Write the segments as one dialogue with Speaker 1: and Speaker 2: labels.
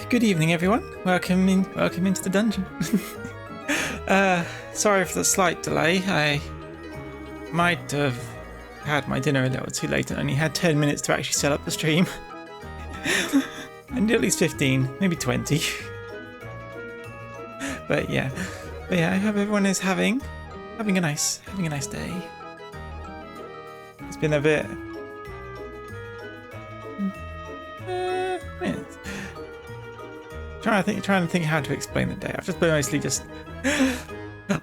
Speaker 1: Good evening, everyone. Welcome into the dungeon. Sorry for the slight delay. I might have had my dinner a little too late and only had 10 minutes to actually set up the stream. And at least 15, maybe 20. But yeah, I hope everyone is having a nice day. It's been a bit. Trying to think how to explain the day. I've just been mostly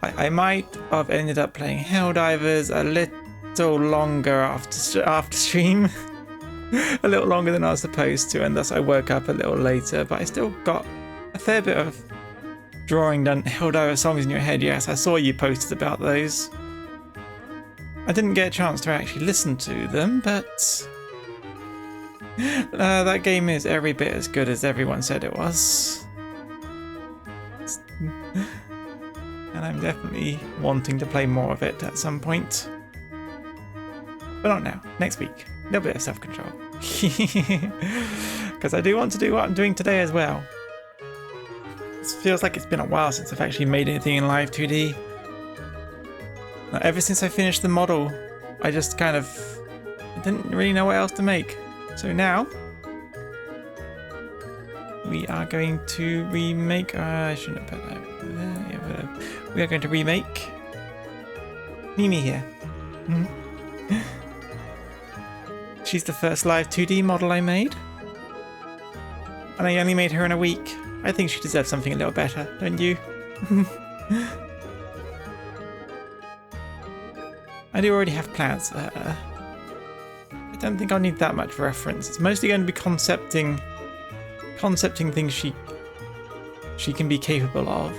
Speaker 1: I might have ended up playing Helldivers a little longer after stream, a little longer than I was supposed to, and thus I woke up a little later. But I still got a fair bit of drawing done. Helldiver songs in your head. Yes, I saw you posted about those. I didn't get a chance to actually listen to them, but. That game is every bit as good as everyone said it was. And I'm definitely wanting to play more of it at some point. But not now, next week. A little bit of self-control. Because I do want to do what I'm doing today as well. It feels like it's been a while since I've actually made anything in Live 2D. Ever since I finished the model, I just kind of didn't really know what else to make. So now, we are going to remake. I shouldn't have put that over there. Yeah, we are going to remake Mimi here. She's the first live 2D model I made, and I only made her in a week. I think she deserves something a little better, don't you? I do already have plans for her. I don't think I'll need that much reference. It's mostly going to be concepting things she can be capable of.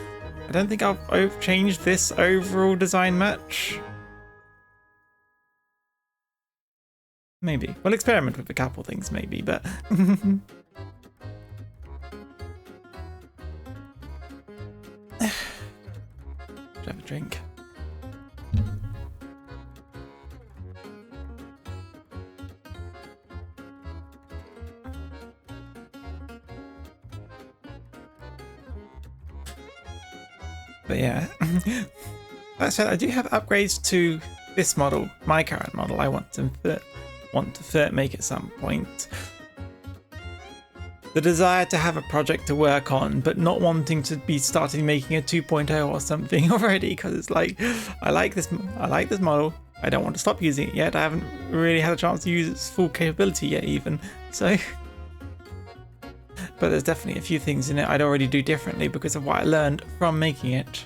Speaker 1: I don't think I'll change this overall design much. Maybe. We'll experiment with a couple things, maybe, but. Should have a drink. But yeah, that said, I do have upgrades to this model, my current model. I want to make at some point. The desire to have a project to work on, but not wanting to be starting making a 2.0 or something already, because it's like, I like this model. I don't want to stop using it yet. I haven't really had a chance to use its full capability yet, even. So. But there's definitely a few things in it I'd already do differently because of what I learned from making it.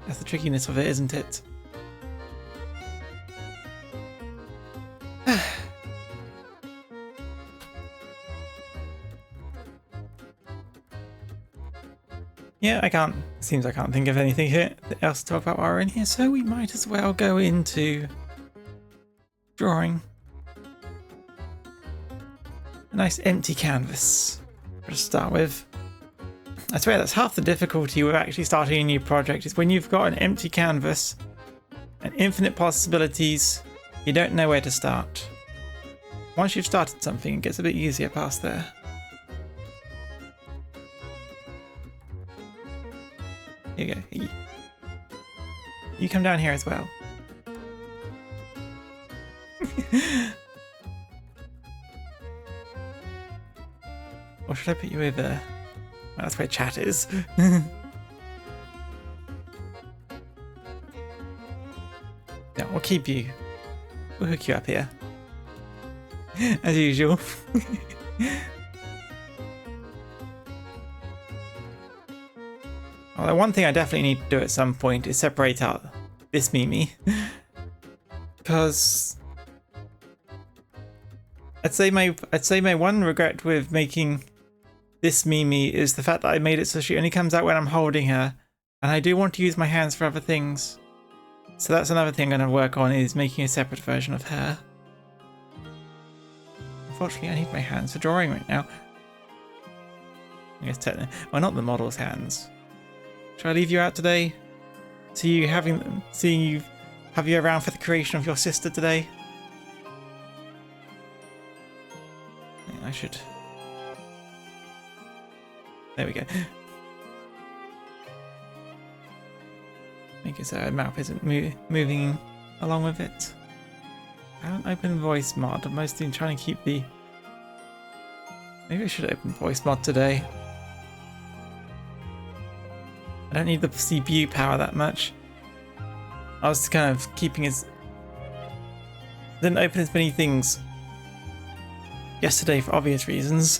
Speaker 1: That's the trickiness of it, isn't it? Yeah, seems I can't think of anything else to talk about while we're in here, so we might as well go into drawing. A nice empty canvas. To start with. I swear that's half the difficulty with actually starting a new project, is when you've got an empty canvas and infinite possibilities, you don't know where to start. Once you've started something, it gets a bit easier past there. Here you go. You come down here as well. Or should I put you over there? Well, that's where chat is. keep you. We'll hook you up here. As usual. Although one thing I definitely need to do at some point is separate out this Mimi. Because I'd say my one regret with making this Mimi is the fact that I made it so she only comes out when I'm holding her, and I do want to use my hands for other things. So that's another thing I'm going to work on, is making a separate version of her. Unfortunately, I need my hands for drawing right now. I guess technically, well, not the model's hands. Shall I leave you out today? Have you around for the creation of your sister today? I should. There we go. Make it so her mouth isn't moving along with it. I haven't opened voice mod. I'm mostly trying to keep the. Maybe I should open voice mod today. I don't need the CPU power that much. I was kind of keeping his. Didn't open as many things yesterday for obvious reasons.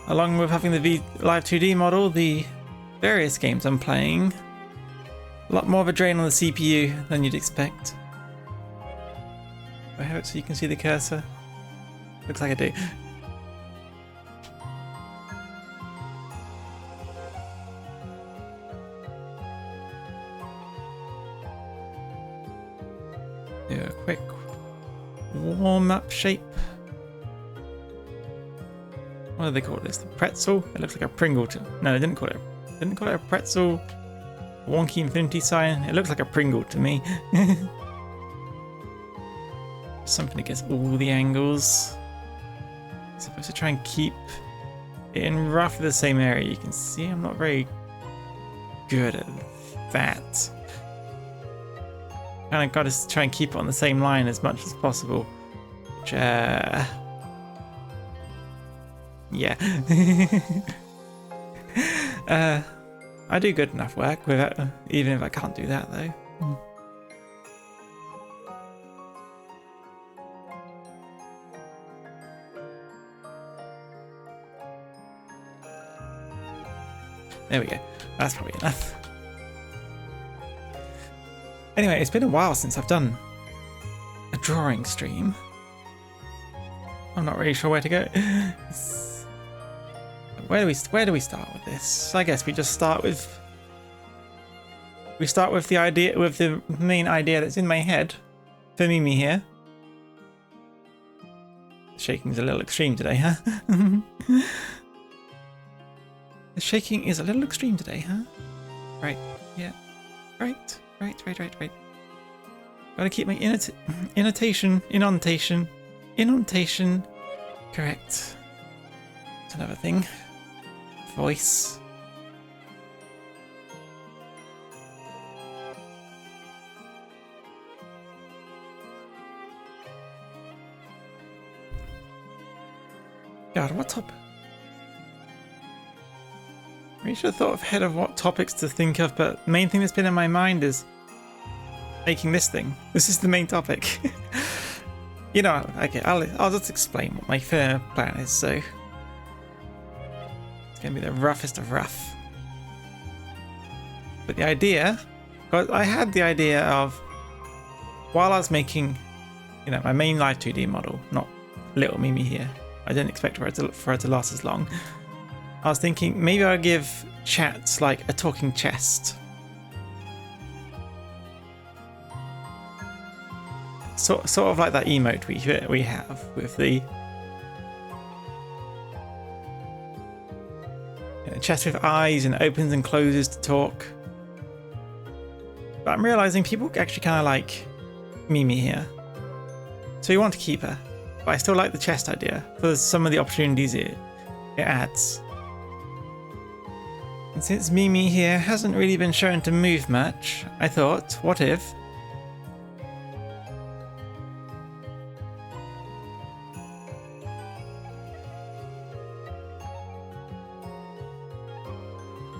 Speaker 1: Along with having the Live 2D model, the various games I'm playing, a lot more of a drain on the CPU than you'd expect. I have it so you can see the cursor. Looks like I do. Do a quick warm-up shape. What do they call this? The pretzel? It looks like a Pringle. No, they didn't call it. Didn't call it a pretzel. Wonky infinity sign. It looks like a Pringle to me. Something that gets all the angles. Supposed to try and keep it in roughly the same area. You can see I'm not very good at that. Kind of got to try and keep it on the same line as much as possible. Which, yeah. I do good enough work with it, even if I can't do that though. There we go. That's probably enough. Anyway, it's been a while since I've done a drawing stream. I'm not really sure where to go. Where do we start with this? I guess we just start with the idea, with the main idea that's in my head for Mimi here. Shaking's a little extreme today, huh? The shaking is a little extreme today, huh? Right, yeah. Right. Gotta keep my intonation correct. That's another thing. Voice. God, what topic? I should have thought ahead of what topics to think of, but the main thing that's been in my mind is making this thing. This is the main topic. You know, okay, I'll just explain what my fair plan is, so it's gonna be the roughest of rough. But the idea, because I had the idea of, while I was making, you know, my main Live 2D model, not little Mimi here, I didn't expect for it to last as long. I was thinking maybe I'll give chats like a talking chest. Sort of like that emote we have with the chest with eyes and opens and closes to talk. But I'm realizing people actually kind of like Mimi here, so we want to keep her. But I still like the chest idea for some of the opportunities it adds. And since Mimi here hasn't really been shown to move much, I thought, what if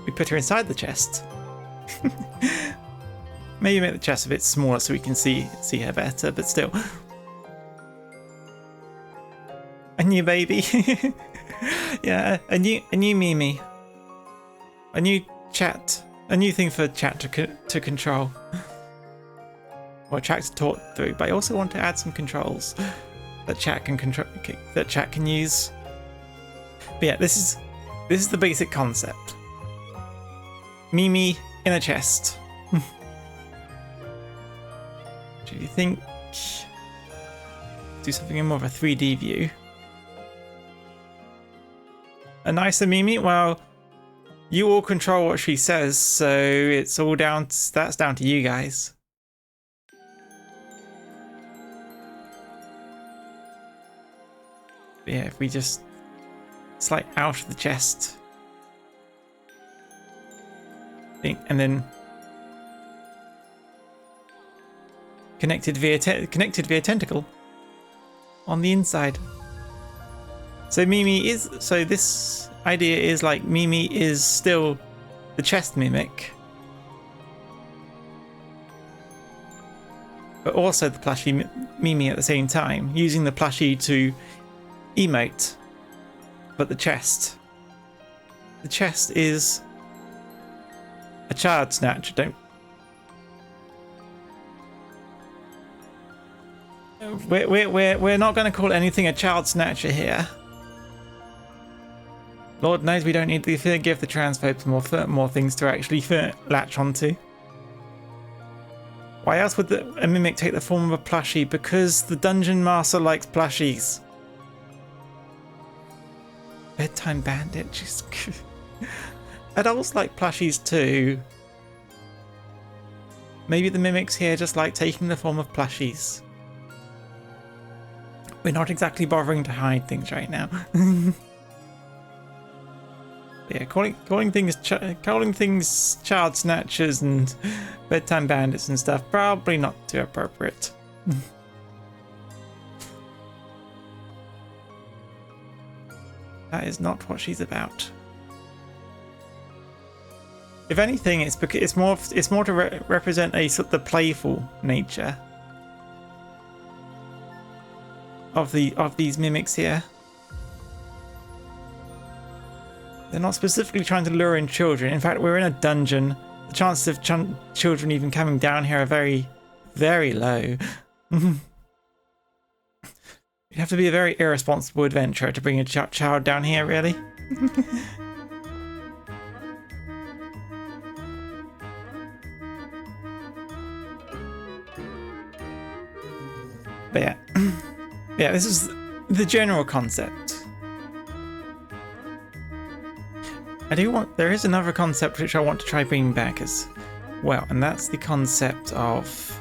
Speaker 1: we put her inside the chest? Maybe make the chest a bit smaller so we can see her better, but still. A new baby. Yeah, a new Mimi. A new chat. A new thing for chat to control. Or chat to talk through, but I also want to add some controls that chat can control, that chat can use. But yeah, this is the basic concept. Mimi in a chest. Do you think do something in more of a 3D view? A nicer Mimi? Well, you all control what she says, so it's all down to you guys. But yeah, if we just slide out of the chest. And then connected via tentacle on the inside. So this idea is like Mimi is still the chest mimic, but also the plushie Mimi at the same time, using the plushie to emote. But the chest is a child snatcher. We're not going to call anything a child snatcher here. Lord knows we don't need to give the transphobes more things to actually latch onto. Why else would a mimic take the form of a plushie? Because the dungeon master likes plushies. Bedtime bandit. Just adults like plushies too. Maybe the mimics here just like taking the form of plushies. We're not exactly bothering to hide things right now. Yeah, calling things child snatchers and bedtime bandits and stuff, probably not too appropriate. That is not what she's about. If anything, it's because it's more to represent a sort of the playful nature of these mimics here. They're not specifically trying to lure in children. In fact, we're in a dungeon. The chances of children even coming down here are very, very low. You'd have to be a very irresponsible adventurer to bring a child down here, really. But yeah. Yeah, this is the general concept. There is another concept which I want to try bringing back as well, and that's the concept of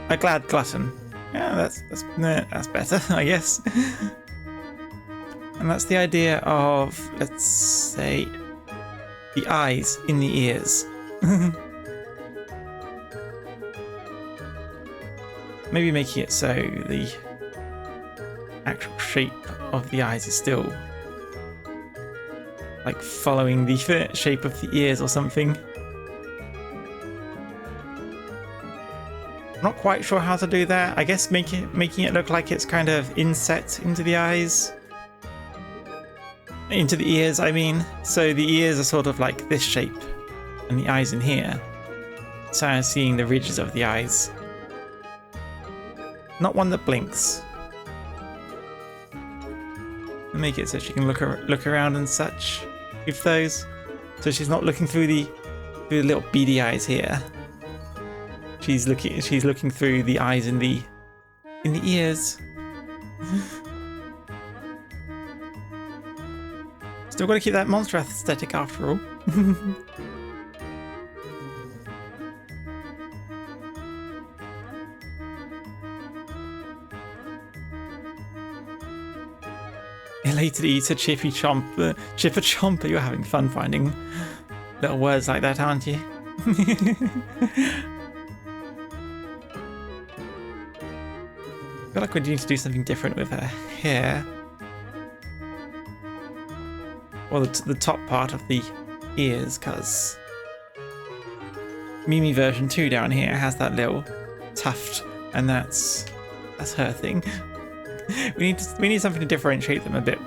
Speaker 1: a glad glutton. Yeah, that's better, I guess. And that's the idea of, let's say, the eyes in the ears. Maybe making it so the actual shape of the eyes is still like following the shape of the ears or something. I'm not quite sure how to do that. I guess making it look like it's kind of inset into the eyes. Into the ears, I mean. So the ears are sort of like this shape and the eyes in here. So I'm seeing the ridges of the eyes. Not one that blinks. Make it so she can look around and such with those. So she's not looking through the little beady eyes here. She's looking through the eyes in the ears. Still got to keep that monster aesthetic after all. Elated eater, chippy chomp, chipper chomper. You're having fun finding little words like that, aren't you? I feel like we need to do something different with her hair. or the top part of the ears, because Mimi version 2 down here has that little tuft, and that's her thing. we need something to differentiate them a bit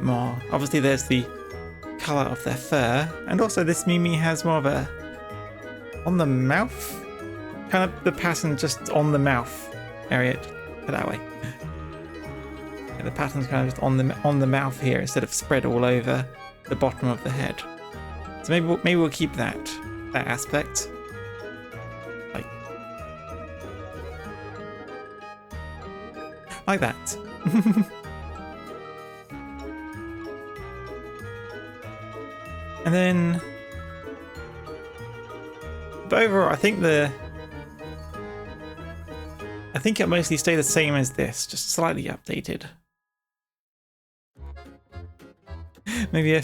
Speaker 1: more. Obviously, there's the color of their fur, and also this Mimi has more of a on the mouth, kind of the pattern just on the mouth area, put that way. Yeah, the pattern's kind of just on the mouth here instead of spread all over the bottom of the head. So maybe we'll keep that aspect. Like that. And then, but overall, I think it'll mostly stay the same as this, just slightly updated. Maybe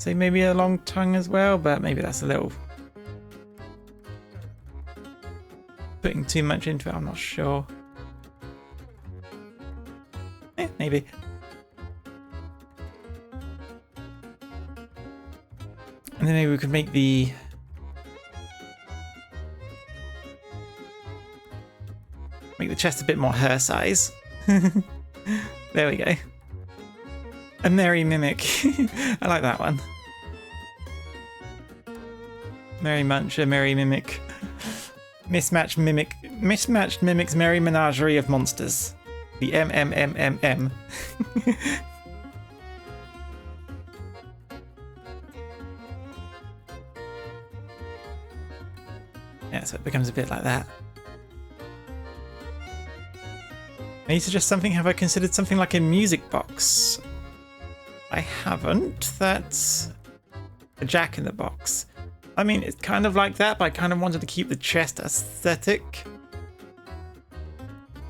Speaker 1: maybe a long tongue as well, but maybe that's a little putting too much into it. I'm not sure. Maybe. And then maybe we could make the chest a bit more her size. There we go. A merry mimic. I like that one. Merry muncher, merry mimic. Mismatched mimics merry menagerie of monsters. The MMMMM. Yeah, so it becomes a bit like that. I need to suggest something. Have I considered something like a music box? I haven't. That's a Jack in the Box. I mean, it's kind of like that, but I kind of wanted to keep the chest aesthetic.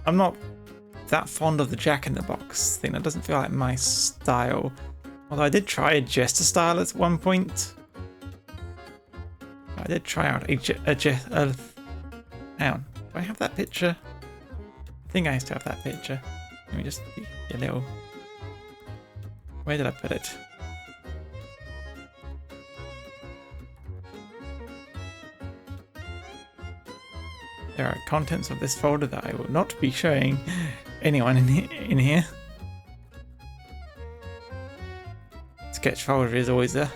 Speaker 1: I'm not that fond of the Jack in the Box thing. That doesn't feel like my style. Although I did try a jester style at one point. I did try out hang on. Do I have that picture? I think I used to have that picture. Let me just see a little. Where did I put it? There are contents of this folder that I will not be showing anyone in here. Sketch folder is always a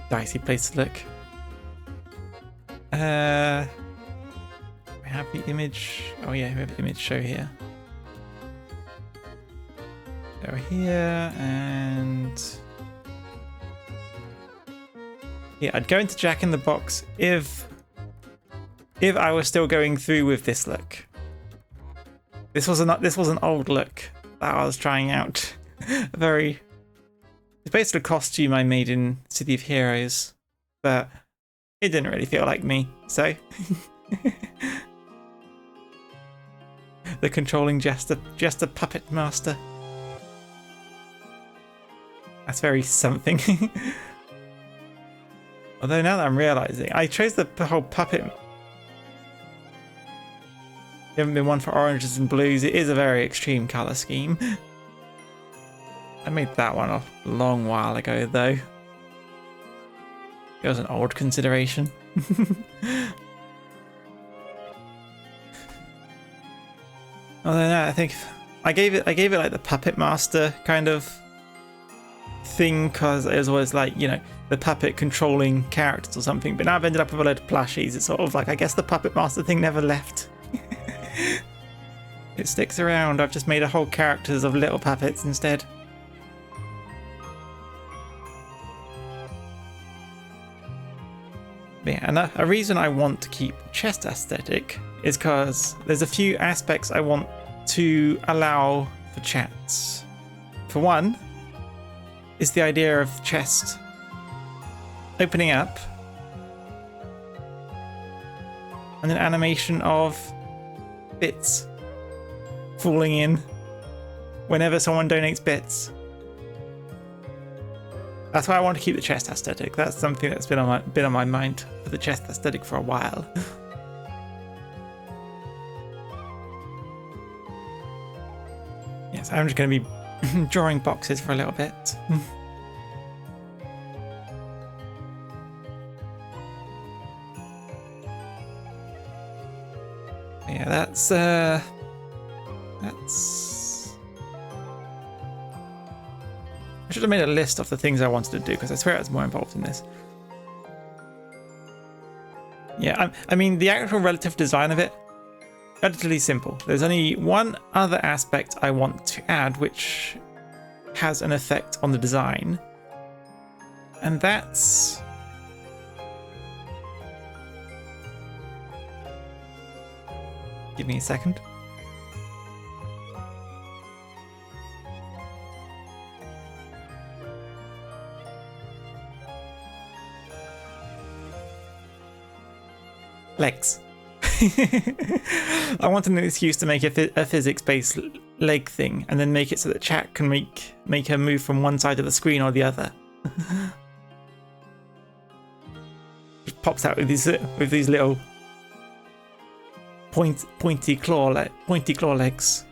Speaker 1: dicey place to look. We have the image. Oh yeah, we have the image show here. Go here and yeah, I'd go into Jack in the Box if I was still going through with this look. This was an old look that I was trying out. It's basically a costume I made in City of Heroes, but it didn't really feel like me, so the controlling jester puppet master. That's very something. Although now that I'm realizing, I chose the whole puppet. You haven't been one for oranges and blues. It is a very extreme color scheme. I made that one a long while ago, though. It was an old consideration. Although no, I think I gave it like the puppet master kind of thing, because it was always like, you know, the puppet controlling characters or something. But now I've ended up with a load of plushies. It's sort of like, I guess the puppet master thing never left. It sticks around. I've just made a whole characters of little puppets instead. But yeah, and a reason I want to keep chest aesthetic is because there's a few aspects I want to allow for chats. For one, is the idea of the chest opening up and an animation of bits falling in whenever someone donates bits. That's why I want to keep the chest aesthetic. That's something that's been on my mind for the chest aesthetic for a while. Yes, I'm just going to be drawing boxes for a little bit. Yeah, that's I should have made a list of the things I wanted to do, because I swear I was more involved in this. Yeah, I mean, the actual relative design of it, relatively simple. There's only one other aspect I want to add, which has an effect on the design. And that's... Give me a second. Legs. I want an excuse to make a physics-based leg thing, and then make it so that chat can make her move from one side of the screen or the other. Just pops out with these little pointy claw legs,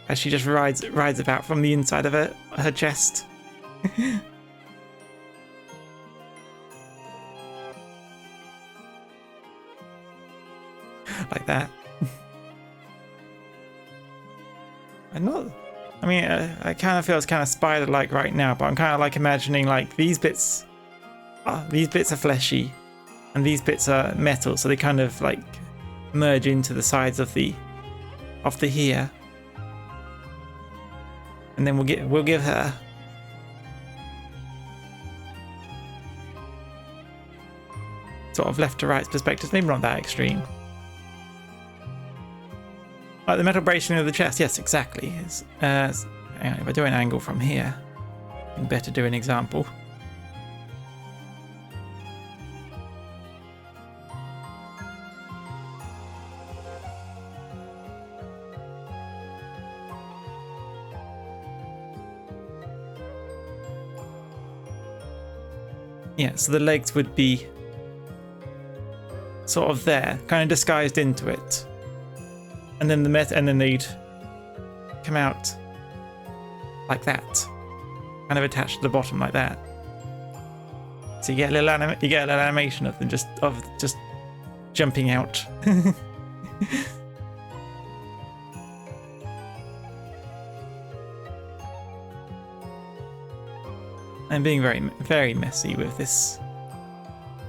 Speaker 1: as she just rides about from the inside of her chest. Like that. I kind of feel it's kind of spider-like right now, but I'm kind of like imagining like these bits are fleshy and these bits are metal, so they kind of like merge into the sides of the here, and then we'll give her sort of left to right perspectives, maybe not that extreme. Like the metal bracing of the chest, yes, exactly. Hang on, if I do an angle from here, I can better do an example. Yeah, so the legs would be sort of there, kind of disguised into it. And then they'd come out like that, kind of attached to the bottom like that. So you get a little animation of them just jumping out. I'm being very, very messy with this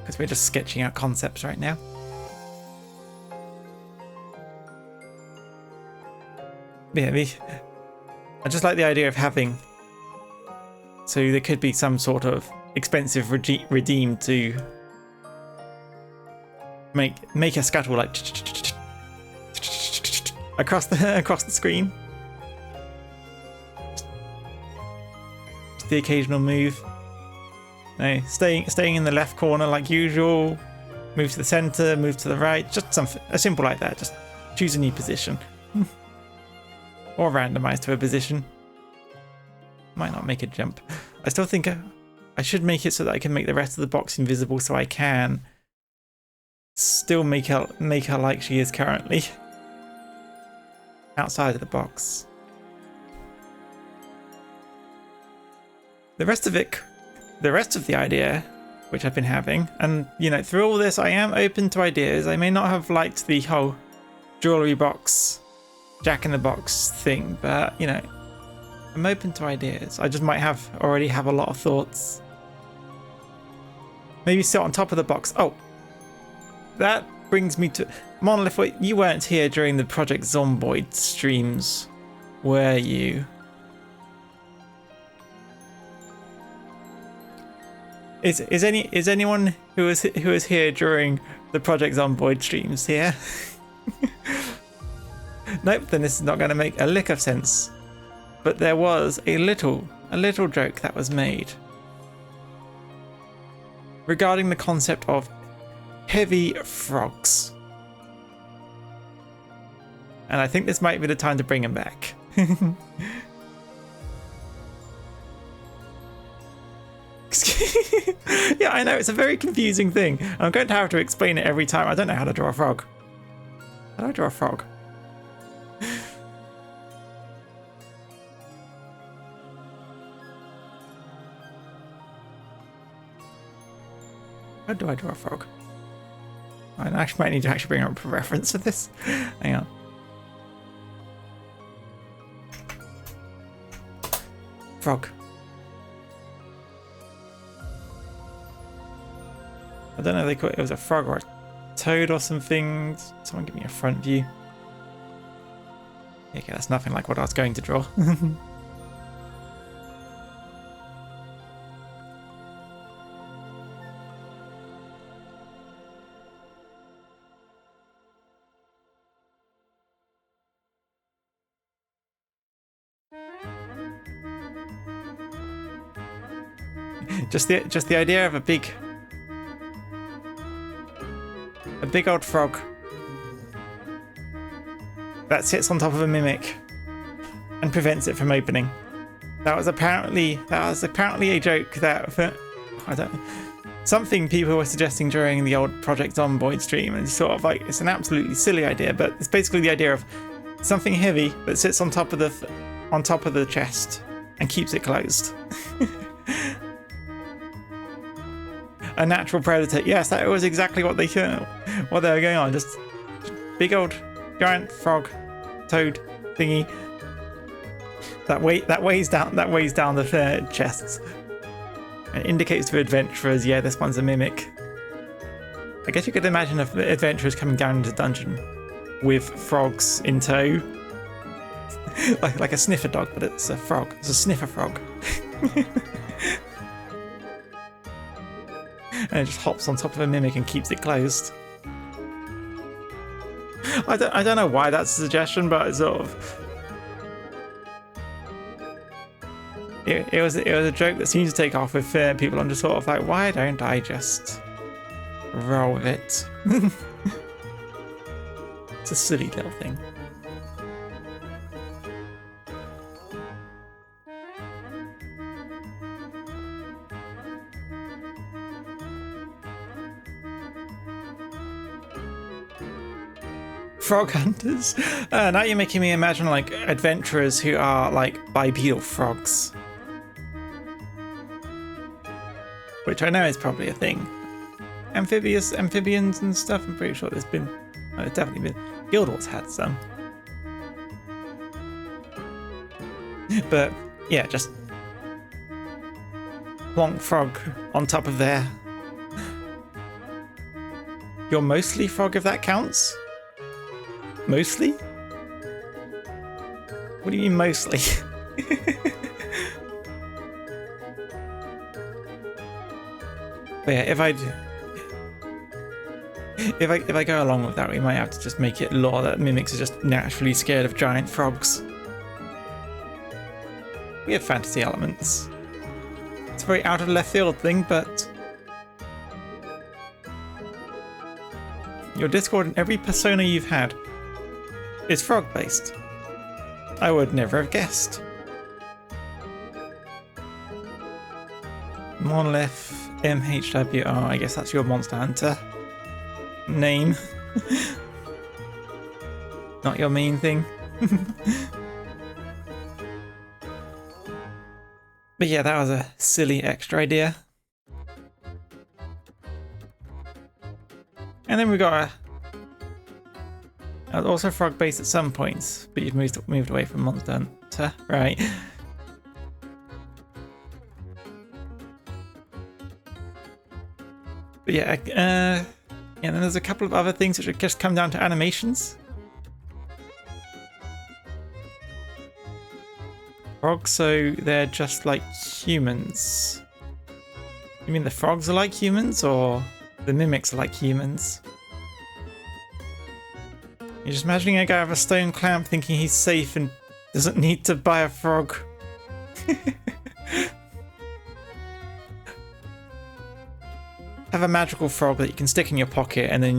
Speaker 1: because we're just sketching out concepts right now. Yeah, I just like the idea of having, so there could be some sort of expensive redeem to make a scuttle like across the screen. Just the occasional move. No, staying in the left corner like usual. Move to the center, move to the right. Just something simple like that. Just choose a new position. Or randomize to a position. Might not make a jump. I still think I should make it so that I can make the rest of the box invisible, so I can still make her like she is currently outside of the box. The rest of the idea, which I've been having, and you know, through all this I am open to ideas. I may not have liked the whole jewelry box, Jack-in-the-Box thing, but you know, I'm open to ideas. I just might already have a lot of thoughts. Maybe sit on top of the box. Oh, that brings me to Monolith. Wait, you weren't here during the Project Zomboid streams, were you? Is anyone who was here during the Project Zomboid streams here? Nope, then this is not going to make a lick of sense. But there was a little joke that was made regarding the concept of heavy frogs. And I think this might be the time to bring them back. Yeah, I know, it's a very confusing thing. I'm going to have to explain it every time. I don't know how to draw a frog. How do I draw a frog? How do I draw a frog? I actually might need to actually bring up a reference for this. Hang on. Frog. I don't know if they call it was a frog or a toad or something. Someone give me a front view. Okay, that's nothing like what I was going to draw. just the idea of a big old frog that sits on top of a mimic and prevents it from opening. That was apparently a joke that I don't know, something people were suggesting during the old Project Zomboid stream, and it's sort of like it's an absolutely silly idea, but it's basically the idea of something heavy that sits on top of the chest and keeps it closed. A natural predator. Yes, that was exactly what they were going on. Just big old giant frog, toad thingy that weighs down the chests and indicates to adventurers, yeah, this one's a mimic. I guess you could imagine if adventurers coming down into the dungeon with frogs in tow, like a sniffer dog, but it's a frog. It's a sniffer frog. And it just hops on top of a mimic and keeps it closed. I don't know why that's a suggestion, but it's sort of it was a joke that seems to take off with people. I'm just sort of like, why don't I just roll with it? It's a silly little thing. Frog hunters. Now you're making me imagine like adventurers who are like bipedal frogs, which I know is probably a thing. Amphibians and stuff. I'm pretty sure there's definitely been. Guild Wars had some, but yeah, just plonk frog on top of there. You're mostly frog if that counts. Mostly? What do you mean mostly? But yeah, if I go along with that, we might have to just make it law that mimics are just naturally scared of giant frogs. We have fantasy elements. It's a very out of left field thing, but your Discord and every persona you've had is frog based. I would never have guessed. Monolith MHWR, I guess that's your Monster Hunter name. Not your main thing. But yeah, that was a silly extra idea. And then we got also frog based at some points, but you've moved away from Monster Hunter, right? But yeah, and then there's a couple of other things which just come down to animations. Frogs, so they're just like humans. You mean the frogs are like humans, or the mimics are like humans? You're just imagining a guy with a stone clamp thinking he's safe and doesn't need to buy a frog. Have a magical frog that you can stick in your pocket, and then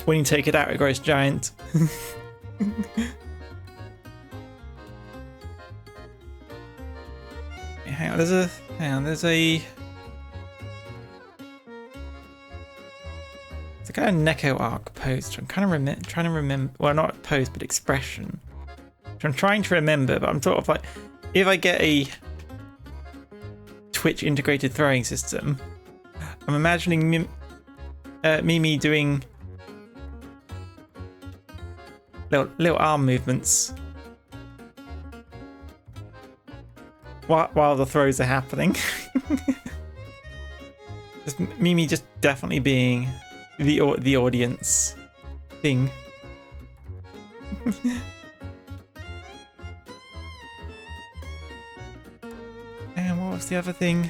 Speaker 1: when you take it out, it grows giant. Hang on, there's a kind of Neko arc pose. I'm kind of trying to remember. Well, not pose, but expression. Which I'm trying to remember, but I'm sort of like, if I get a Twitch integrated throwing system, I'm imagining Mimi doing little arm movements while the throws are happening. Just Mimi just definitely being the audience thing. And what was the other thing?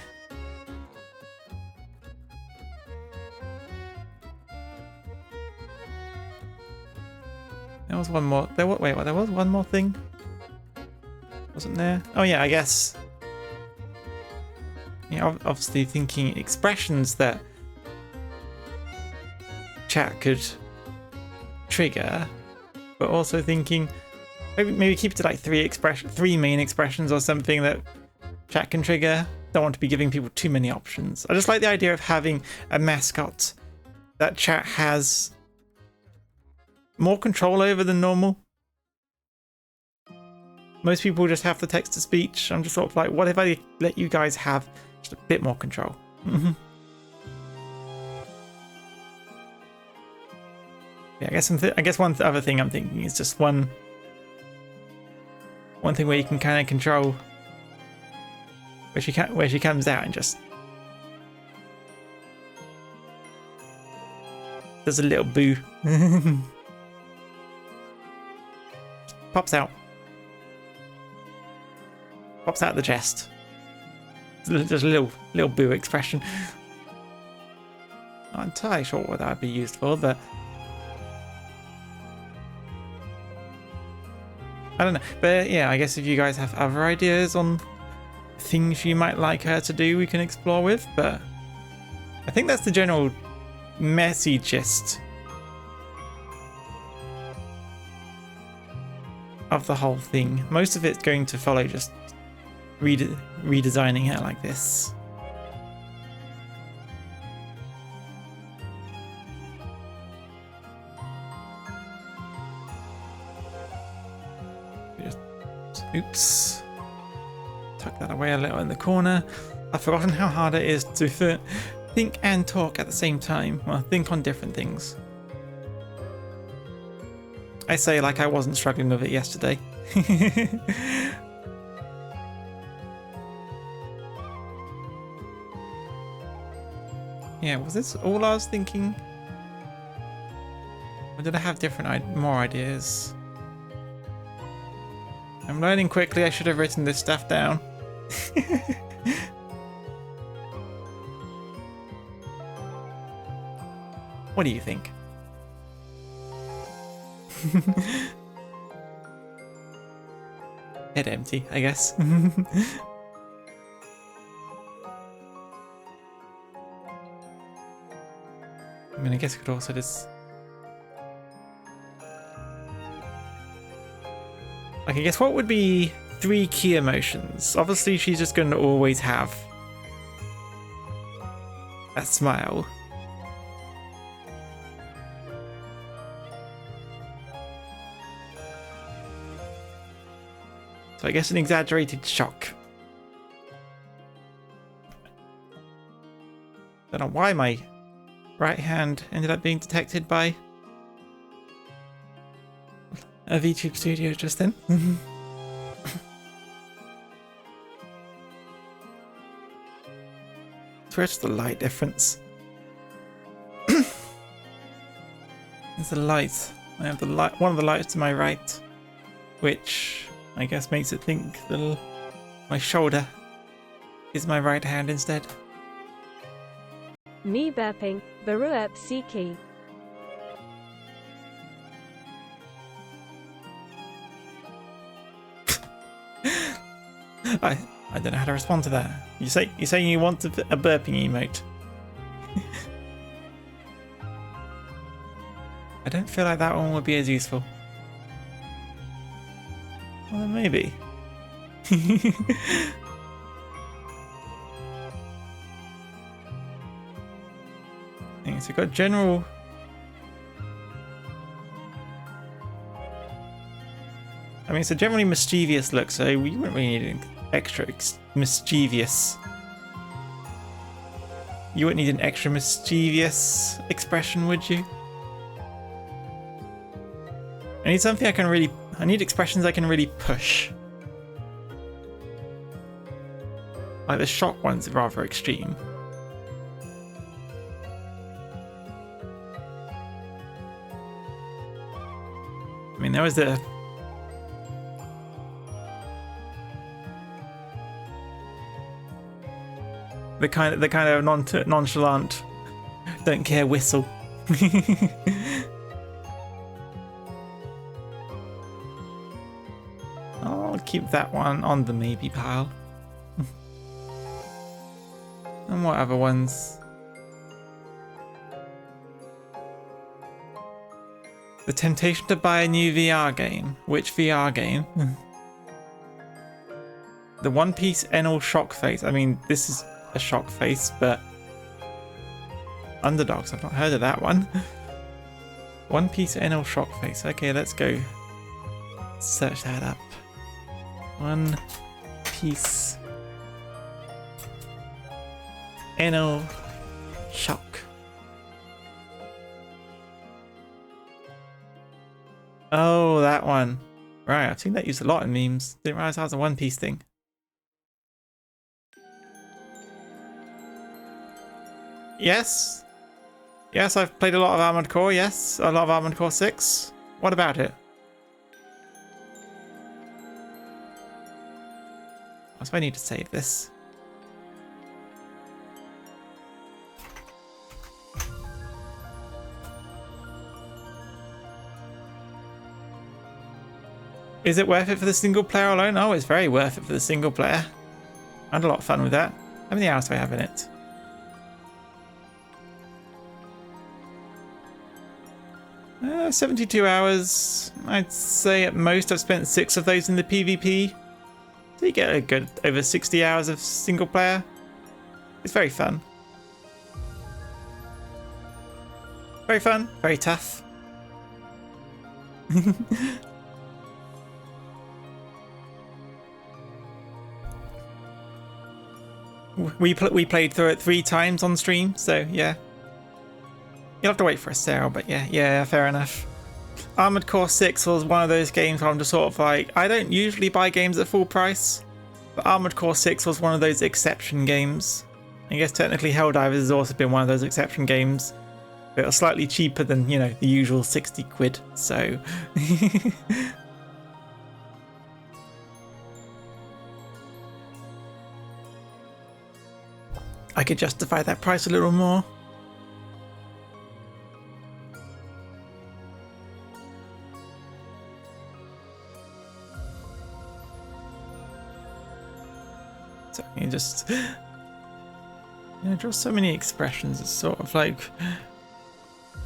Speaker 1: There was one more. There was one more thing, wasn't there? Oh yeah, I guess. Yeah, obviously thinking expressions that chat could trigger, but also thinking maybe keep it to like three main expressions or something that chat can trigger. Don't want to be giving people too many options. I just like the idea of having a mascot that chat has more control over than normal. Most people just have the text to speech. I'm just sort of like, what if I let you guys have just a bit more control? Yeah, I guess one other thing I'm thinking is just one thing where you can kind of control where she comes out and just does a little boo. Pops out of the chest. Just a little boo expression. Not entirely sure what that would be used for, but I don't know. But yeah, I guess if you guys have other ideas on things you might like her to do, we can explore with. But I think that's the general messy gist of the whole thing. Most of it's going to follow just redesigning her like this. Oops. Tuck that away a little in the corner. I've forgotten how hard it is to think and talk at the same time. Well, think on different things. I say like I wasn't struggling with it yesterday. Yeah, was this all I was thinking? Or did I have more ideas? I'm learning quickly. I should have written this stuff down. What do you think? Head empty, I guess. I mean, I guess I could also just... Like, I guess what would be 3 key emotions? Obviously, she's just going to always have that smile. So I guess an exaggerated shock. Don't know why my right hand ended up being detected by a VTube studio just then. So where's the light difference? There's the light. I have one of the lights to my right, which I guess makes it think that my shoulder is my right hand instead.
Speaker 2: Me burping, Baruap Siki.
Speaker 1: I don't know how to respond to that. You're saying you want a burping emote. I don't feel like that one would be as useful. Well, maybe. So you've got general. I mean, it's a generally mischievous look, so we wouldn't really need anything extra mischievous. You wouldn't need an extra mischievous expression, would you? I need something I can really... I need expressions I can really push. Like the shock one's rather extreme. I mean, there was the kind of nonchalant, don't care whistle. I'll keep that one on the maybe pile. And what other ones? The temptation to buy a new VR game. Which VR game? The One Piece Enel shock face. I mean, this is a shock face, but Underdogs, I've not heard of that one. One Piece Enel shock face. Okay, let's go search that up. One Piece Enel shock. Oh, that one. Right, I've seen that used a lot in memes. Didn't realize that was a One Piece thing. Yes. Yes, I've played a lot of Armored Core, yes. A lot of Armored Core 6. What about it? So I need to save this. Is it worth it for the single player alone? Oh, it's very worth it for the single player. I had a lot of fun with that. How many hours do I have in it? 72 hours. I'd say at most I've spent 6 of those in the PvP. So you get a good over 60 hours of single player. It's very fun. Very fun, very tough. We played through it 3 times on stream, so yeah. You'll have to wait for a sale, but yeah, fair enough. Armored Core 6 was one of those games where I'm just sort of like, I don't usually buy games at full price, but Armored Core 6 was one of those exception games. I guess technically Helldivers has also been one of those exception games. But it was slightly cheaper than, you know, the usual 60 quid, so... I could justify that price a little more. So you just, you know, draw so many expressions. It's sort of like,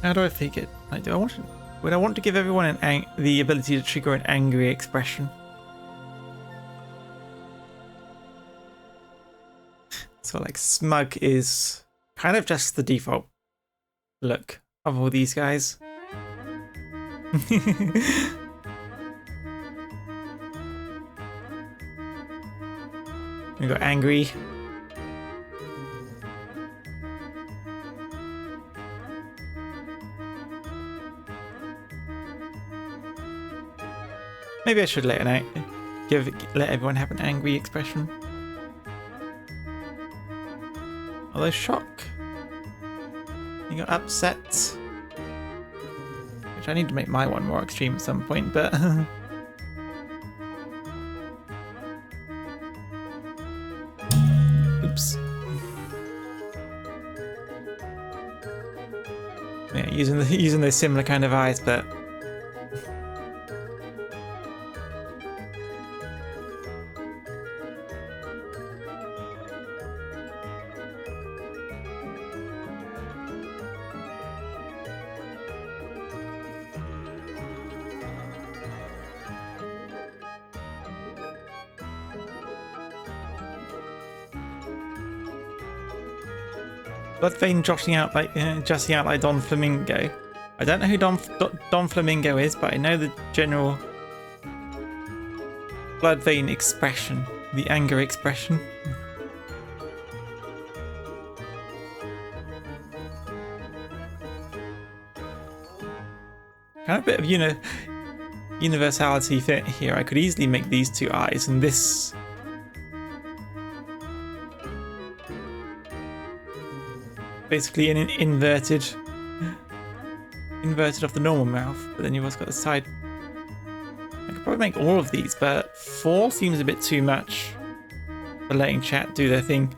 Speaker 1: how do I think it? Like, would I want to give everyone the ability to trigger an angry expression? So like smug is kind of just the default look of all these guys. We got angry. Maybe I should let everyone have an angry expression. Although shock. You got upset. Which I need to make my one more extreme at some point, but oops. Yeah, using those similar kind of eyes, but Bloodvein joshing out like Don Flamingo. I don't know who Don Flamingo is, but I know the general Bloodvein expression, the anger expression. kind of a bit of universality fit here. I could easily make these two eyes and this. Basically an inverted of the normal mouth, but then you've also got the side. I could probably make all of these, but 4 seems a bit too much for letting chat do their thing.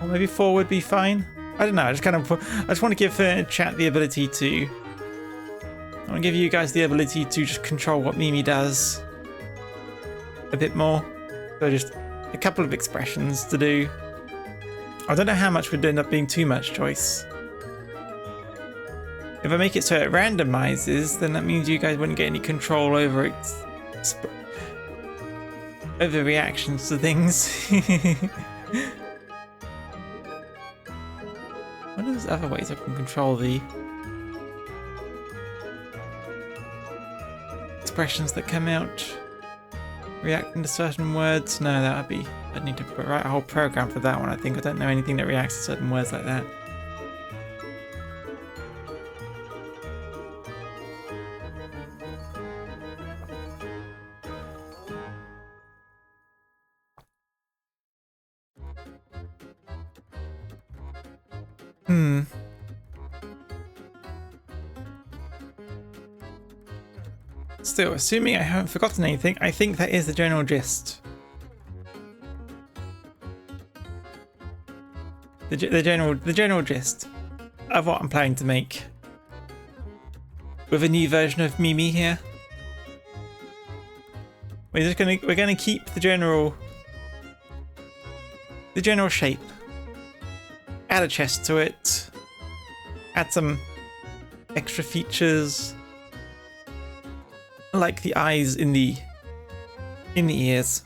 Speaker 1: Or maybe 4 would be fine. I don't know. I just want to give chat the ability to. I want to give you guys the ability to just control what Mimi does a bit more. So just a couple of expressions to do. I don't know how much would end up being too much choice. If I make it so it randomizes, then that means you guys wouldn't get any control over over reactions to things. What are those other ways I can control the expressions that come out reacting to certain words? No, that would be... I'd need to write a whole program for that one, I think. I don't know anything that reacts to certain words like that. Still, assuming I haven't forgotten anything, I think that is the general gist. The general gist of what I'm planning to make. With a new version of Mimi here. We're gonna keep the general shape. Add a chest to it. Add some extra features. Like the eyes in the ears.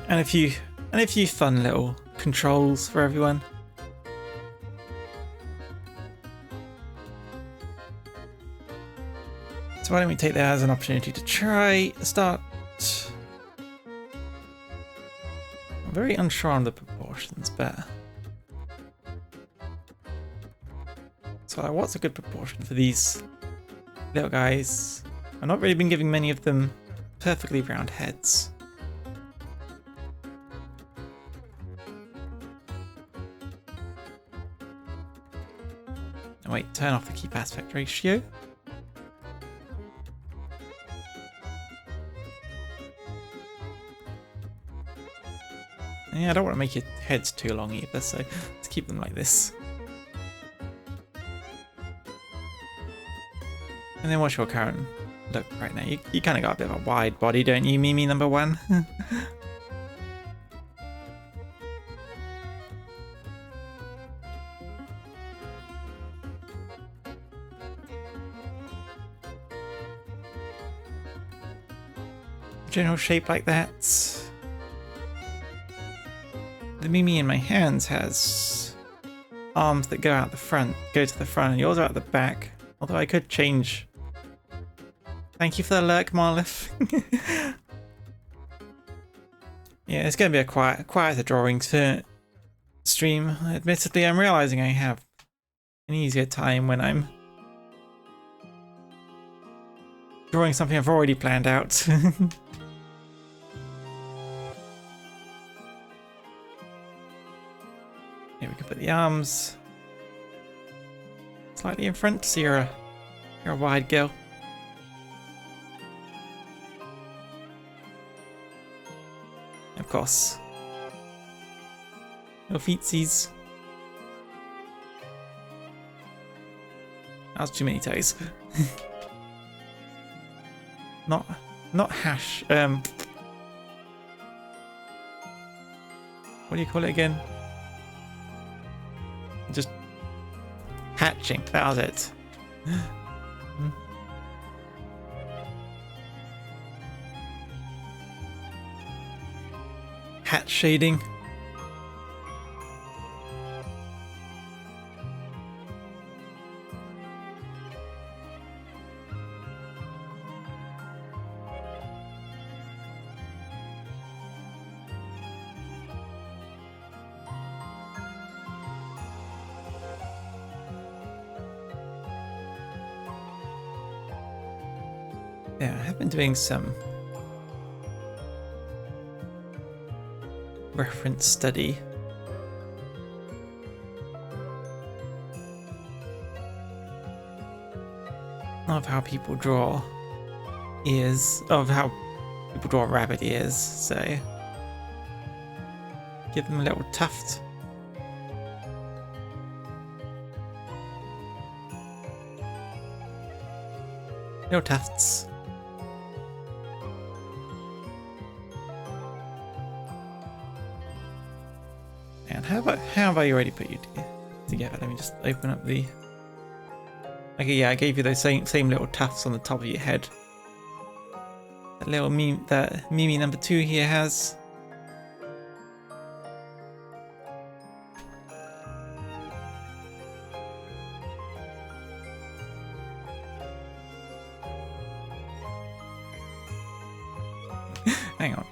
Speaker 1: And a few fun little controls for everyone. So why don't we take that as an opportunity to try start. I'm very unsure on the proportions, but so what's a good proportion for these little guys? I've not really been giving many of them perfectly round heads. Oh, wait, turn off the keep aspect ratio. Yeah, I don't want to make your heads too long either, so let's keep them like this. And then what's your current look right now? You kind of got a bit of a wide body, don't you, Mimi number 1? General shape like that. The Mimi in my hands has arms that go to the front, and yours are at the back. Although I could change. Thank you for the lurk, Marlith. Yeah, it's going to be a quieter drawing stream. Admittedly, I'm realizing I have an easier time when I'm drawing something I've already planned out. Here we can put the arms slightly in front, so you're a wide girl. Of course. No feetsies. That was too many toes. Not hash. What do you call it again? Just hatching. That was it. Hat shading. Yeah, I have been doing some reference study. Of how people draw ears, of how people draw rabbit ears, so give them a little tuft. Little tufts. And how have I already put you together? Let me just open up the. Okay, yeah, I gave you those same little tufts on the top of your head. That little meme that Mimi number 2 here has. Hang on.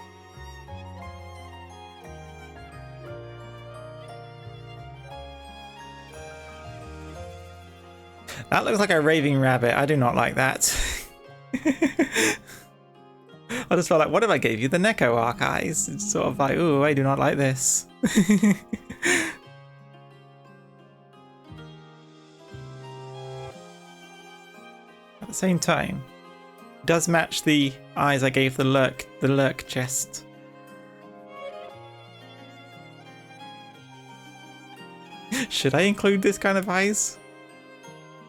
Speaker 1: That looks like a raving rabbit. I do not like that. I just felt like, what if I gave you the Neko arc eyes? It's sort of like, ooh, I do not like this. At the same time, it does match the eyes I gave the lurk chest. Should I include this kind of eyes?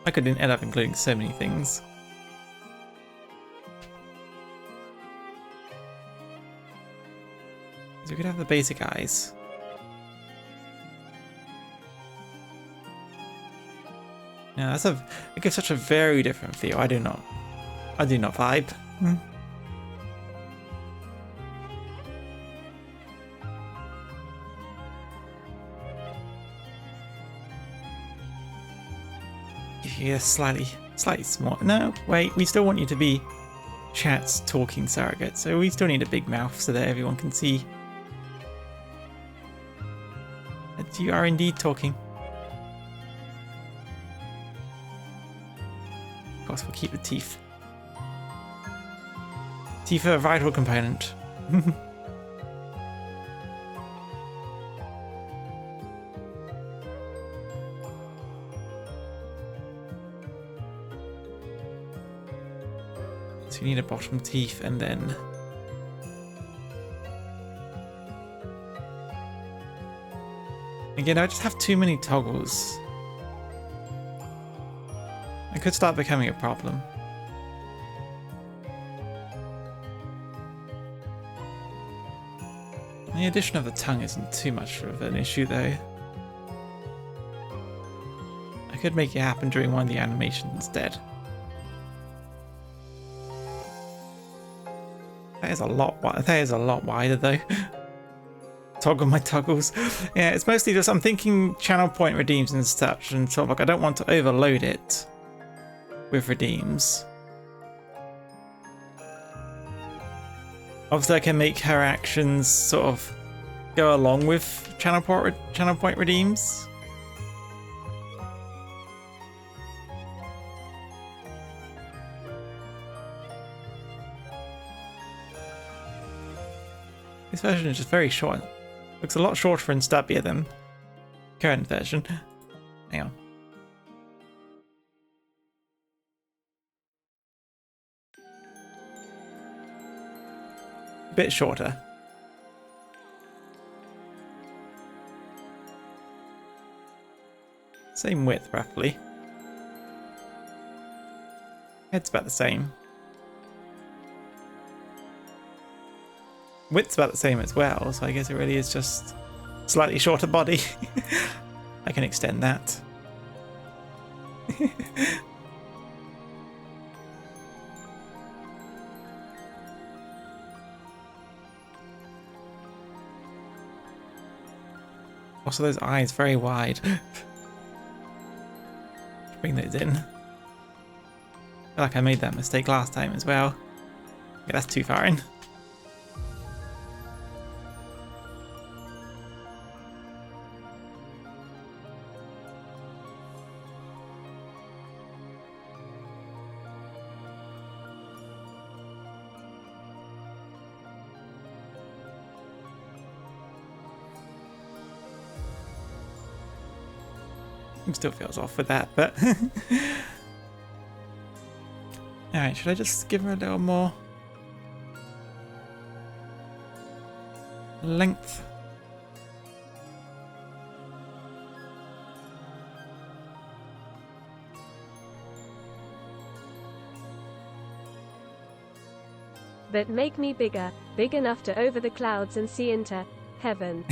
Speaker 1: I could end up including so many things. So we could have the basic eyes. Yeah, it gives such a very different feel. I do not vibe. Yeah, slightly small. No, wait, we still want you to be chat's talking surrogate, so we still need a big mouth so that everyone can see that you are indeed talking. Of course, we'll keep the teeth. Teeth are a vital component. So you need a bottom teeth and then again, I just have too many toggles. It could start becoming a problem. The addition of the tongue isn't too much of an issue though. I could make it happen during one of the animations instead. That is a lot wider though. Toggle my toggles. Yeah, it's mostly just I'm thinking channel point redeems and such, and sort of like I don't want to overload it with redeems. Obviously I can make her actions sort of go along with channel point redeems. This version is just very short. Looks a lot shorter and stubbier than current version. Hang on. A bit shorter. Same width, roughly. Head's about the same. Width's about the same as well, so I guess it really is just slightly shorter body. I can extend that. Also, those eyes very wide. Bring those in. I feel like I made that mistake last time as well. Okay, that's too far in. It still feels off with that, but... Alright, should I just give her a little more length?
Speaker 2: But make me bigger, big enough to over the clouds and see into heaven.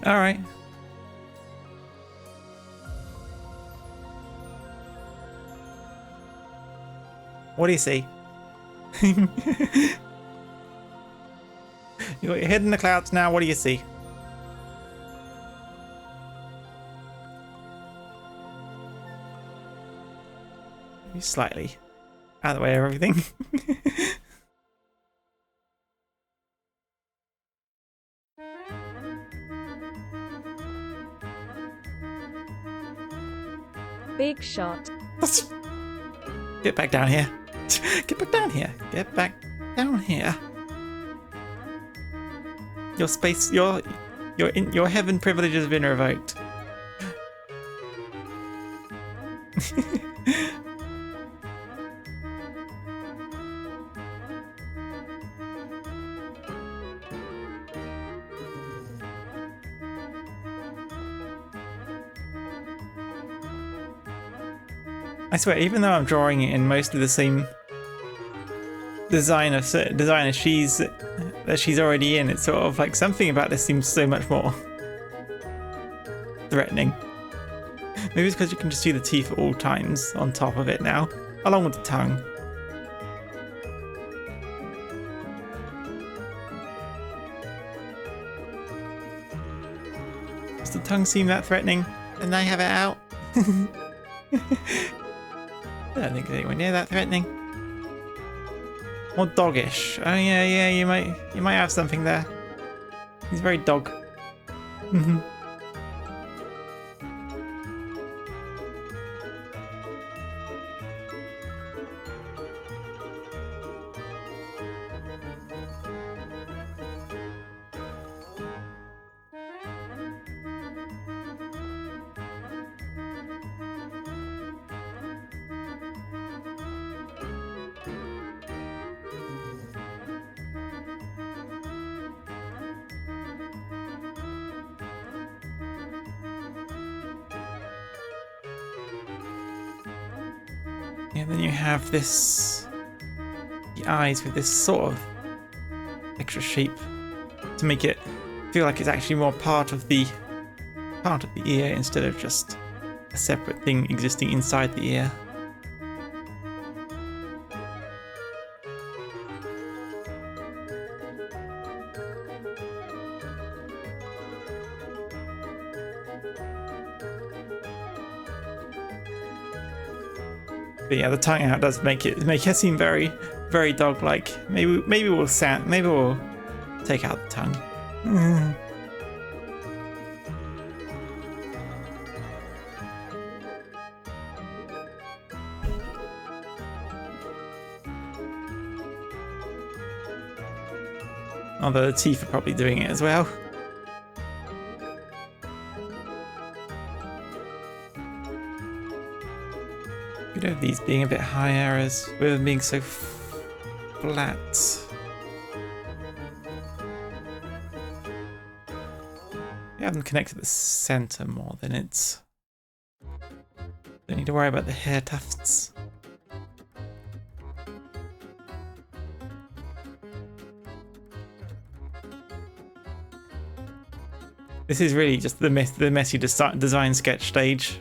Speaker 1: Alright. What do you see? You got your head in the clouds now, what do you see? Maybe slightly out of the way of everything.
Speaker 2: Big shot.
Speaker 1: Get back down here. Get back down here. Get back down here. Your space, your heaven privilege has been revoked. I swear, even though I'm drawing it in mostly the same design as she's already in, it's sort of like something about this seems so much more threatening. Maybe it's because you can just see the teeth at all times on top of it now, along with the tongue. Does the tongue seem that threatening? Can I have it out? I don't think it's anywhere near that threatening. More doggish. Oh yeah, you might have something there. He's very dog. Yeah, then you have the eyes with this sort of extra shape to make it feel like it's actually more part of the ear instead of just a separate thing existing inside the ear. But yeah, the tongue out does make it seem very, very dog-like. Maybe we'll take out the tongue. Although the teeth are probably doing it as well. Good of these being a bit higher as with them being so flat. You have them connect to the center more than it's. Don't need to worry about the hair tufts. This is really just the messy design sketch stage.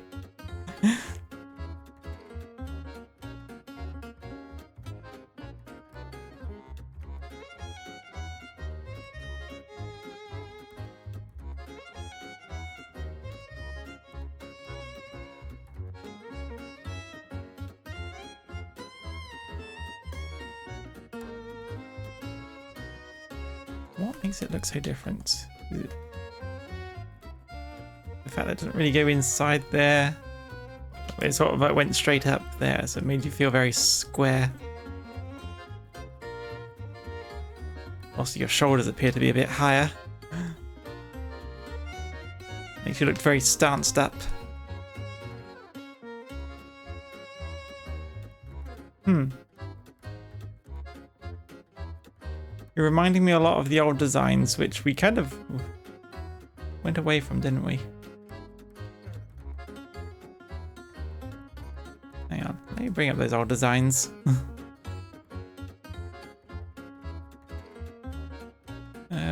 Speaker 1: What makes it look so different? Is it the fact that it doesn't really go inside there? It sort of like went straight up there, so it made you feel very square. Also, your shoulders appear to be a bit higher. She looked very stanced up. You're reminding me a lot of the old designs, which we kind of went away from, didn't we? Hang on, let me bring up those old designs.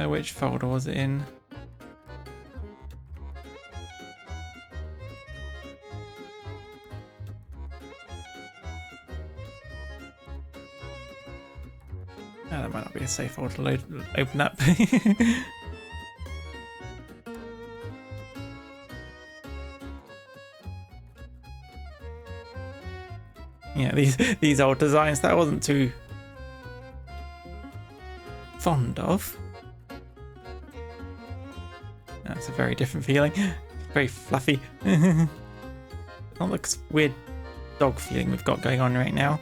Speaker 1: Which folder was it in? Oh, that might not be a safe folder to open up. Yeah, these old designs that I wasn't too fond of. That's a very different feeling. Very fluffy. Not the weird dog feeling we've got going on right now.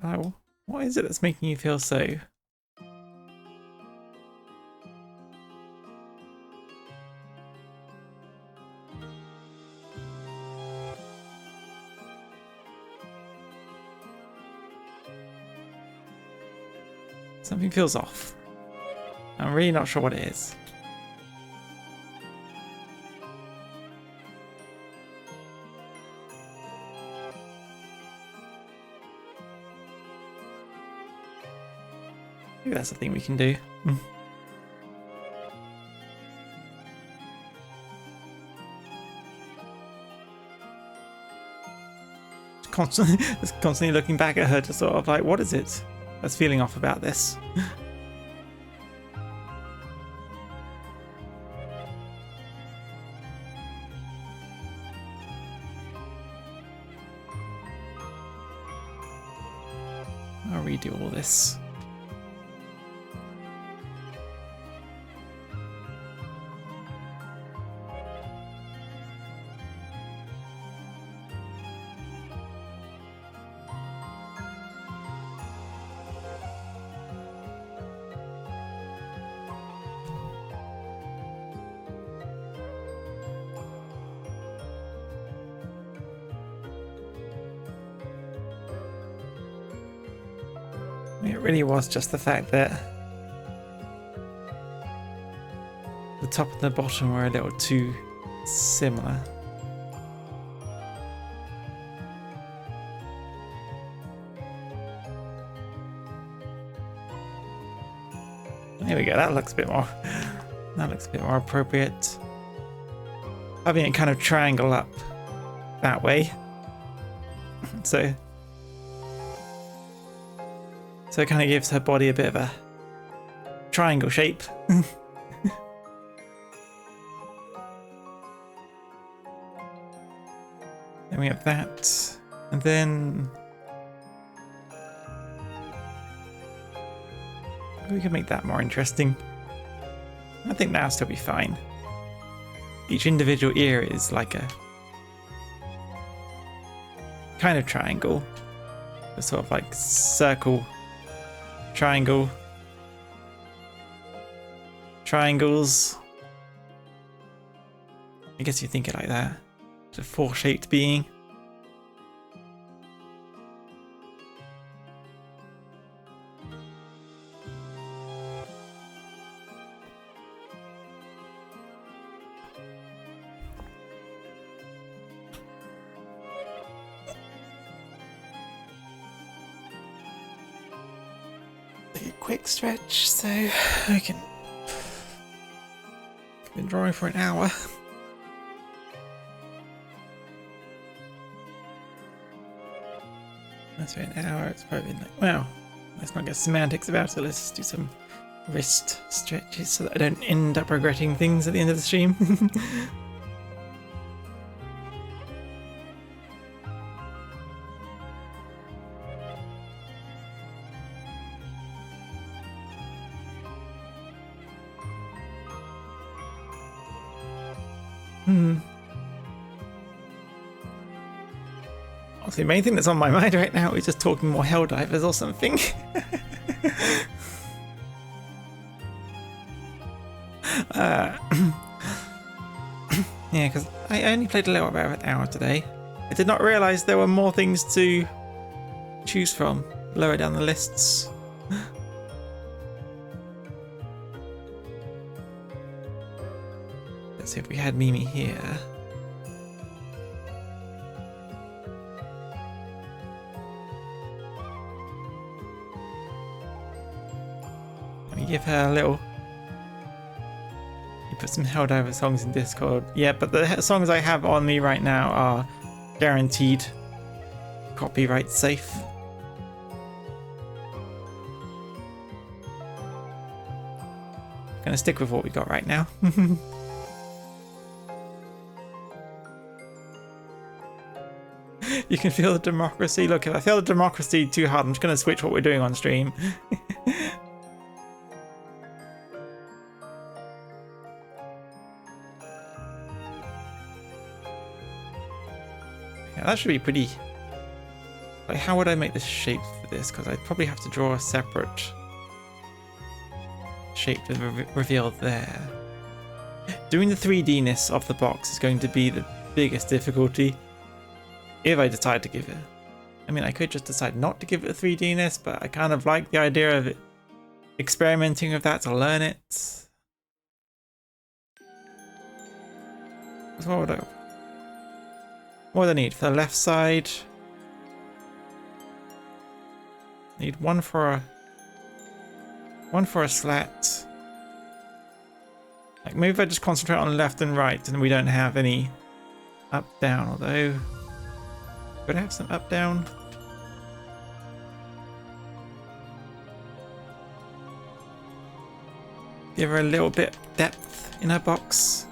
Speaker 1: Oh, what is it that's making you feel so? Something feels off. I'm really not sure what it is. Maybe that's a thing we can do. Constantly looking back at her to sort of like, what is it that's feeling off about this? I'll redo all this. It really was just the fact that the top and the bottom were a little too similar. There we go, that looks a bit more appropriate. Having it kind of triangle up that way. So it kind of gives her body a bit of a triangle shape. Then we have that, and then we can make that more interesting. I think that'll still be fine. Each individual ear is like a kind of triangle, a sort of like circle. Triangle. Triangles. I guess you think it like that. It's a four-shaped being. Quick stretch so I can. I've been drawing for an hour. That's been an hour. It's probably been like, well, let's not get semantics about it. Let's just do some wrist stretches so that I don't end up regretting things at the end of the stream. The main thing that's on my mind right now is just talking more Helldivers or something. Yeah, because I only played a little bit of an hour today. I did not realise there were more things to choose from lower down the lists. Let's see if we had Mimi here. Let me give her a little... You put some Helldiver songs in Discord. Yeah, but the songs I have on me right now are guaranteed copyright safe. Gonna stick with what we got right now. You can feel the democracy. Look, if I feel the democracy too hard, I'm just gonna switch what we're doing on stream. Yeah, that should be pretty... Like, how would I make the shapes for this? Because I'd probably have to draw a separate shape to reveal there. Doing the 3D-ness of the box is going to be the biggest difficulty if I decide to give it. I mean, I could just decide not to give it a 3D-ness, but I kind of like the idea of it experimenting with that to learn it. So what would I need for the left side? Need one for a slat. Like, maybe if I just concentrate on left and right and we don't have any up down, although could I have some up down? Give her a little bit of depth in her box.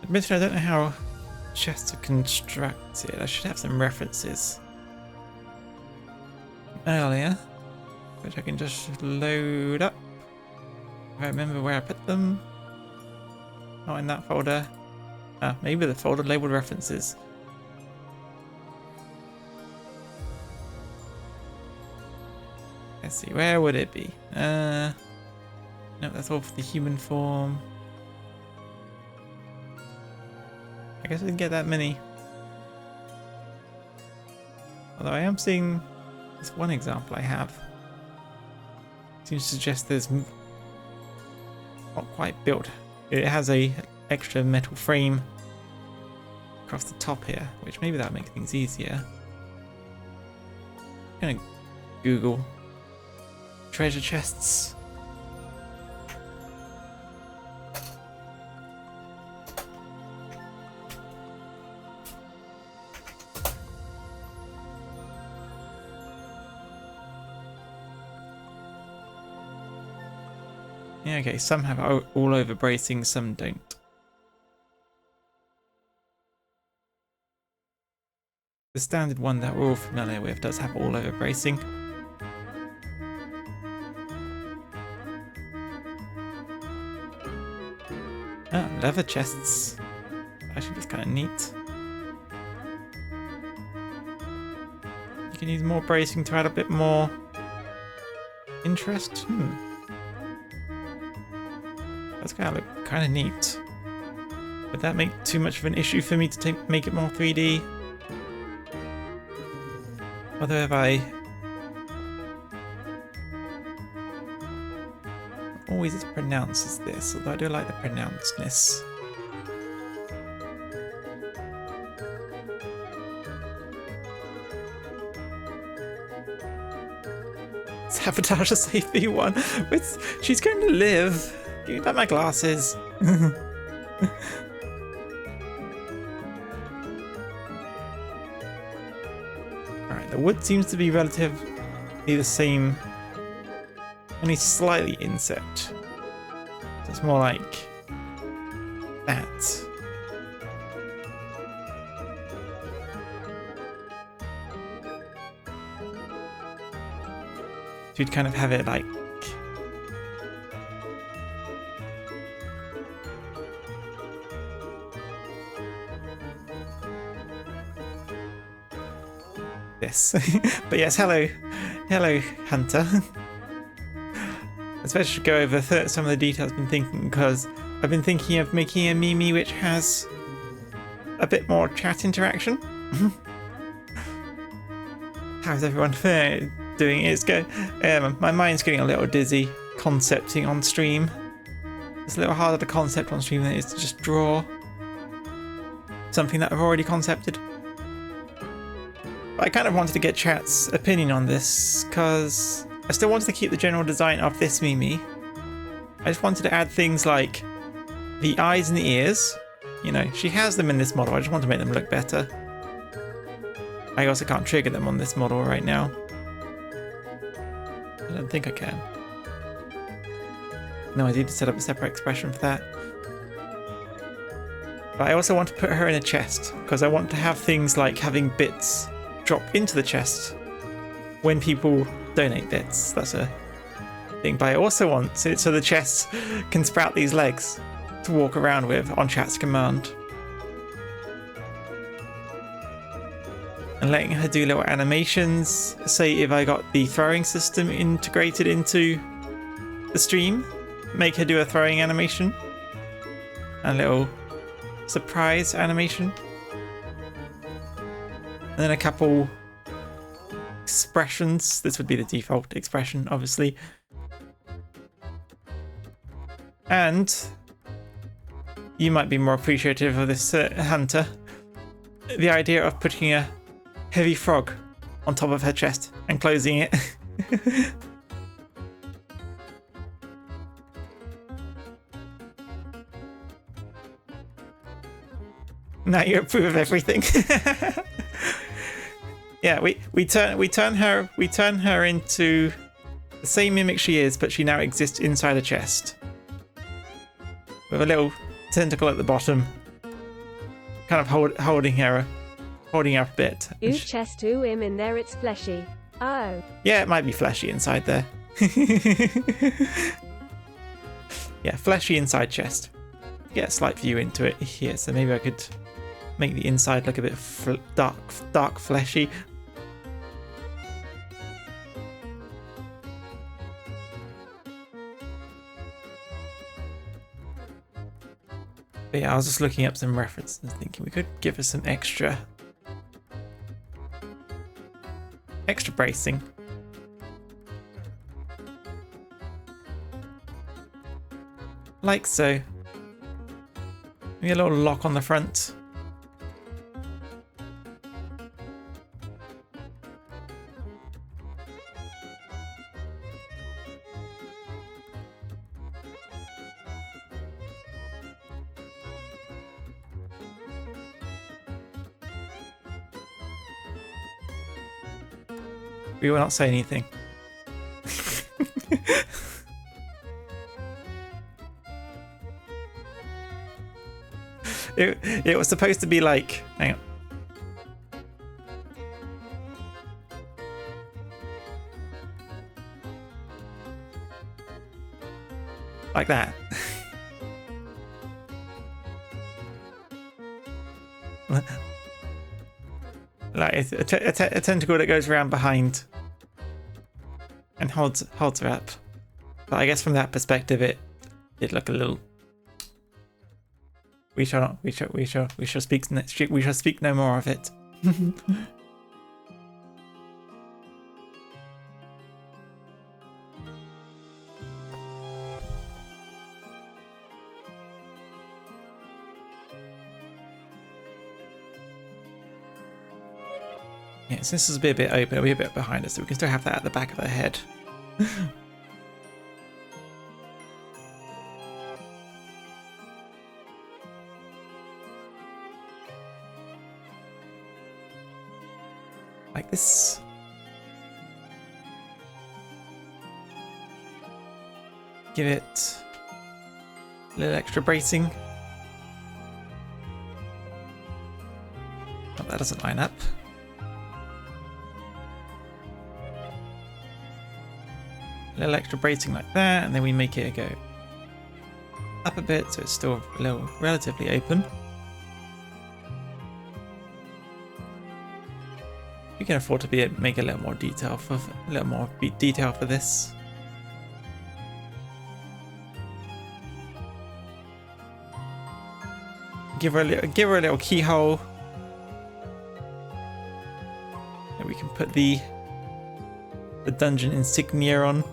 Speaker 1: Admittedly, I don't know how chests are constructed. I should have some references earlier, which I can just load up. If I remember where I put them. Not in that folder. Ah, maybe the folder labeled references. Let's see, where would it be? No, that's all for the human form. I guess I didn't get that many. Although I am seeing this one example I have. Seems to suggest there's not quite built. It has a extra metal frame across the top here, which maybe that makes things easier. I'm gonna Google treasure chests. Yeah, okay, some have all over bracing, some don't. The standard one that we're all familiar with does have all over bracing. Ah, leather chests. Actually, that's kind of neat. You can use more bracing to add a bit more interest. That's gonna look kind of neat. Would that make too much of an issue for me to make it more 3D? Although if I... always as pronounced as this, although I do like the pronouncedness. Sabotage a safe V1. She's going to live. Give me back my glasses. Alright, the wood seems to be relatively the same, only slightly inset. So it's more like that. you'd kind of have it like this. But yes, hello Hunter. I suppose I should go over some of the details I've been thinking, because I've been thinking of making a Mimi which has a bit more chat interaction. How's everyone doing? My mind's getting a little dizzy concepting on stream. It's a little harder to concept on stream than it is to just draw something that I've already concepted. But I kind of wanted to get chat's opinion on this, because I still wanted to keep the general design of this Mimi. I just wanted to add things like the eyes and the ears. You know, she has them in this model. I just want to make them look better. I also can't trigger them on this model right now. I don't think I can. No, I need to set up a separate expression for that. But I also want to put her in a chest, because I want to have things like having bits drop into the chest when people donate bits. That's a thing. But I also want it so the chest can sprout these legs to walk around with on chat's command. And letting her do little animations. Say if I got the throwing system integrated into the stream, make her do a throwing animation. And a little surprise animation. And then a couple expressions. This would be the default expression, obviously. And you might be more appreciative of this, Hunter. The idea of putting a heavy frog on top of her chest and closing it. Now you approve of everything. Yeah, we turn her into the same mimic she is, but she now exists inside a chest with a little tentacle at the bottom, kind of holding her a bit.
Speaker 2: Ooh, chest, ooh, him in there, it's fleshy. Oh.
Speaker 1: Yeah, it might be fleshy inside there. Yeah, fleshy inside chest. Get a slight view into it here, so maybe I could make the inside look a bit dark fleshy. But yeah, I was just looking up some references and thinking we could give her some extra bracing. Like so. Maybe a little lock on the front. We will not say anything. It was supposed to be like, hang on. Like that. Like it's a tentacle that goes around behind and holds her up. But I guess from that perspective, it did look a little. We shall speak no more of it. Yeah, since this is a bit open, it'll be a bit behind us, so we can still have that at the back of her head. Like this. Give it a little extra bracing. Oh, that doesn't line up. A little extra bracing like that, and then we make it go up a bit so it's still a little relatively open. We can afford to make a little more detail for this. Give her a little keyhole. And we can put the dungeon insignia on.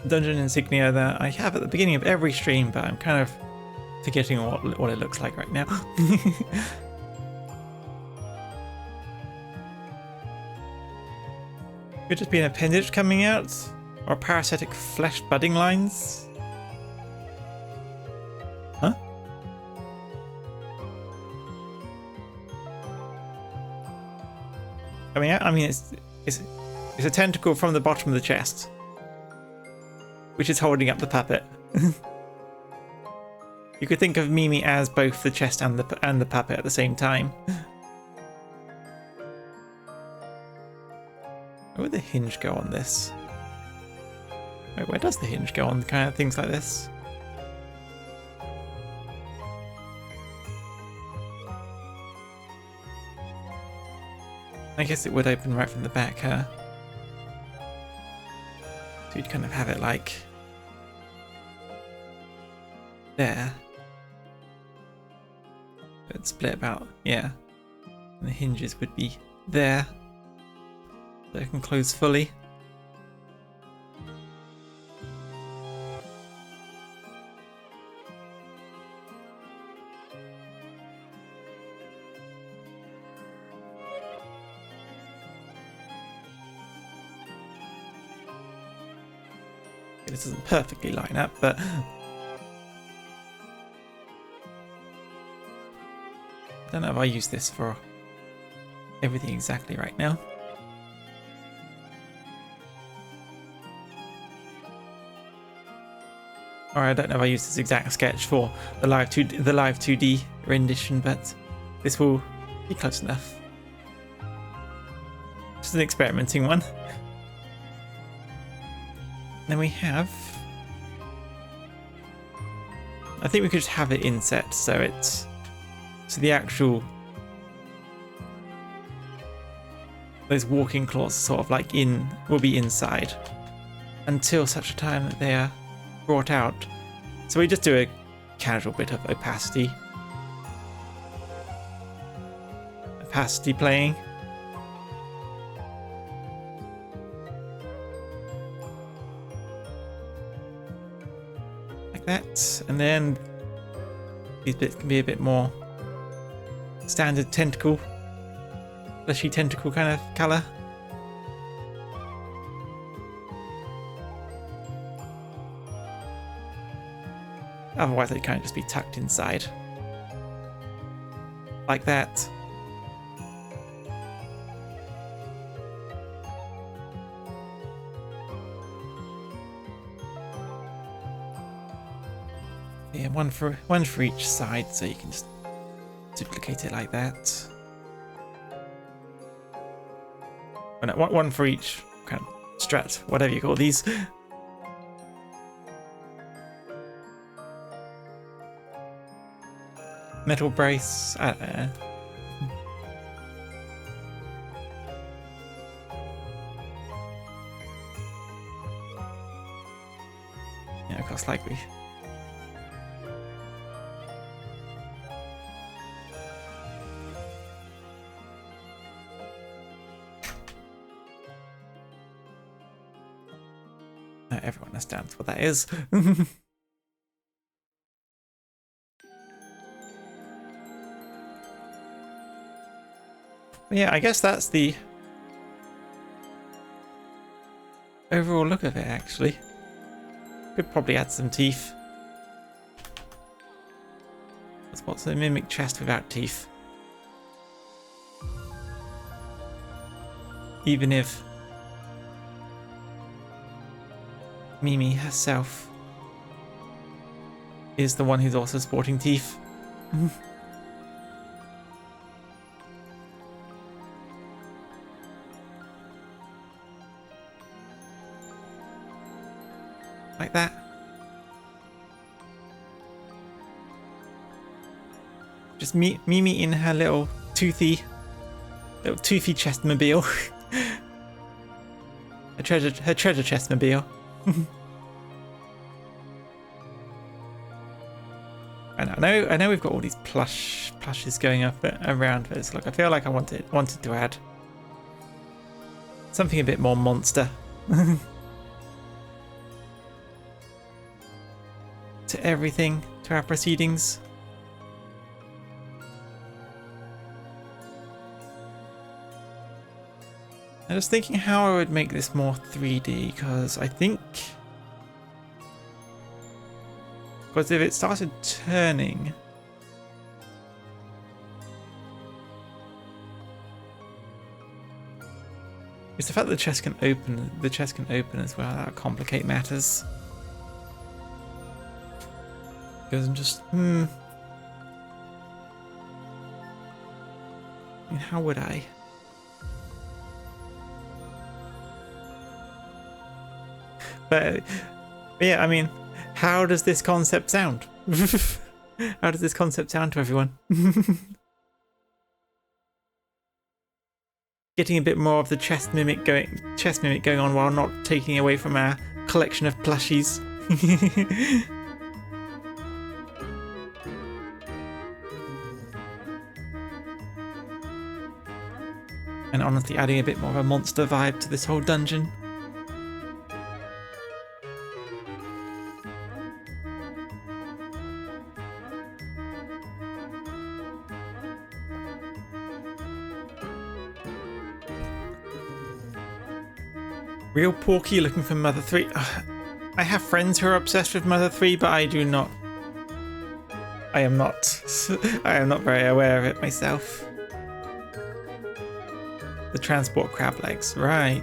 Speaker 1: Dungeon insignia that I have at the beginning of every stream, but I'm kind of forgetting what it looks like right now. Could just be an appendage coming out, or parasitic flesh budding lines. Huh? Coming out? I mean, it's a tentacle from the bottom of the chest, which is holding up the puppet. You could think of Mimi as both the chest and the puppet at the same time. Where would the hinge go on this? Wait, where does the hinge go on kind of things like this? I guess it would open right from the back, huh? So you'd kind of have it like there. It'd split about, yeah. And the hinges would be there. So it can close fully. This doesn't perfectly line up, but I don't know if I use this for everything exactly right now. Or I don't know if I use this exact sketch for the live 2D rendition, but this will be close enough. Just an experimenting one. Then we have, I think we could just have it inset so the actual, those walking claws sort of like will be inside until such a time that they are brought out. So we just do a casual bit of opacity playing. Like that, and then these bits can be a bit more standard tentacle, fleshy tentacle kind of colour. Otherwise they kind of just be tucked inside. Like that. Yeah, one for each side, so you can just duplicate it like that. Oh, no, one for each kind of strut, whatever you call these. Metal brace, I don't know. Yeah, of course, likely. Everyone understands what that is. Yeah, I guess that's the overall look of it, actually. Could probably add some teeth. That's what's a mimic chest without teeth. Even if Mimi herself is the one who's also sporting teeth. Like that. Just Mimi in her little toothy chestmobile. her treasure chestmobile. I know we've got all these plushes going up around, but it's like I feel like I wanted to add something a bit more monster to everything, to our proceedings. I was thinking how I would make this more 3D, because I think if it started turning, it's the fact that the chest can open as well. That would complicate matters. Because I'm just I mean, how would I? But yeah, I mean, how does this concept sound? How does this concept sound to everyone? Getting a bit more of the chest mimic going on while not taking away from our collection of plushies. And honestly adding a bit more of a monster vibe to this whole dungeon. Real Porky looking for Mother 3. I have friends who are obsessed with Mother 3, but I do not. I am not very aware of it myself. The transport crab legs, right.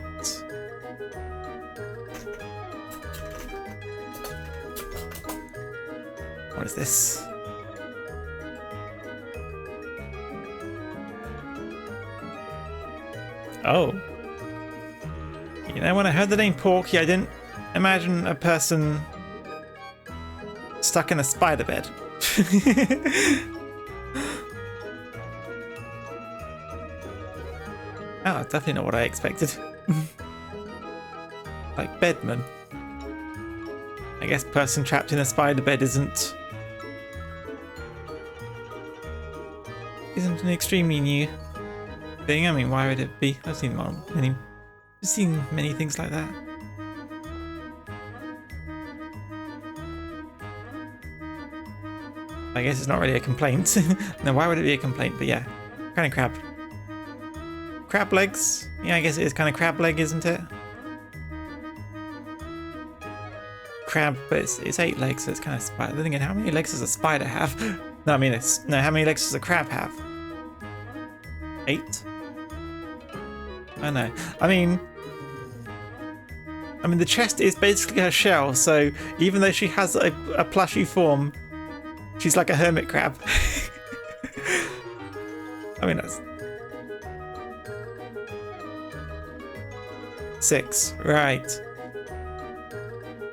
Speaker 1: What is this? Oh. You know, when I heard the name Porky, I didn't imagine a person stuck in a spider bed. Oh, definitely not what I expected. Like bedman. I guess person trapped in a spider bed isn't an extremely new thing. I mean, why would it be? I've seen many things like that. I guess it's not really a complaint. No, why would it be a complaint? But yeah, kind of crab. Crab legs? Yeah, I guess it is kind of crab leg, isn't it? Crab, but it's 8 legs, so it's kind of spider. Then again, how many legs does a spider have? No, I mean, how many legs does a crab have? 8? I know. I mean, the chest is basically her shell, so even though she has a plushy form, she's like a hermit crab. I mean, that's 6, right?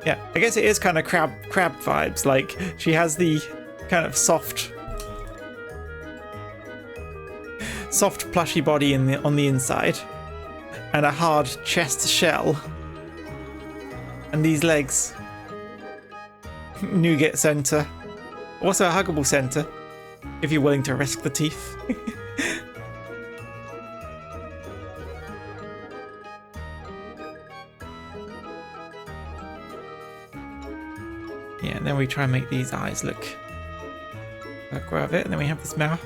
Speaker 1: Yeah, I guess it is kind of crab vibes. Like she has the kind of soft plushy body on the inside, and a hard chest shell, and these legs. Nougat center, also a huggable center, if you're willing to risk the teeth. Yeah, and then we try and make these eyes look grow a bit, and then we have this mouth.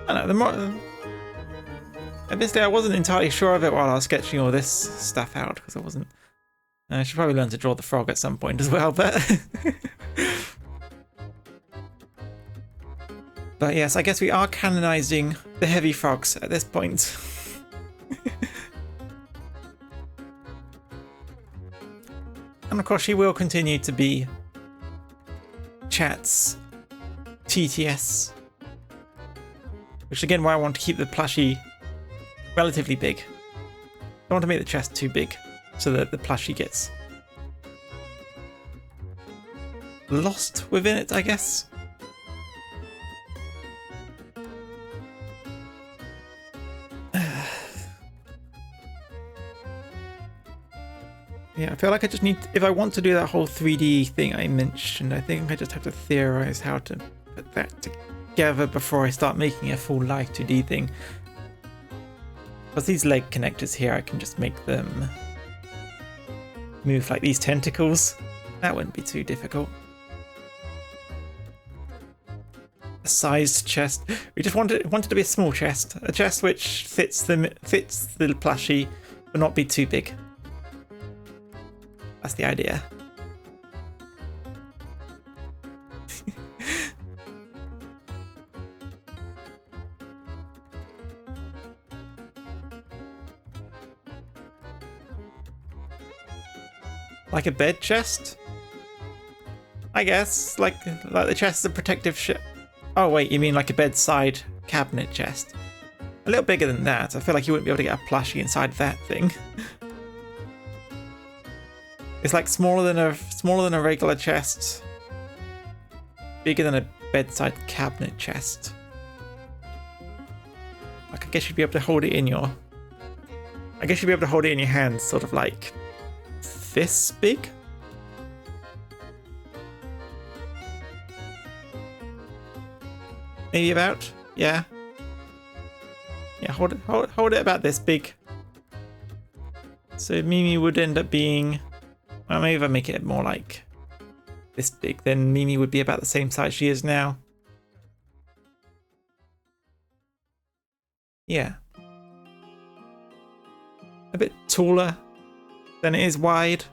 Speaker 1: I don't know, the more. Obviously, I wasn't entirely sure of it while I was sketching all this stuff out, because I wasn't. I should probably learn to draw the frog at some point as well, but. But yes, I guess we are canonizing the heavy frogs at this point. And of course, she will continue to be chat's TTS, which again why I want to keep the plushie relatively big. I don't want to make the chest too big so that the plushie gets lost within it, I guess. Yeah, I feel like I just need, if I want to do that whole 3D thing I mentioned, I think I just have to theorize how to put that together before I start making a full live 2D thing. Because these leg connectors here, I can just make them move like these tentacles. That wouldn't be too difficult. A sized chest. We just wanted to be a small chest. A chest which fits the plushie, but not be too big. That's the idea. Like a bed chest? I guess. Like the chest is a protective ship. Oh wait, you mean like a bedside cabinet chest? A little bigger than that. I feel like you wouldn't be able to get a plushie inside that thing. It's like smaller than a regular chest, bigger than a bedside cabinet chest. Like I guess you'd be able to hold it in your. I guess you'd be able to hold it in your hands, sort of like this big. Maybe about, yeah. Yeah, hold it about this big. So Mimi would end up being. Well, maybe if I make it more like this big, then Mimi would be about the same size she is now. Yeah. A bit taller than it is wide.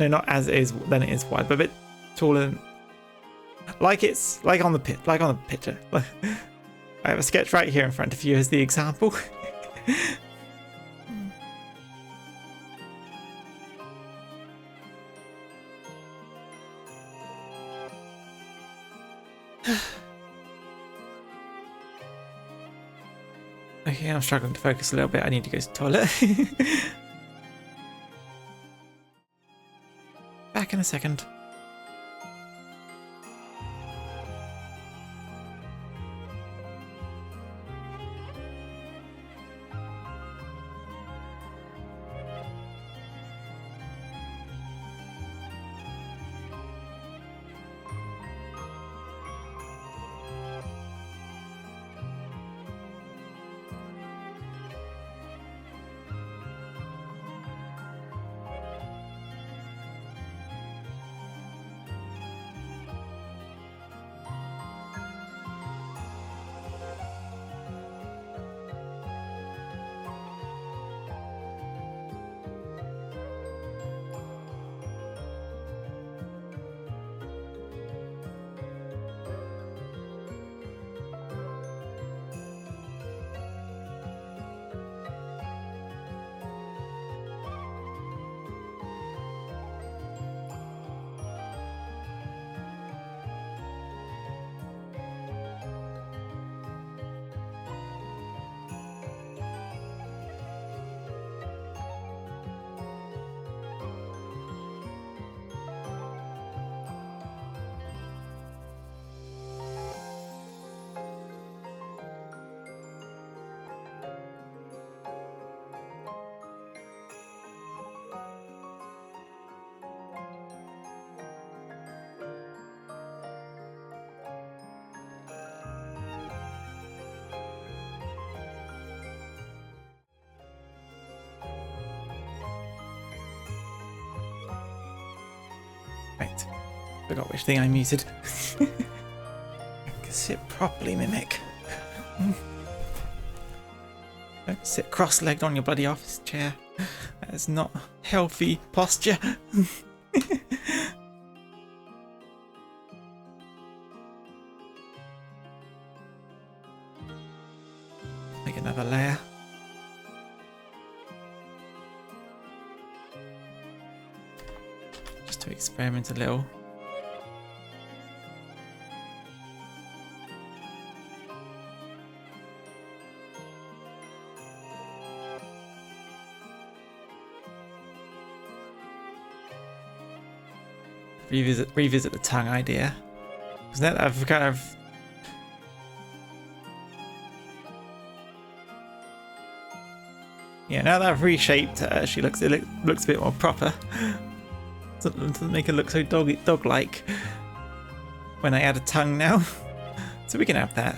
Speaker 1: No, not as it is than it is wide, but a bit taller than, like it's like on the picture. I have a sketch right here in front of you as the example. Okay, I'm struggling to focus a little bit. I need to go to the toilet. Back in a second. Right. Forgot which thing I muted. I can sit properly, Mimic. Don't sit cross-legged on your bloody office chair. That is not healthy posture. Make another layer. Just to experiment a little. revisit the tongue idea. Because now that I've kind of... Yeah, now that I've reshaped her, she looks a bit more proper. Doesn't make her look so dog-like when I add a tongue now. So we can have that.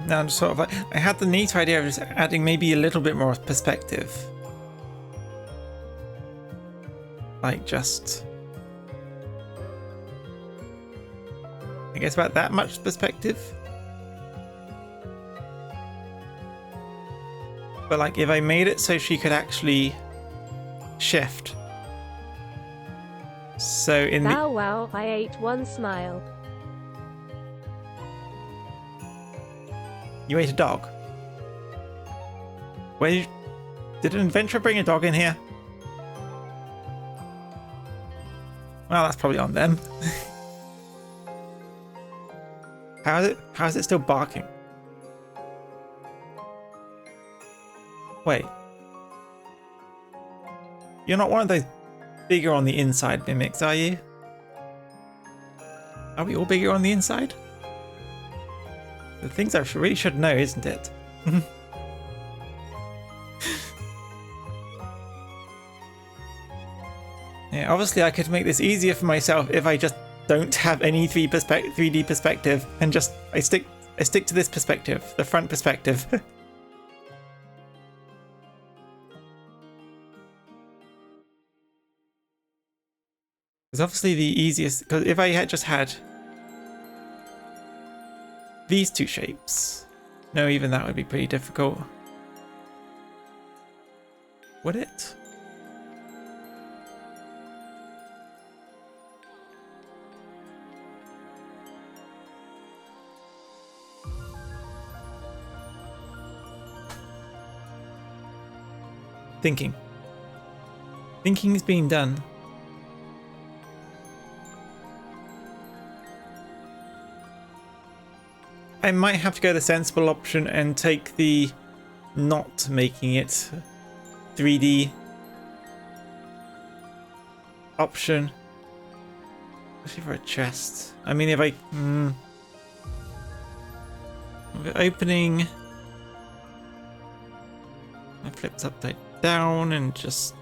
Speaker 1: Now I'm just sort of like, I had the neat idea of just adding maybe a little bit more perspective. Like just... I guess about that much perspective. But like if I made it so she could actually shift. So in the...
Speaker 2: Bow wow, I ate one smile.
Speaker 1: You ate a dog? Did an adventurer bring a dog in here? Well, that's probably on them. How is it still barking? Wait. You're not one of those bigger on the inside mimics, are you? Are we all bigger on the inside? The things I really should know, isn't it? Yeah, obviously I could make this easier for myself if I just don't have any 3D perspective and just I stick to this perspective, the front perspective. Because obviously the easiest, because if I had just had these two shapes, no, even that would be pretty difficult. Would it? Thinking. Thinking is being done. I might have to go the sensible option and take the not making it 3D option. Especially for a chest. I mean, if I... opening... I flipped upside down and just...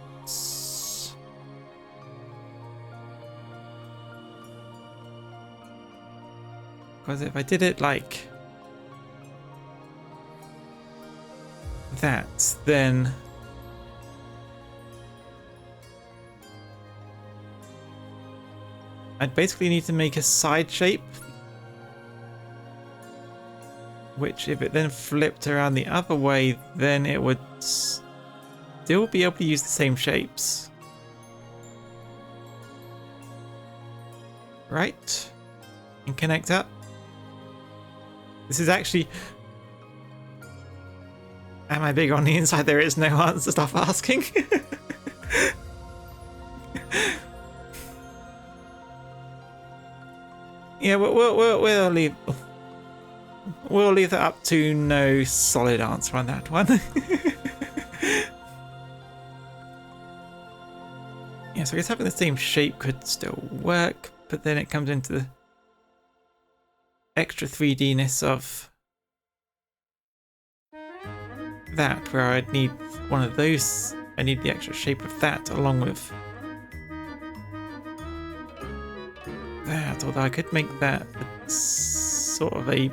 Speaker 1: Because if I did it like that, then I'd basically need to make a side shape, which if it then flipped around the other way, then it would still be able to use the same shapes. Right? And connect up. This is actually... Am I big on the inside? There is no answer. Stop asking. Yeah, we'll leave that up to no solid answer on that one. Yeah, so I guess having the same shape could still work, but then it comes into the extra 3D-ness of that, where I'd need one of those. I need the extra shape of that along with that, although I could make that sort of a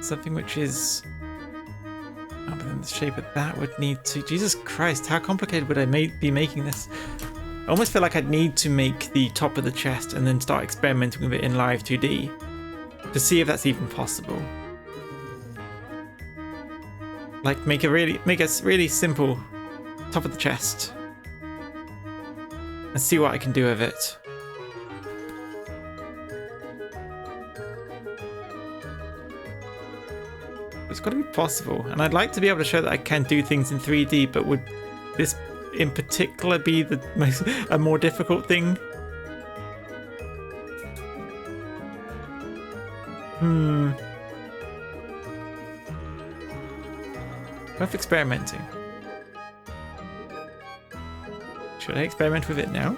Speaker 1: something which is other than the shape of that would need to... Jesus Christ, how complicated would I be making this? I almost feel like I'd need to make the top of the chest and then start experimenting with it in live 2D to see if that's even possible. Like make a really simple top of the chest and see what I can do with it. It's got to be possible. And I'd like to be able to show that I can do things in 3D, but would this in particular be a more difficult thing? Worth experimenting. Should I experiment with it now?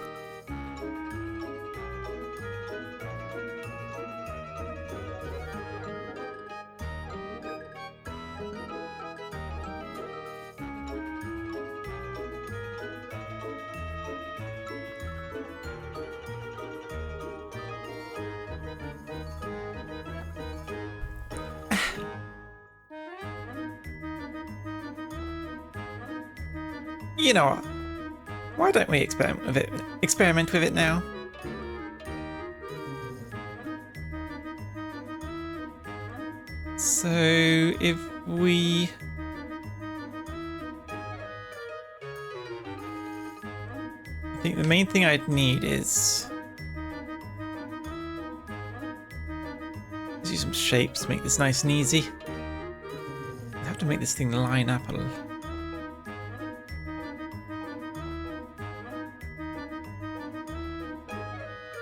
Speaker 1: You know what? Why don't we experiment with it? Experiment with it now. So if we I think the main thing I'd need is let's use some shapes to make this nice and easy. I have to make this thing line up a little.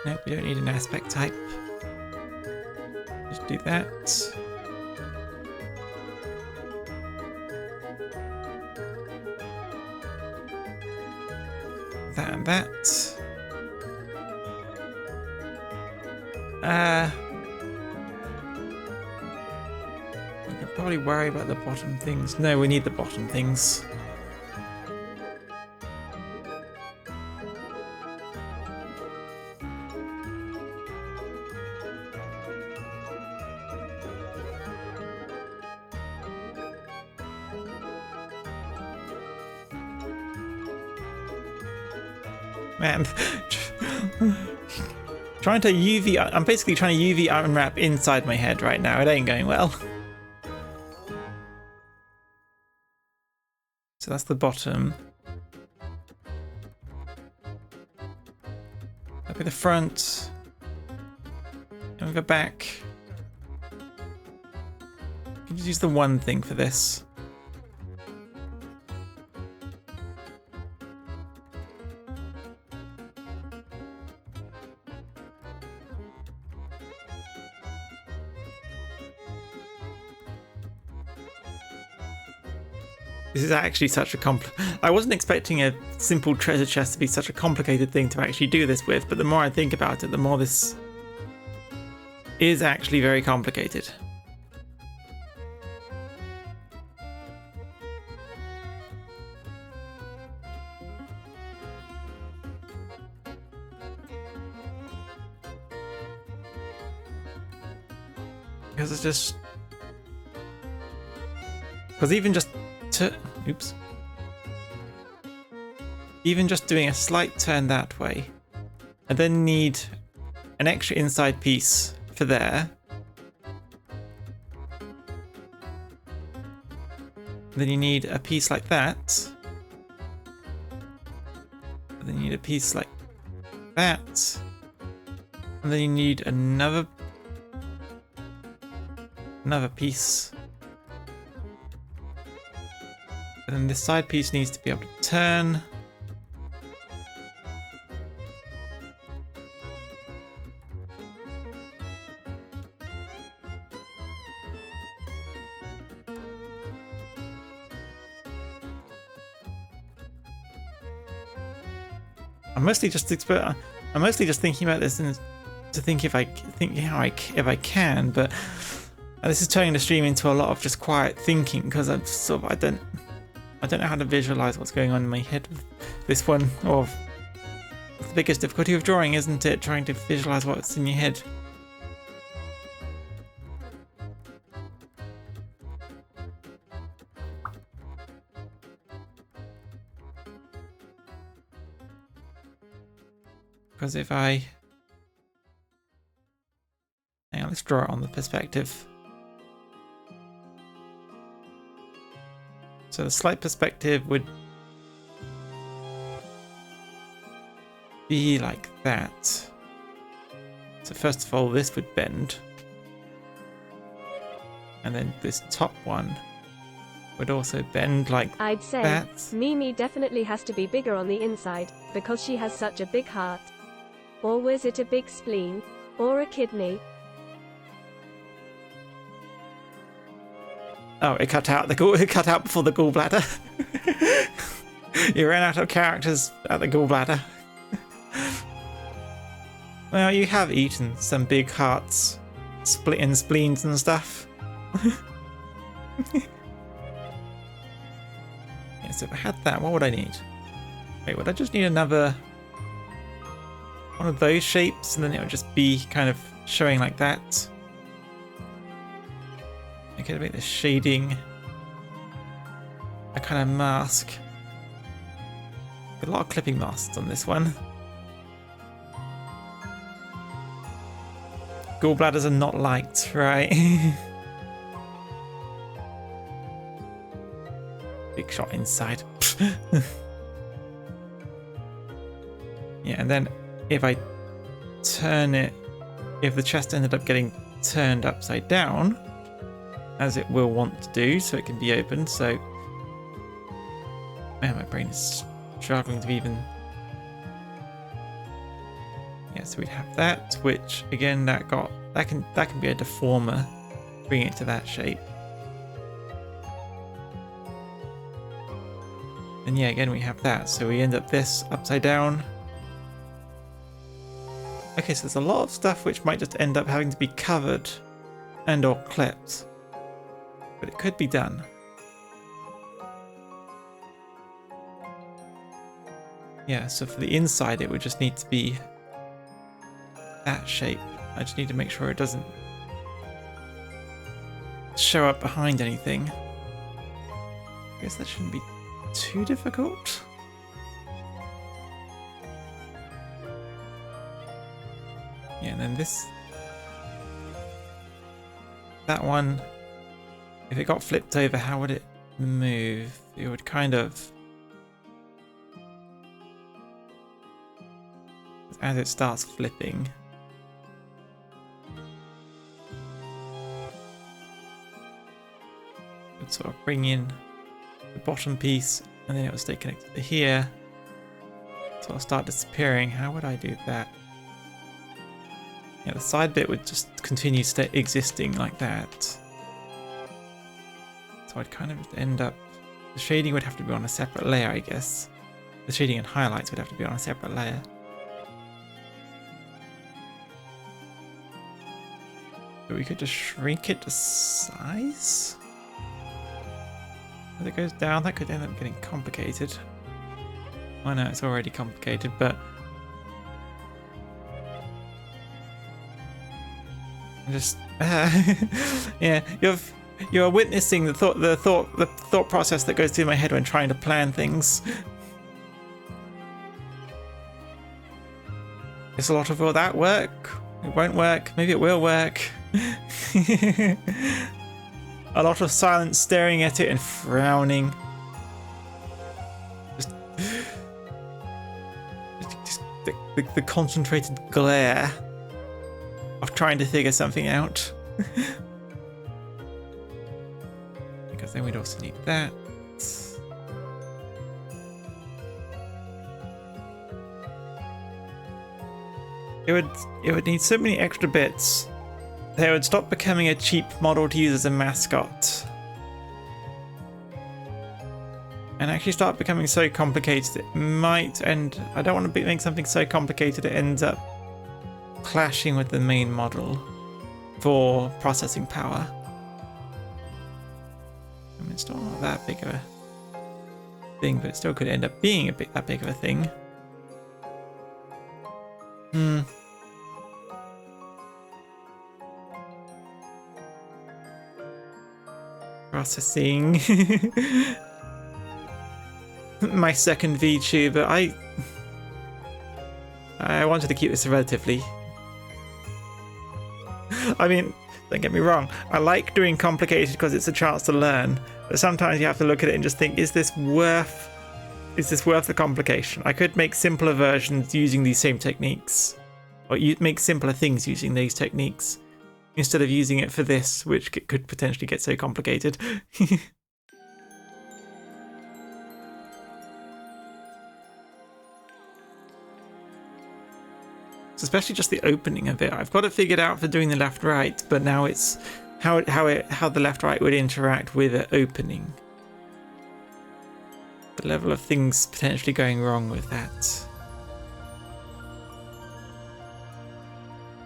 Speaker 1: Nope, we don't need an aspect type. Just do that. That and that. We can probably worry about the bottom things. No, we need the bottom things. Man, trying to UV. I'm basically trying to UV unwrap inside my head right now. It ain't going well. So that's the bottom. That'll be the front. And we go back. You can just use the one thing for this. This is actually such a I wasn't expecting a simple treasure chest to be such a complicated thing to actually do this with, but the more I think about it, the more this is actually very complicated. Because it's just... Because even just... Oops. Even just doing a slight turn that way, I then need an extra inside piece for there. Then you need a piece like that. And then you need a piece like that. And then you need another piece. And then this side piece needs to be able to turn. I'm mostly just thinking about this and to think if I can, but this is turning the stream into a lot of just quiet thinking because I'm sort of I don't know how to visualize what's going on in my head with this one. Or the biggest difficulty of drawing, isn't it? Trying to visualize what's in your head. Because if I... Hang on, let's draw it on the perspective. So the slight perspective would be like that. So first of all, this would bend. And then this top one would also bend like
Speaker 2: I'd say
Speaker 1: that.
Speaker 2: Mimi definitely has to be bigger on the inside, because she has such a big heart. Or was it a big spleen? Or a kidney?
Speaker 1: Oh, it cut out it cut out before the gallbladder. You ran out of characters at the gallbladder. Well, you have eaten some big hearts, splitting spleens and stuff. Yeah, so if I had that, what would I need? Wait, would I just need another one of those shapes, and then it would just be kind of showing like that? I could make the shading a kind of mask. A lot of clipping masks on this one. Gallbladders are not liked, right? Big shot inside. Yeah, and then if I turn it, if the chest ended up getting turned upside down, as it will want to do, so it can be opened, so... Man, my brain is struggling to even... Yeah, so we'd have that, which again that can be a deformer, bring it to that shape. And yeah, again we have that, so we end up this upside down. Okay, so there's a lot of stuff which might just end up having to be covered and or clipped, but it could be done. Yeah, so for the inside it would just need to be that shape. I just need to make sure it doesn't show up behind anything. I guess that shouldn't be too difficult. Yeah, and then that one, if it got flipped over, how would it move? It would kind of, as it starts flipping, would sort of bring in the bottom piece, and then it will stay connected to here. So it'll start disappearing. How would I do that? Yeah, the side bit would just continue existing like that. So I'd kind of end up... The shading would have to be on a separate layer, I guess. The shading and highlights would have to be on a separate layer. But we could just shrink it to size? As it goes down, that could end up getting complicated. I know it's already complicated, but... Just yeah, you're witnessing the thought process that goes through my head when trying to plan things. It's a lot of, will that work? It won't work. Maybe it will work. A lot of silence, staring at it and frowning. Just the concentrated glare of trying to figure something out. Because then we'd also need that. It would need so many extra bits. They would stop becoming a cheap model to use as a mascot. And actually start becoming so complicated it might end... I don't want to make something so complicated it ends up clashing with the main model for processing power. I mean, it's still not that big of a thing, but it still could end up being that big of a thing. Processing. My second VTuber. I wanted to keep this relatively... I mean, don't get me wrong, I like doing complicated because it's a chance to learn, but sometimes you have to look at it and just think, is this worth the complication? I could make simpler versions using these same techniques, or make simpler things using these techniques, instead of using it for this, which could potentially get so complicated. It's especially just the opening of it. I've got it figured out for doing the left-right, but now it's how the left-right would interact with it opening. The level of things potentially going wrong with that.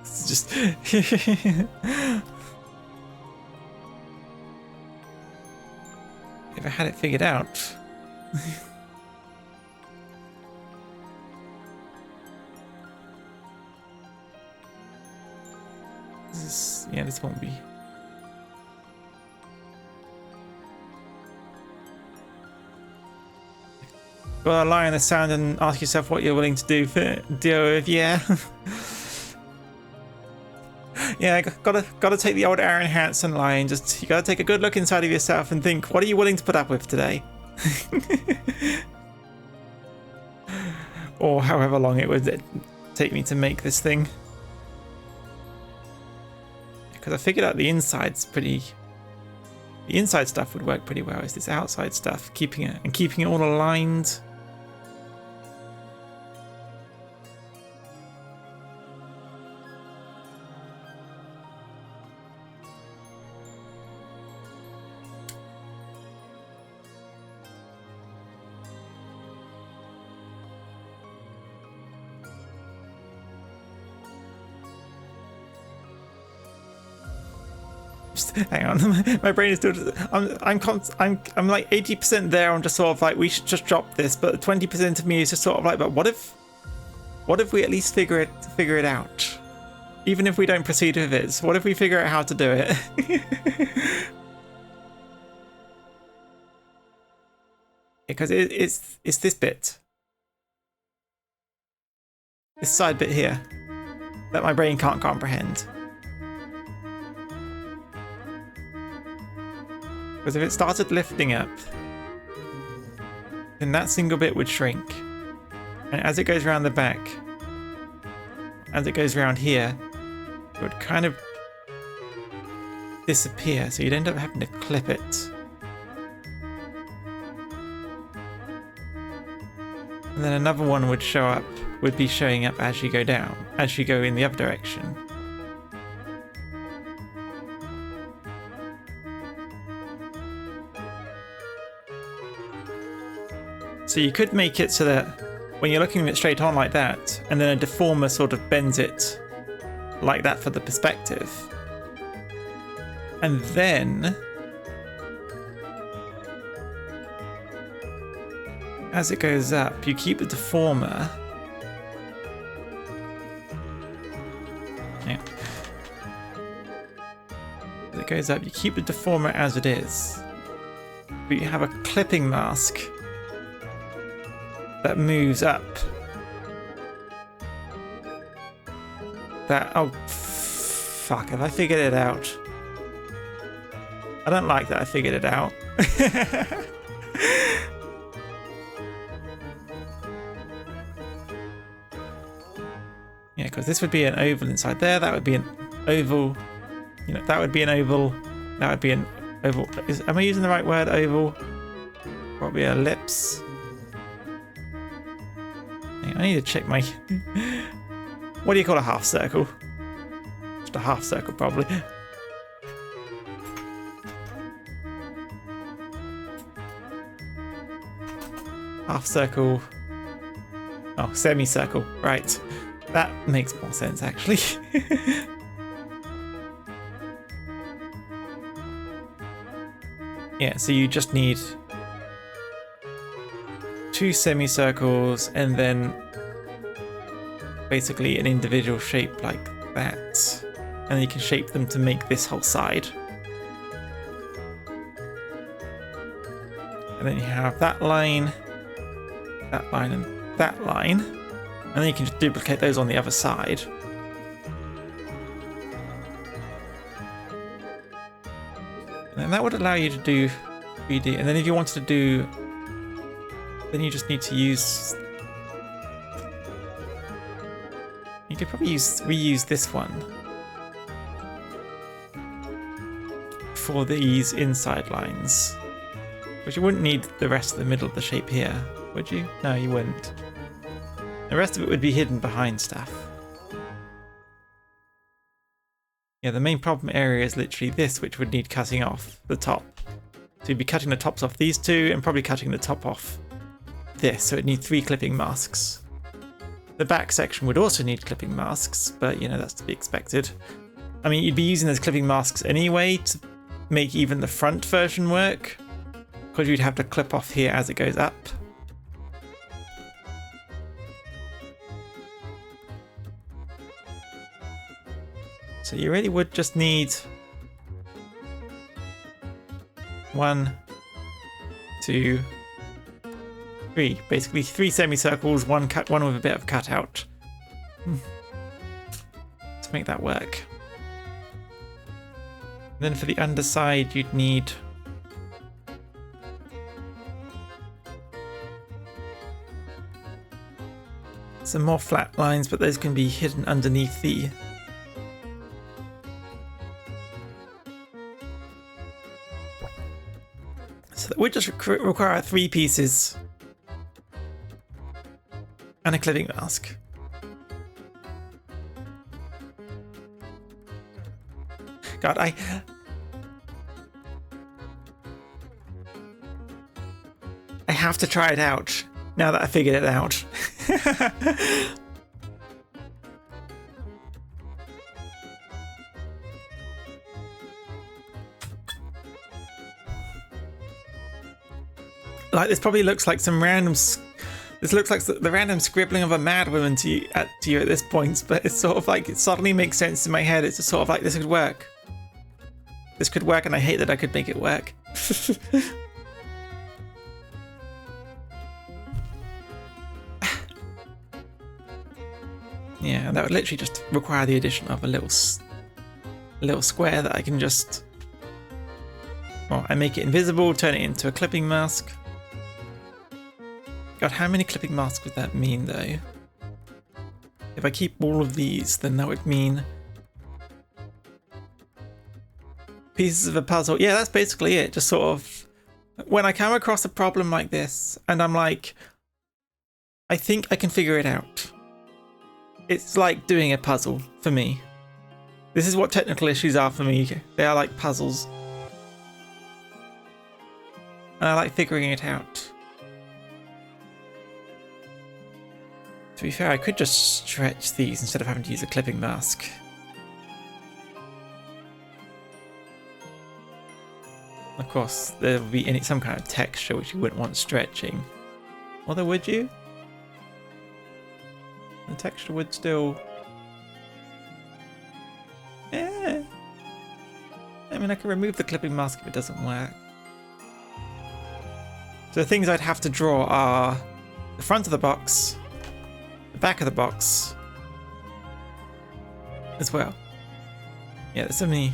Speaker 1: It's just if I had it figured out. This won't be. Well, lie on the sand and ask yourself what you're willing to deal with. Yeah. Yeah, gotta take the old Aaron Hansen line. You gotta take a good look inside of yourself and think, what are you willing to put up with today? Or however long it would take me to make this thing. Because I figured out the inside's pretty. The inside stuff would work pretty well. It's this outside stuff, keeping it all aligned. Hang on, my brain is still. I'm like 80% there. I'm just sort of like, we should just drop this, but 20% of me is just sort of like, but what if we at least figure it out, even if we don't proceed with it? So what if we figure out how to do it? Because it's this bit, this side bit here, that my brain can't comprehend. Because if it started lifting up, then that single bit would shrink. And as it goes around the back, as it goes around here, it would kind of disappear. So you'd end up having to clip it. And then another one would be showing up as you go down, as you go in the other direction. So you could make it so that when you're looking at it straight on like that, and then a deformer sort of bends it like that for the perspective. And then, as it goes up, you keep the deformer. Yeah. As it goes up, you keep the deformer as it is. But you have a clipping mask that moves up. Oh, fuck, have I figured it out? I don't like that I figured it out. Yeah, because this would be an oval inside there, that would be an oval, that would be an oval, that would be an oval. Am I using the right word, oval? Probably an ellipse. I need to check my... What do you call a half circle? Just a half circle, probably. Half circle. Oh, semicircle. Right. That makes more sense, actually. Yeah, so you just need 2 semicircles and then basically an individual shape like that, and then you can shape them to make this whole side. And then you have that line, and that line, and then you can just duplicate those on the other side. And then that would allow you to do 3D, and then if you wanted to do, then you just need to use... You could probably reuse this one. for these inside lines. But you wouldn't need the rest of the middle of the shape here, would you? No, you wouldn't. The rest of it would be hidden behind stuff. Yeah, the main problem area is literally this, which would need cutting off the top. So you'd be cutting the tops off these two and probably cutting the top off this, so it'd need 3 clipping masks. The back section would also need clipping masks, but you know, that's to be expected. I mean, you'd be using those clipping masks anyway to make even the front version work, because you'd have to clip off here as it goes up. So you really would just need 1, 2, 3. Basically 3 semicircles, one with a bit of cutout to make that work. And then for the underside, you'd need some more flat lines, but those can be hidden underneath the so that would just require 3 pieces and a clipping mask. God, I have to try it out now that I figured it out. Like, this probably looks like some random. This looks like the random scribbling of a madwoman to you at this point, but it's sort of like it suddenly makes sense in my head. It's just sort of like this could work. This could work, and I hate that I could make it work. Yeah, that would literally just require the addition of a little square that I can just. Well, I make it invisible, turn it into a clipping mask. God, how many clipping masks would that mean, though? If I keep all of these, then that would mean pieces of a puzzle. Yeah, that's basically it. Just sort of when I come across a problem like this, and I'm like, I think I can figure it out. It's like doing a puzzle for me. This is what technical issues are for me. They are like puzzles. And I like figuring it out. To be fair, I could just stretch these instead of having to use a clipping mask. Of course, there would be some kind of texture which you wouldn't want stretching. Although, would you? The texture would still... Yeah. I mean, I can remove the clipping mask if it doesn't work. So the things I'd have to draw are the front of the box, the back of the box, as well. Yeah, there's so many.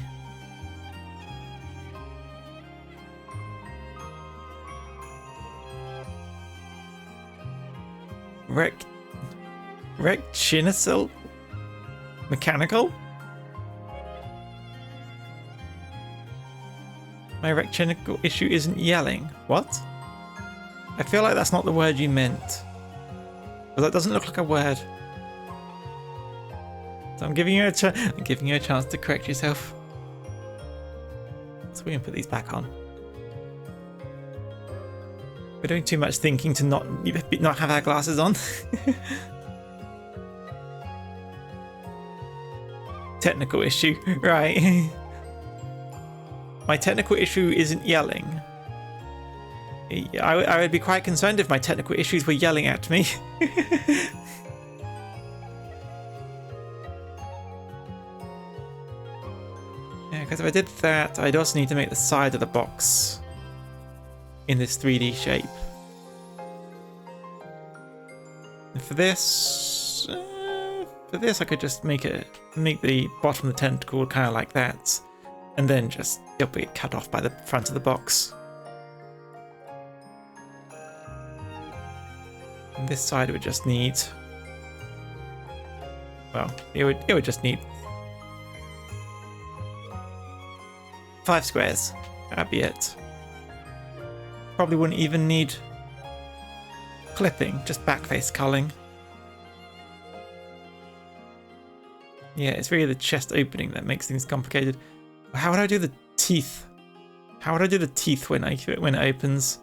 Speaker 1: Rectinacyl? Mechanical? My rectinical issue isn't yelling. What? I feel like that's not the word you meant. Because that doesn't look like a word. So I'm giving you a chance to correct yourself. So we can put these back on. We're doing too much thinking to not have our glasses on. Technical issue, right? My technical issue isn't yelling. I would be quite concerned if my technical issues were yelling at me. Yeah, because if I did that, I'd also need to make the side of the box in this 3D shape. And for this, I could just make the bottom of the tentacle kind of like that, and then just it'll be cut off by the front of the box. And this side would just need, well, it would just need 5 squares. That'd be it. Probably wouldn't even need clipping, just backface culling. Yeah, it's really the chest opening that makes things complicated. How would I do the teeth? How would I do the teeth when it opens?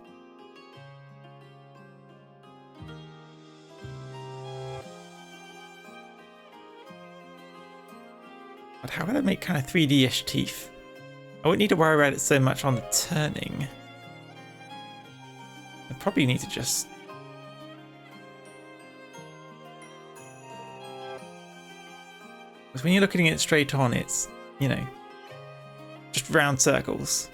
Speaker 1: But how would I make kind of 3D-ish teeth? I wouldn't need to worry about it so much on the turning. I probably need to just... Because when you're looking at it straight on, it's, you know, just round circles.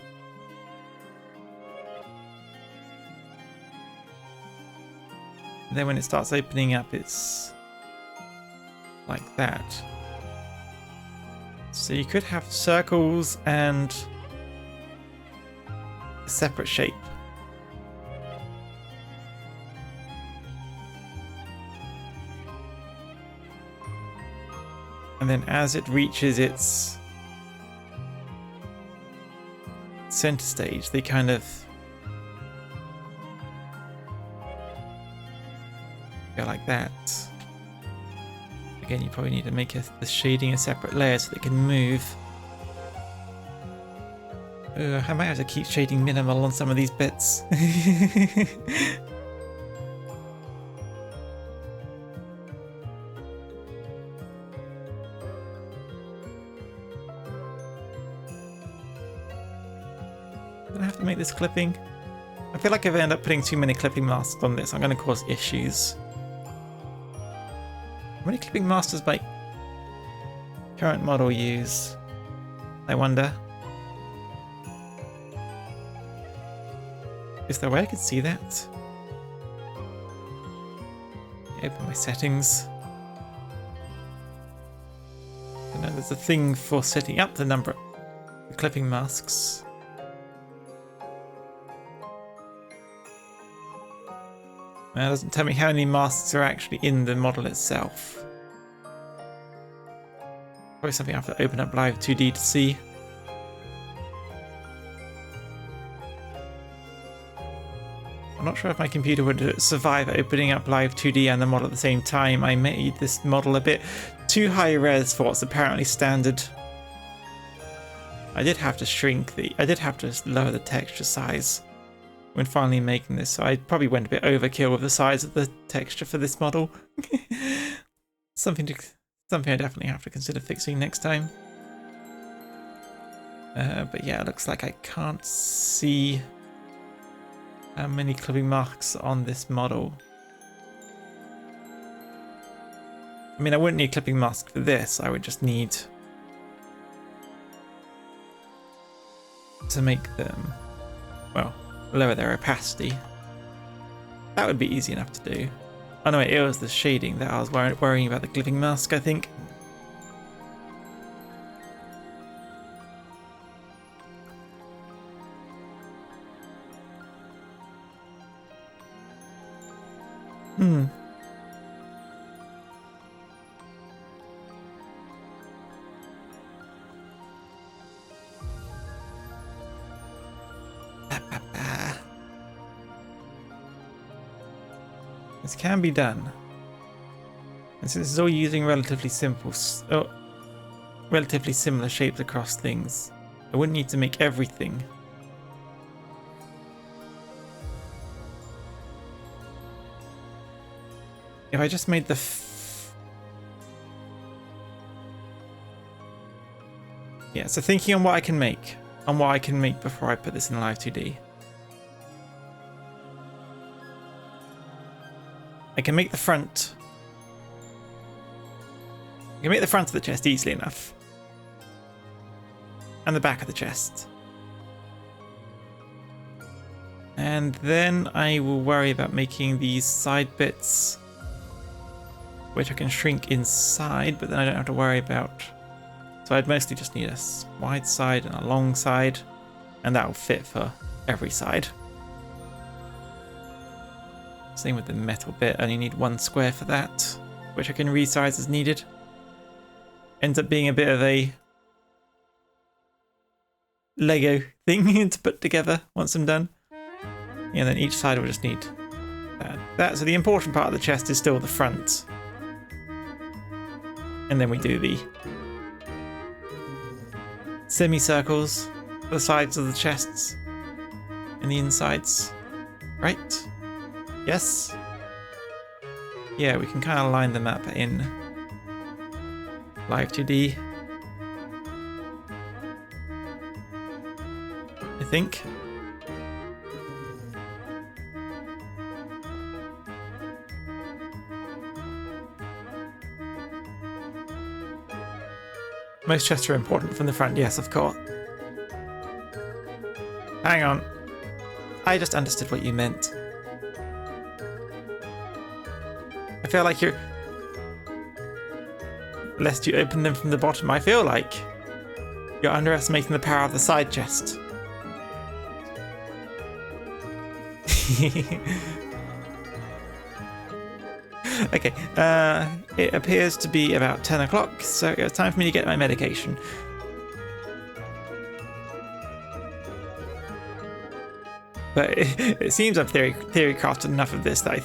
Speaker 1: And then when it starts opening up, it's like that. So you could have circles and a separate shape. And then as it reaches its center stage, they kind of go like that. Again, you probably need to make the shading a separate layer so they can move. I might have to keep shading minimal on some of these bits. I have to make this clipping. I feel like if I end up putting too many clipping masks on this, I'm going to cause issues. How many clipping masks does my current model use? I wonder. Is there a way I could see that? Open my settings. I know there's a thing for setting up the number of clipping masks. It doesn't tell me how many masks are actually in the model itself. Probably something I have to open up Live 2D to see. I'm not sure if my computer would survive opening up Live 2D and the model at the same time. I made this model a bit too high res for what's apparently standard. I did have to lower the texture size when finally making this, so I probably went a bit overkill with the size of the texture for this model. Something I definitely have to consider fixing next time. But yeah, it looks like I can't see how many clipping marks on this model. I mean, I wouldn't need a clipping mask for this, I would just need to make them, well, lower their opacity. That would be easy enough to do. Oh no, it was the shading that I was worrying about, the clipping mask, I think. This can be done. And since it's all using relatively similar shapes across things, I wouldn't need to make everything. If I just made the yeah, so thinking on what I can make, before I put this in Live 2D. I can make the front. I can make the front of the chest easily enough. And the back of the chest. And then I will worry about making these side bits, which I can shrink inside, but then I don't have to worry about. So I'd mostly just need a wide side and a long side, and that will fit for every side. Same with the metal bit, I only need 1 square for that, which I can resize as needed. Ends up being a bit of a Lego thing to put together once I'm done. And then each side will just need that. So the important part of the chest is still the front. And then we do the semicircles for the sides of the chests and the insides. Right? Yes? Yeah, we can kind of line them up in Live 2D. I think. Most chests are important from the front, yes, of course. Hang on. I just understood what you meant. I feel like you're... Lest you open them from the bottom, I feel like you're underestimating the power of the side chest. Okay, it appears to be about 10 o'clock, so it's time for me to get my medication. But it seems I've theory crafted enough of this that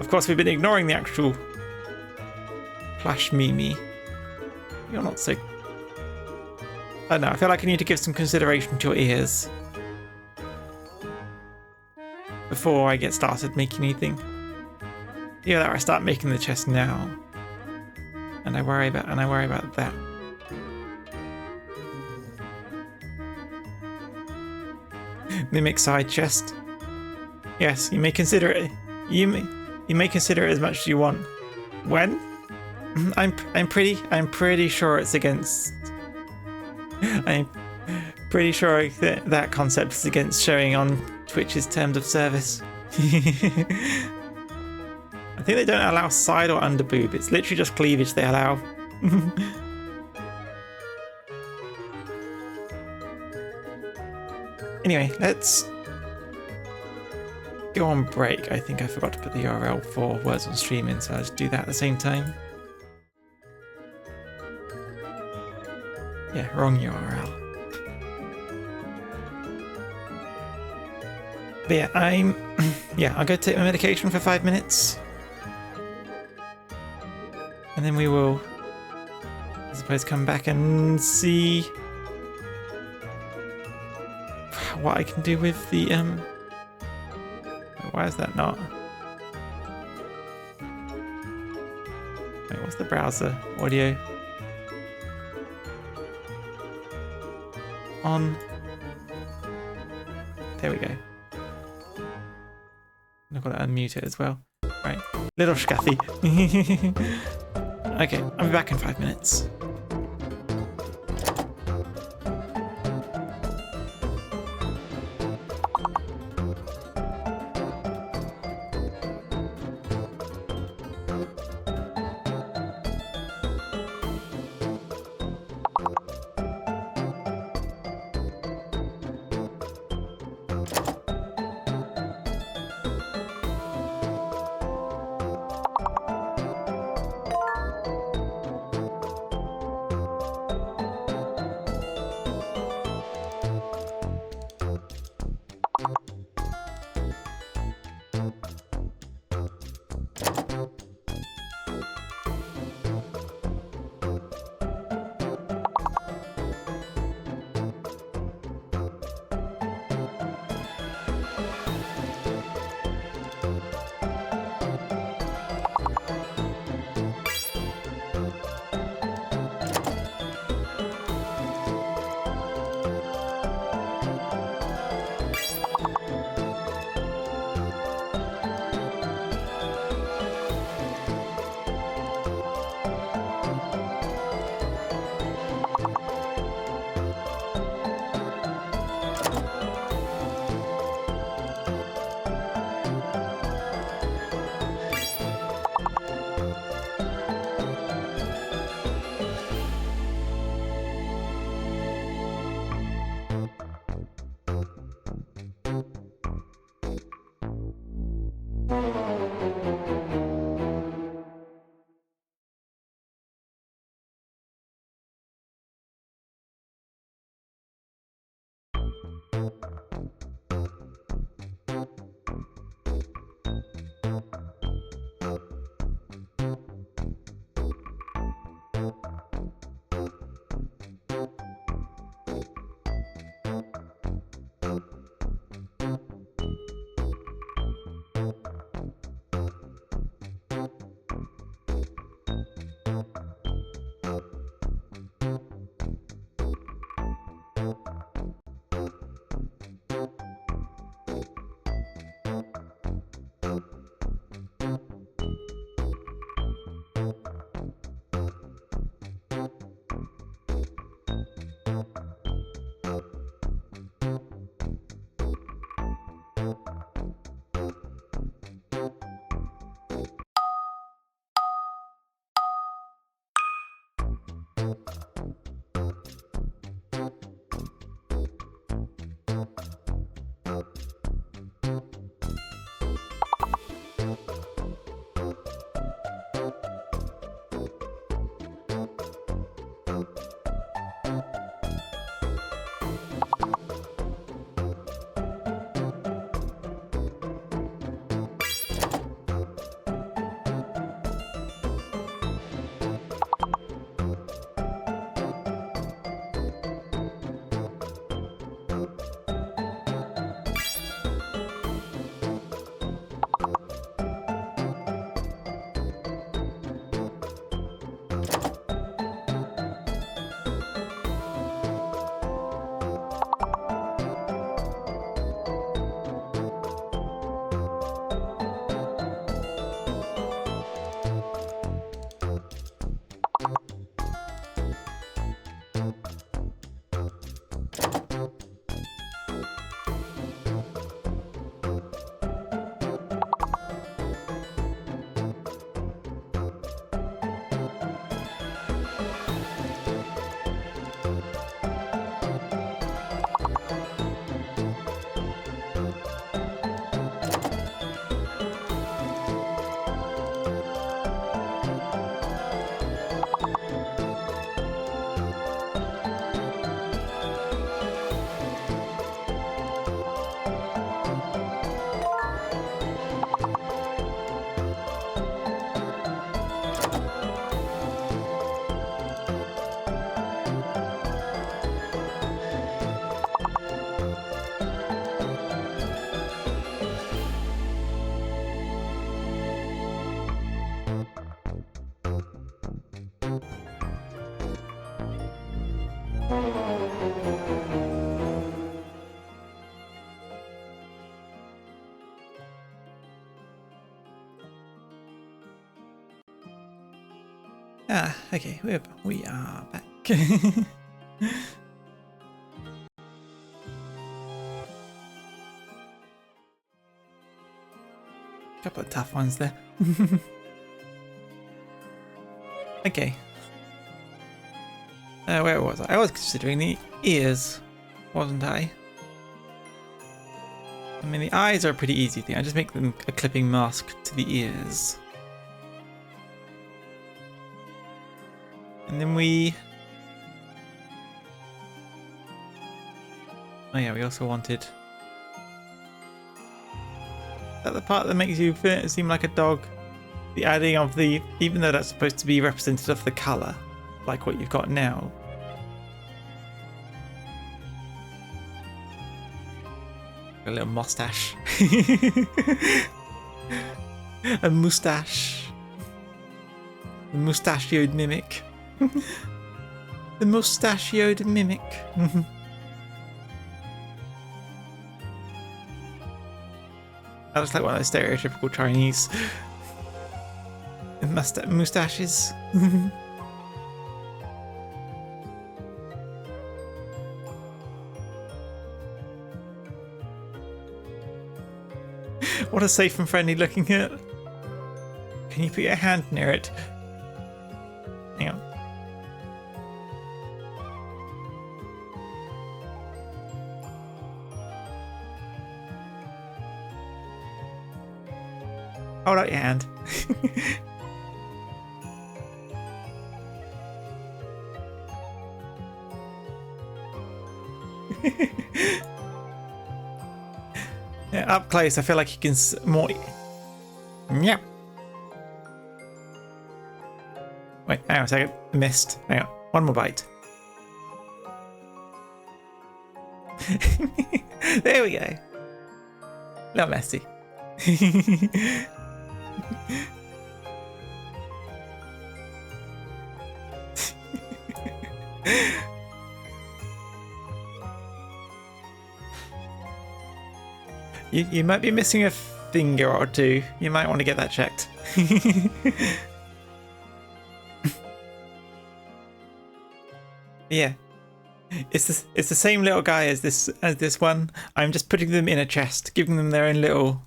Speaker 1: of course we've been ignoring the actual Flash Mimi. You're not so... I don't know, I feel like I need to give some consideration to your ears before I get started making anything. Either that or I start making the chest now. And I worry about that. Mimic side chest. Yes, you may consider it. You may consider it as much as you want. When? I'm pretty sure it's against. I'm pretty sure that concept is against showing on Twitch's terms of service. I think they don't allow side or under boob. It's literally just cleavage they allow. Anyway, let's go on break. I think I forgot to put the URL for Words on Stream in, so I'll just do that at the same time. Yeah, wrong URL. But yeah, I'll go take my medication for 5 minutes. And then we will, I suppose, come back and see what I can do with the, why is that not? Wait, what's the browser? Audio. On. There we go. I've got to unmute it as well. Right. Little scathy. Okay, I'll be back in 5 minutes. Ah, okay, we are back. Couple of tough ones there. Okay. Where was I? I was considering the ears, wasn't I? I mean, the eyes are a pretty easy thing. I just make them a clipping mask to the ears. And then we... Oh yeah, we also wanted... Is that the part that makes you seem like a dog? The adding of the... Even though that's supposed to be representative of the colour, like what you've got now. A little mustache. A moustache. The mustachioed mimic. The mustachioed mimic. That looks like one of those stereotypical Chinese moustaches. What a safe and friendly looking at. Can you put your hand near it? Hang on. Hold out your hand. Yeah, up close, I feel like you can more. Yep. Wait, hang on a second. I missed. Hang on. One more bite. There we go. A little messy. You might be missing a finger or two. You might want to get that checked. Yeah. It's the same little guy as this one. I'm just putting them in a chest, giving them their own little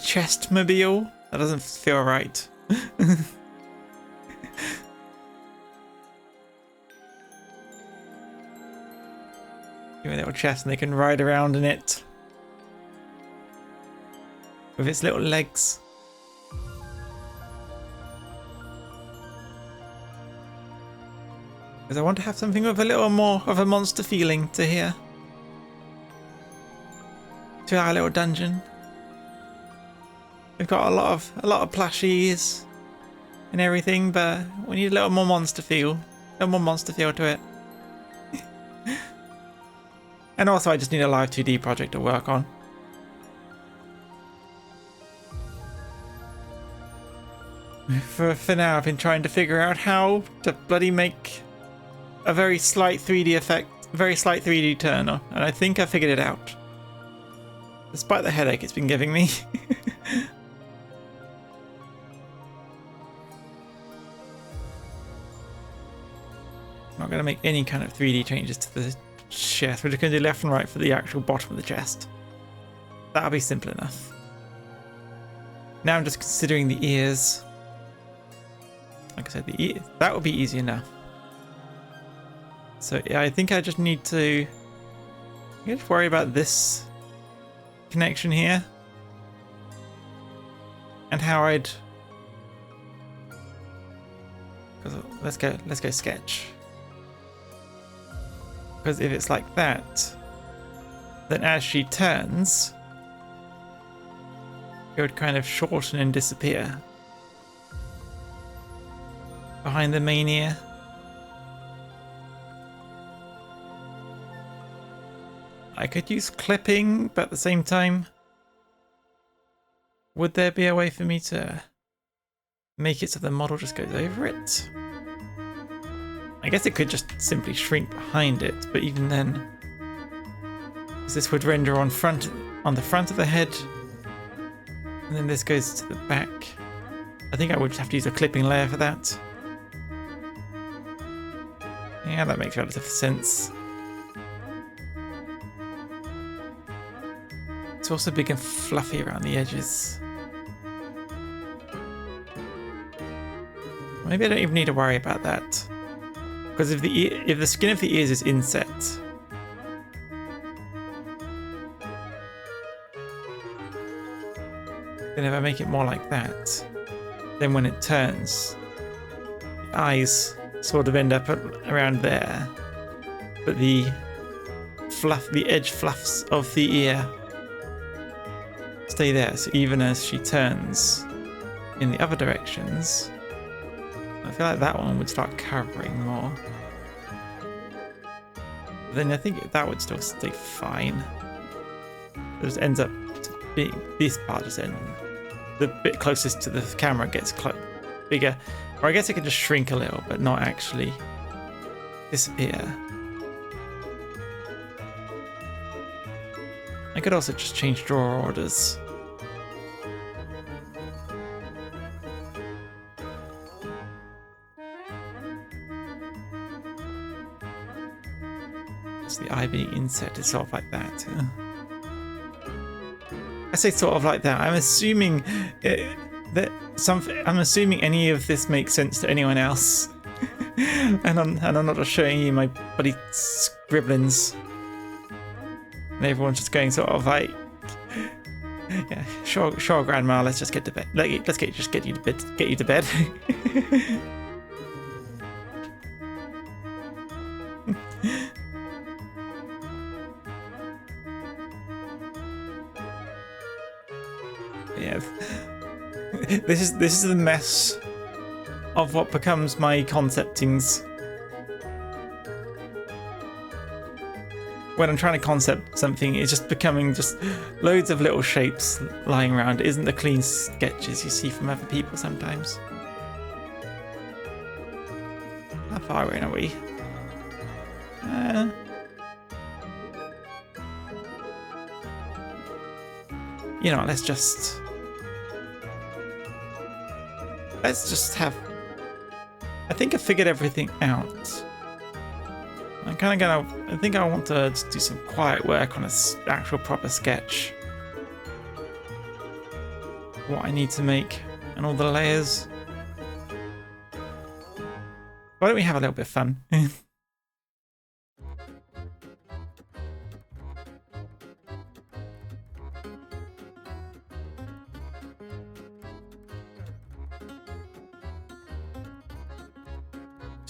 Speaker 1: chest-mobile. That doesn't feel right. Give me a little chest and they can ride around in it. With its little legs. Because I want to have something with a little more of a monster feeling to here. To our little dungeon. We've got a lot of plushies and everything, but we need a little more monster feel. A little more monster feel to it. And also I just need a live 2D project to work on. For now I've been trying to figure out how to bloody make a very slight 3D effect, very slight 3D turn on, and I think I figured it out. Despite the headache it's been giving me. I'm not going to make any kind of 3D changes to the chest. We're just going to do left and right for the actual bottom of the chest. That'll be simple enough. Now I'm just considering the ears. Like I said, the ear, that would be easy enough. So yeah, I think I just need to just worry about this connection here and how I'd. Let's go sketch. Because if it's like that, then as she turns, it would kind of shorten and disappear behind the main ear. I could use clipping, but at the same time, would there be a way for me to make it so the model just goes over it? I guess it could just simply shrink behind it, but even then, because this would render on the front of the head, and then this goes to the back. I think I would have to use a clipping layer for that. Yeah, that makes relative sense. It's also big and fluffy around the edges. Maybe I don't even need to worry about that. Because if the skin of the ears is inset, then if I make it more like that, then when it turns, the eyes sort of end up around there, but the edge fluffs of the ear stay there. So even as she turns in the other directions, I feel like that one would start covering more. Then I think that would still stay fine. It just ends up being this part just ends. The bit closest to the camera gets bigger, or I guess it can just shrink a little, but not actually disappear. I could also just change drawer orders. The eye being inset is sort of like that. I say sort of like that. I'm assuming I'm assuming any of this makes sense to anyone else, and I'm not just showing you my bloody scribblings. And everyone's just going sort of like, yeah, sure, Grandma. Let's just get to bed. Let's get you to bed. Get you to bed. This is the mess of what becomes my conceptings. When I'm trying to concept something, it's just becoming just loads of little shapes lying around. It isn't the clean sketches you see from other people sometimes. How far away are we? You know, let's just have. I think I figured everything out. I'm kind of gonna. I think I want to just do some quiet work on a actual proper sketch. What I need to make and all the layers. Why don't we have a little bit of fun? Let's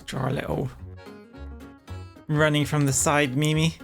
Speaker 1: draw a little running from the side Mimi.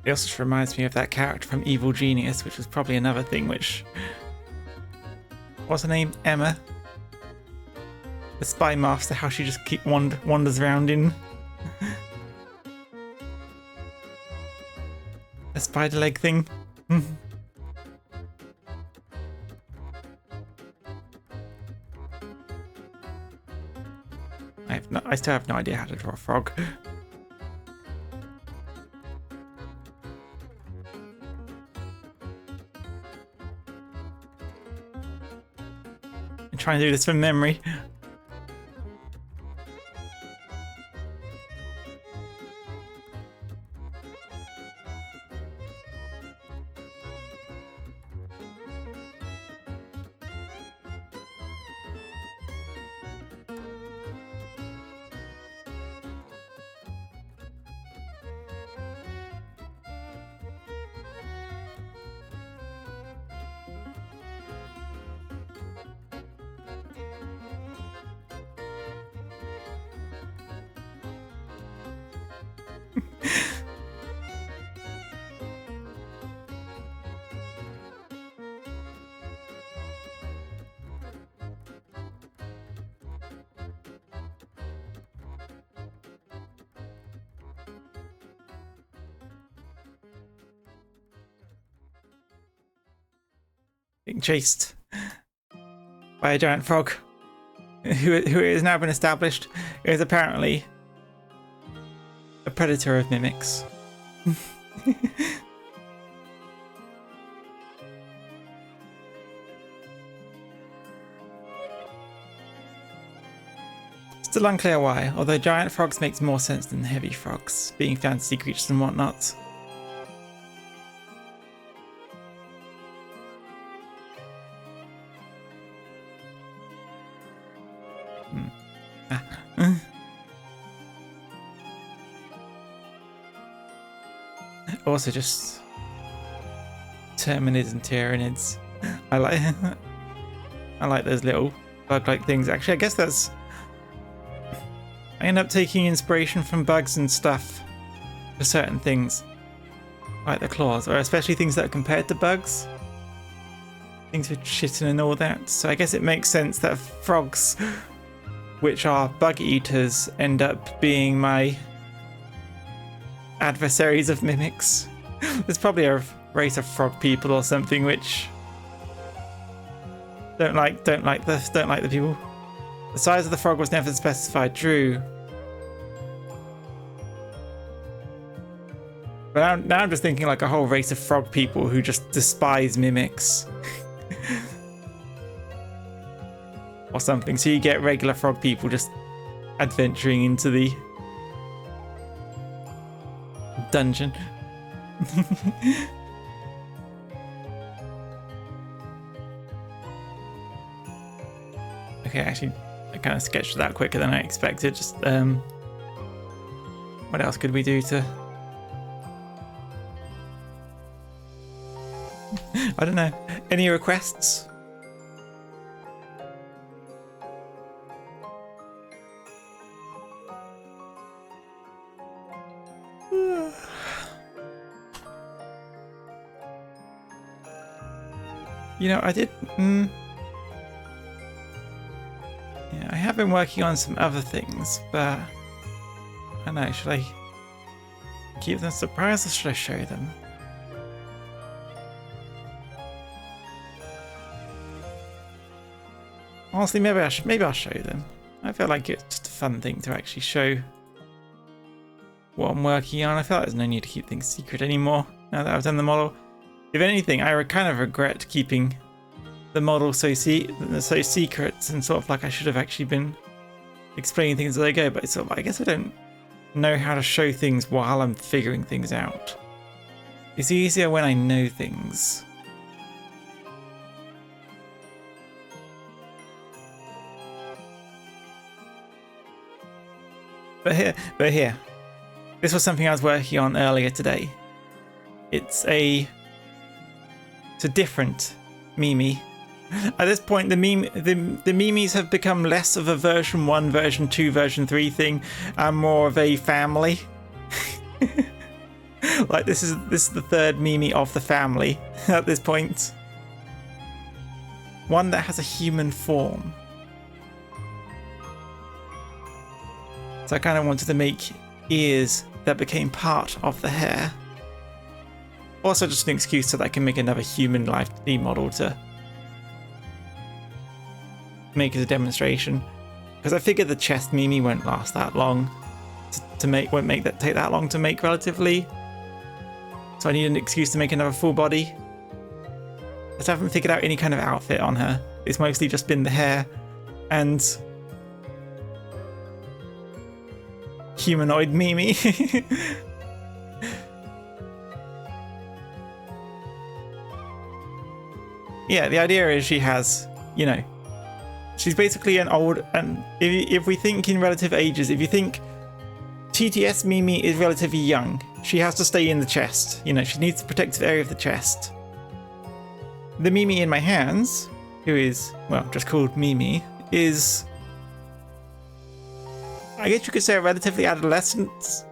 Speaker 1: It also just reminds me of that character from Evil Genius, which was probably another thing which... What's her name? Emma? The Spy Master, how she just wanders around in... a spider leg thing. I still have no idea how to draw a frog. I'm trying to do this from memory. Being chased by a giant frog, who has now been established is apparently a predator of mimics. Still unclear why, although giant frogs makes more sense than heavy frogs, being fantasy creatures and whatnot. Also just terminids and tyranids. I like those little bug-like things. Actually, I guess that's... I end up taking inspiration from bugs and stuff for certain things. Like the claws, or especially things that are compared to bugs. Things with chitin and all that. So I guess it makes sense that frogs, which are bug eaters, end up being my adversaries of mimics. There's probably a race of frog people or something which don't like the people. The size of the frog was never specified. True. But now I'm just thinking like a whole race of frog people who just despise mimics. Or something. So you get regular frog people just adventuring into the dungeon. Okay, actually, I kind of sketched that quicker than I expected. Just, what else could we do to... I don't know. Any requests? You know, I did... yeah, I have been working on some other things, but... I don't know, should I keep them surprised or should I show them? Honestly, maybe I'll show them. I feel like it's just a fun thing to actually show what I'm working on. I feel like there's no need to keep things secret anymore now that I've done the model. If anything, I kind of regret keeping the model so secret, and sort of like I should have actually been explaining things as I go, but it's sort of, I guess I don't know how to show things while I'm figuring things out. It's easier when I know things. But here, this was something I was working on earlier today. It's a different Mimi. At this point, the Mimis have become less of a version 1, version 2, version 3 thing, and more of a family. Like this is the third Mimi of the family at this point. One that has a human form. So I kind of wanted to make ears that became part of the hair. Also just an excuse so that I can make another human life model to make as a demonstration. Because I figured the chest Mimi won't last that long to make, won't take that long to make relatively. So I need an excuse to make another full body. I just haven't figured out any kind of outfit on her. It's mostly just been the hair and humanoid Mimi. Yeah, the idea is she has, you know, she's basically an old, and if we think in relative ages, if you think TTS Mimi is relatively young, she has to stay in the chest. You know, she needs the protective area of the chest. The Mimi in my hands, who is, well, just called Mimi, is, I guess you could say, a relatively adolescent.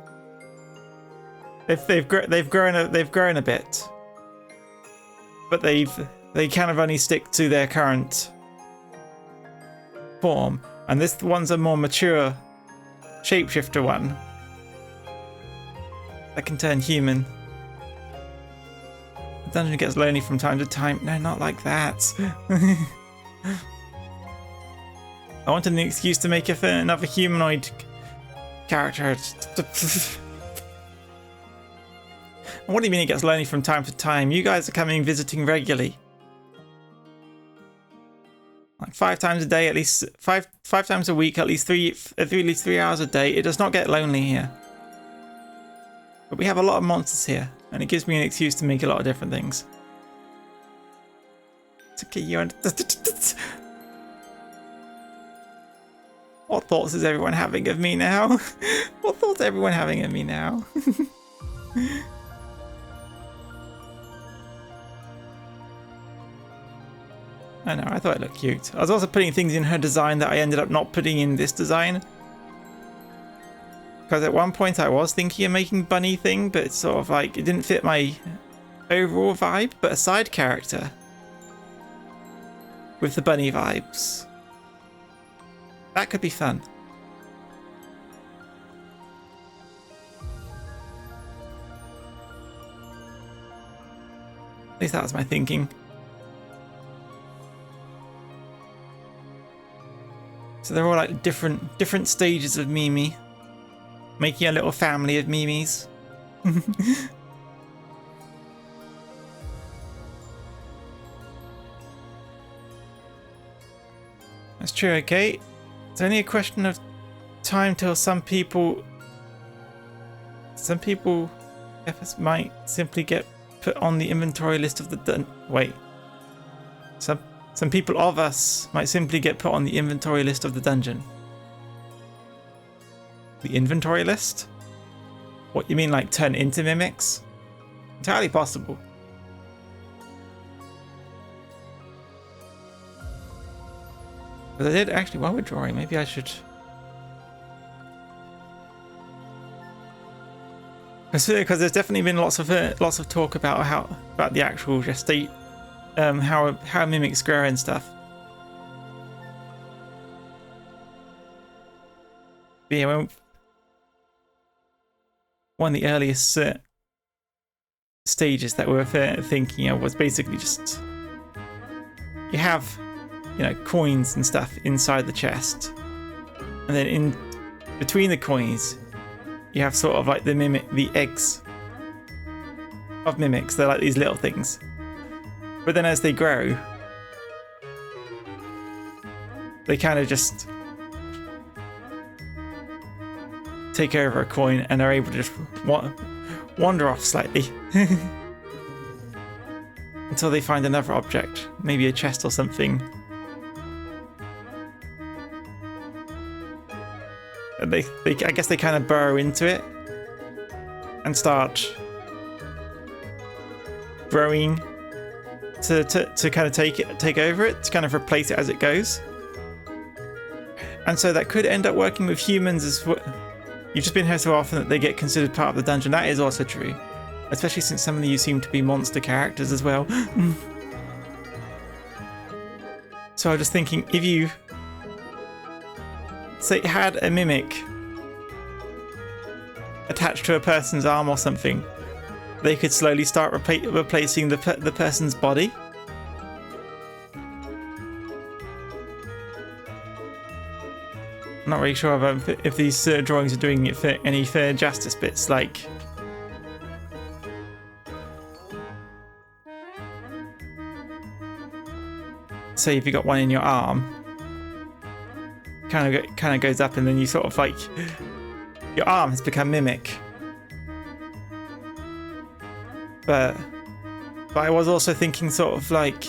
Speaker 1: They've grown a bit, but they kind of only stick to their current form, and this one's a more mature shapeshifter one that can turn human. The dungeon gets lonely from time to time. No, not like that. I wanted an excuse to make another humanoid character. What do you mean it gets lonely from time to time? You guys are coming visiting regularly. Like 5 times a day, at least 5 times a week, at least 3 hours a day. It does not get lonely here. But we have a lot of monsters here, and it gives me an excuse to make a lot of different things. It's okay, you What thoughts is everyone having of me now? What thoughts is everyone having of me now? I know, I thought it looked cute. I was also putting things in her design that I ended up not putting in this design. Because at one point I was thinking of making bunny thing, but it's sort of like, it didn't fit my overall vibe, but a side character with the bunny vibes. That could be fun. At least that was my thinking. So they're all like different stages of Mimi. Making a little family of Mimis. That's true, okay? It's only a question of time till some people might simply get put on the inventory list of the wait. Some people of us might simply get put on the inventory list of the dungeon. The inventory list? What, you mean like turn into mimics? Entirely possible. But I did actually, while we're drawing, maybe I should... Because there's definitely been lots of talk about the actual just state, how mimics grow and stuff. But yeah, one of the earliest stages that we were thinking of was basically just you have, you know, coins and stuff inside the chest, and then in between the coins you have sort of like the eggs of mimics. They're like these little things, but then as they grow, they kind of just take over a coin and are able to just wander off slightly until they find another object, maybe a chest or something. And I guess they kind of burrow into it and start growing to kind of take over it, to kind of replace it as it goes. And so that could end up working with humans as well. You've just been here so often that they get considered part of the dungeon. That is also true, especially since some of you seem to be monster characters as well. So I was just thinking, if you say had a mimic attached to a person's arm or something, they could slowly start replacing the person's body. I'm not really sure if these drawings are doing it for any fair justice, but it's like... Say if you got one in your arm, kind of goes up, and then you sort of like... Your arm has become mimic. But I was also thinking sort of like...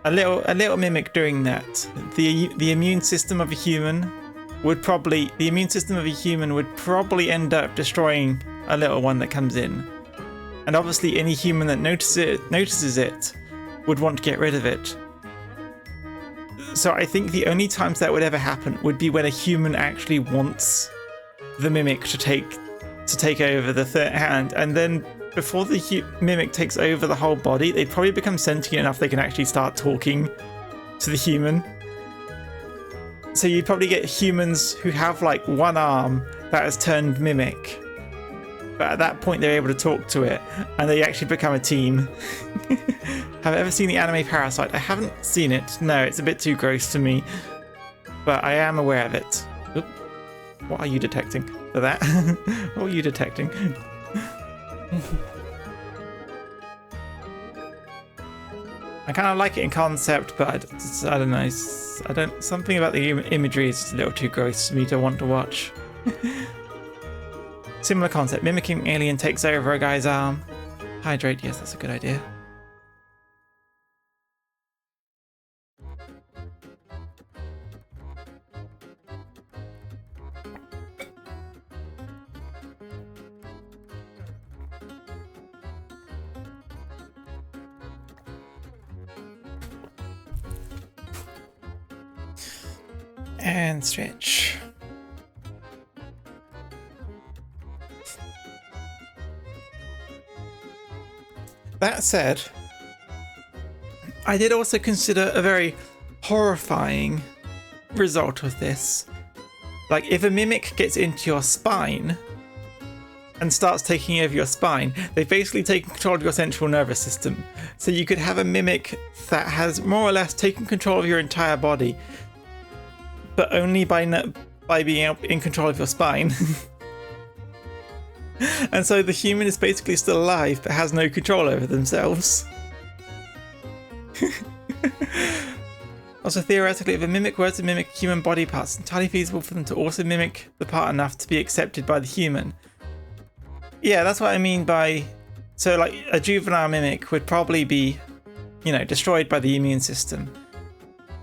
Speaker 1: A little mimic doing that. The immune system of a human would probably end up destroying a little one that comes in, and obviously any human that notices it would want to get rid of it. So I think the only times that would ever happen would be when a human actually wants the mimic to take over the third hand, and then before the mimic takes over the whole body, they probably become sentient enough they can actually start talking to the human. So you'd probably get humans who have like one arm that has turned mimic, but at that point they're able to talk to it, and they actually become a team. Have I ever seen the anime Parasite? I haven't seen it. No, it's a bit too gross for me, but I am aware of it. Oop. What are you detecting for that? What are you detecting? I kind of like it in concept, but I don't know. Something about the imagery is just a little too gross for me to want to watch. Similar concept. Mimicking alien takes over a guy's arm. Hydrate. Yes, that's a good idea. And stretch. That said, I did also consider a very horrifying result of this. Like, if a mimic gets into your spine and starts taking over your spine, they've basically taken control of your central nervous system. So you could have a mimic that has more or less taken control of your entire body, but only by being in control of your spine. And so the human is basically still alive, but has no control over themselves. Also, theoretically, if a mimic were to mimic human body parts, it's entirely feasible for them to also mimic the part enough to be accepted by the human. Yeah, that's what I mean by... So, like, a juvenile mimic would probably be you know, destroyed by the immune system.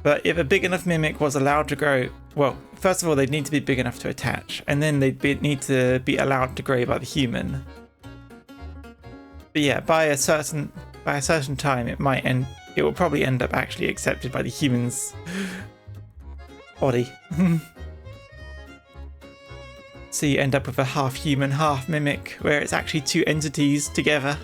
Speaker 1: But if a big enough mimic was allowed to grow, well, first of all, they'd need to be big enough to attach, and then need to be allowed to grow by the human. But yeah, by a certain time, it will probably end up actually accepted by the human's body. So you end up with a half human, half mimic, where it's actually two entities together.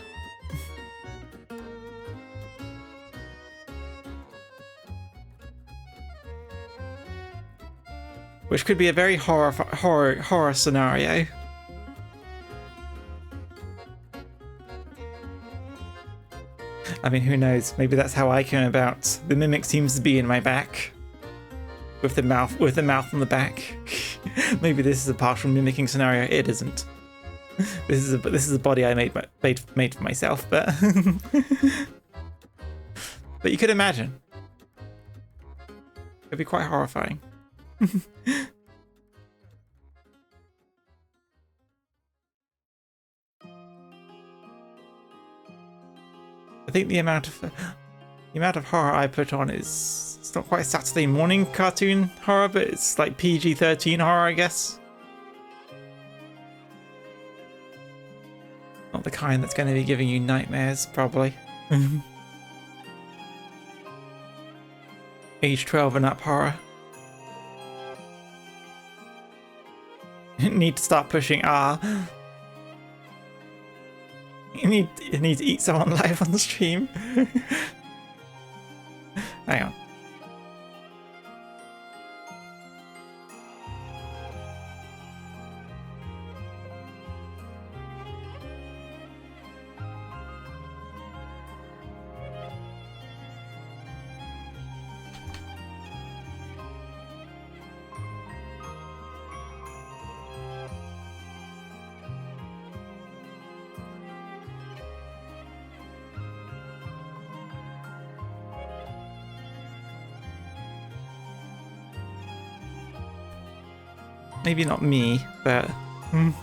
Speaker 1: Which could be a very horror scenario. I mean, who knows? Maybe that's how I came about. The mimic seems to be in my back, with the mouth on the back. Maybe this is a partial mimicking scenario. It isn't. This is a body I made for myself, but but you could imagine. It'd be quite horrifying. I think the amount of horror I put on is, it's not quite Saturday morning cartoon horror, but it's like PG-13 horror, I guess. Not the kind that's going to be giving you nightmares, probably. Age 12 and up horror. Need to start pushing R. You need to eat someone live on the stream. Hang on. Maybe not me, but... And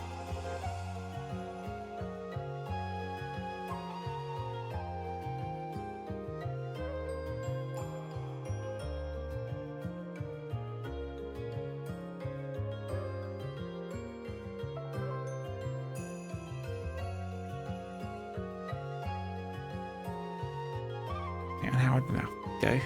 Speaker 1: how would that go?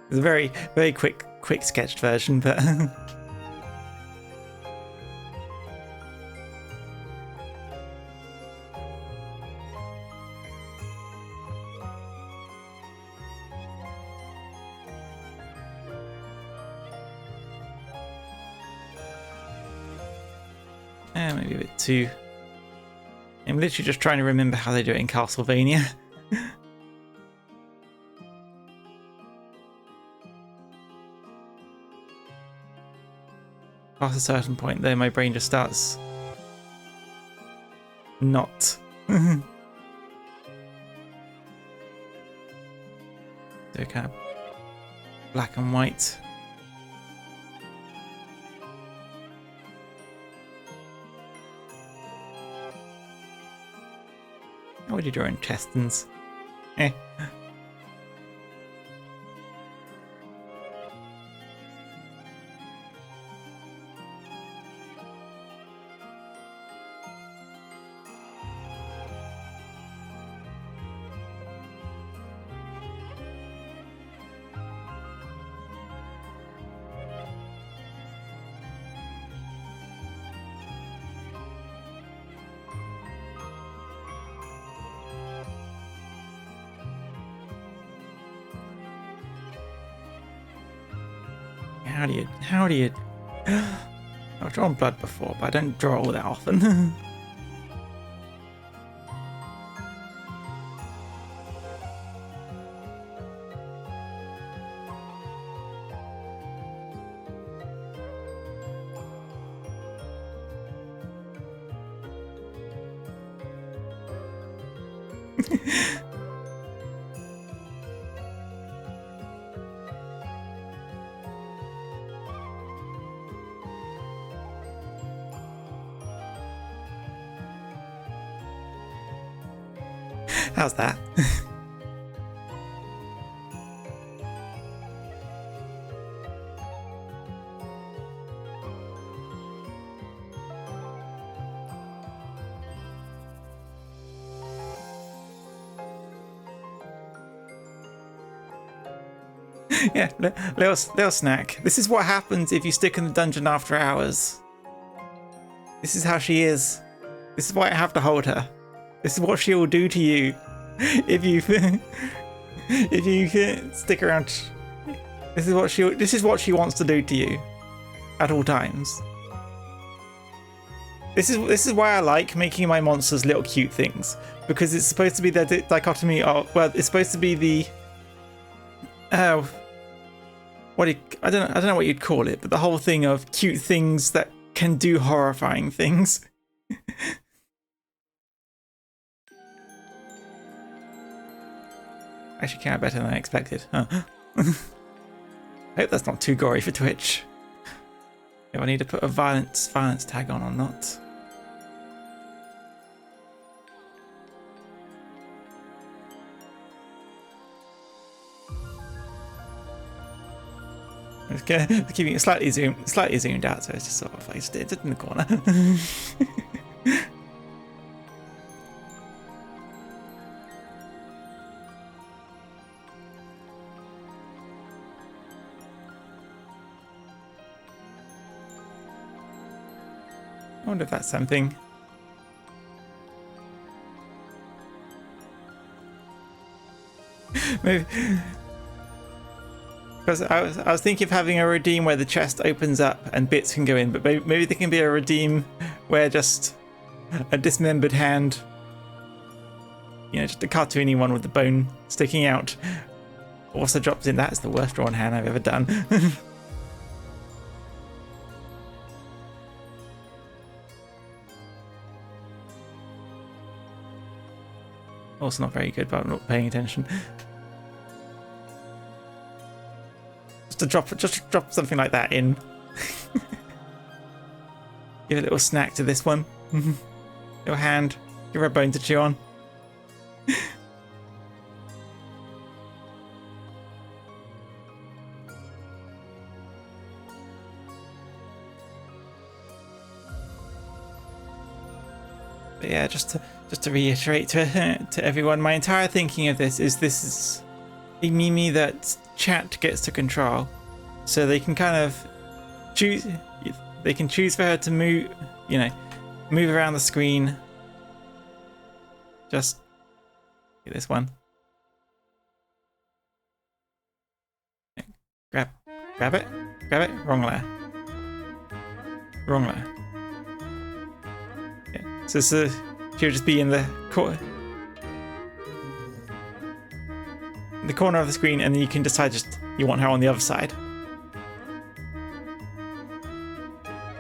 Speaker 1: It's a very, very quick sketched version, but... maybe a bit too... I'm literally just trying to remember how they do it in Castlevania. Past a certain point there, my brain just starts not. So kind of black and white. How would you draw intestines? Eh. How do you... I've drawn blood before, but I don't draw all that often. How's that? Yeah, little snack. This is what happens if you stick in the dungeon after hours. This is how she is. This is why I have to hold her. This is what she will do to you if you if you stick around. This is what she wants to do to you at all times. This is why I like making my monsters little cute things, because it's supposed to be the dichotomy of, well, it's supposed to be the I don't know what you'd call it, but the whole thing of cute things that can do horrifying things. Actually came out better than I expected. Huh? I hope that's not too gory for Twitch. If I need to put a violence tag on or not. Okay, keeping it slightly zoomed out, so it's just sort of like it's in the corner. I wonder if that's something. Maybe. Because I was thinking of having a redeem where the chest opens up and bits can go in, but maybe there can be a redeem where just a dismembered hand, you know, just a cartoony one with the bone sticking out, also drops in. That's the worst drawn hand I've ever done. Also not very good, but I'm not paying attention. Just drop something like that in. Give a little snack to this one. Little hand. Give her a bone to chew on. But yeah, just to reiterate to everyone, my entire thinking of this is a Mimi that chat gets to control, so they can kind of choose. They can choose for her to move, you know, move around the screen. Just get this one. Grab it. Wrong layer. Yeah. So she'll just be in the corner of the screen, and then you can decide you want her on the other side.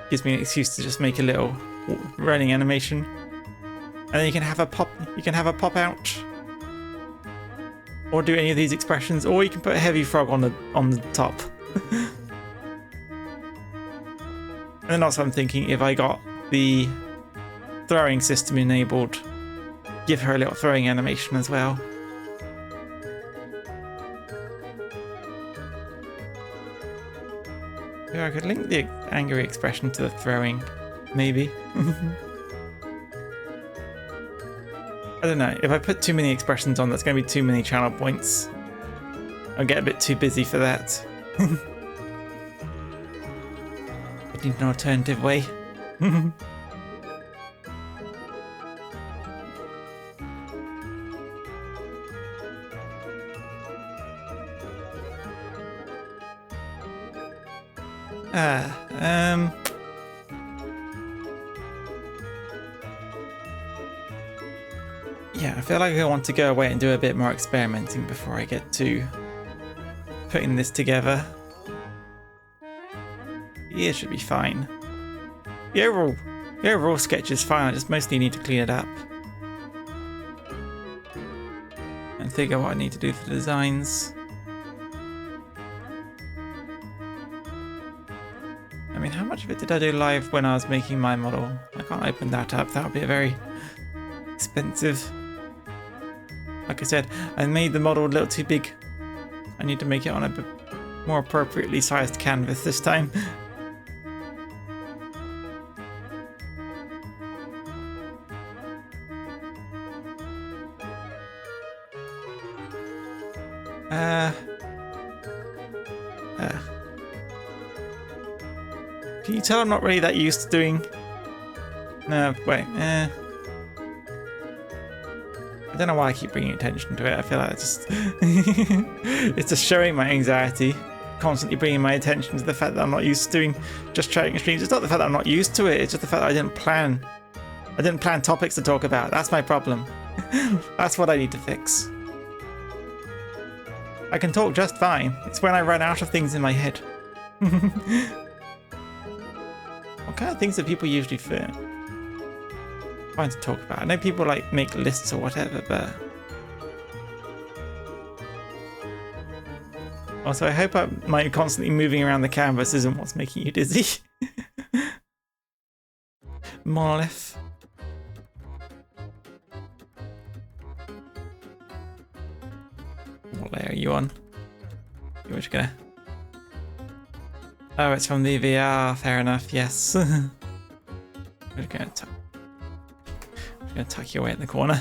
Speaker 1: Gives me an excuse to just make a little running animation, and then you can have a pop out, or do any of these expressions, or you can put a heavy frog on the top. And then also I'm thinking, if I got the throwing system enabled, give her a little throwing animation as well. Yeah, I could link the angry expression to the throwing, maybe. I don't know. If I put too many expressions on, that's going to be too many channel points. I'll get a bit too busy for that. I need an alternative way. Yeah, I feel like I want to go away and do a bit more experimenting before I get to putting this together. Yeah, it should be fine. The overall sketch is fine, I just mostly need to clean it up. configure what I need to do for the designs. I mean, how much of it did I do live when I was making my model? I can't open that up. That would be a very expensive. Like I said, I made the model a little too big. I need to make it on a bit more appropriately sized canvas this time. Can you tell I'm not really that used to doing... No, wait, I don't know why I keep bringing attention to it. I feel like it's just... it's just showing my anxiety. Constantly bringing my attention to the fact that I'm not used to doing just trading streams. It's not the fact that I'm not used to it. It's just the fact that I didn't plan. I didn't plan topics to talk about. That's my problem. That's what I need to fix. I can talk just fine. It's when I run out of things in my head. What kind of things do people usually find to talk about? I know people like make lists or whatever, but also I hope my constantly moving around the canvas isn't what's making you dizzy. Monolith. What layer are you on? You're just gonna... Oh, it's from the VR. Fair enough. Yes. I'm just gonna tuck you away in the corner,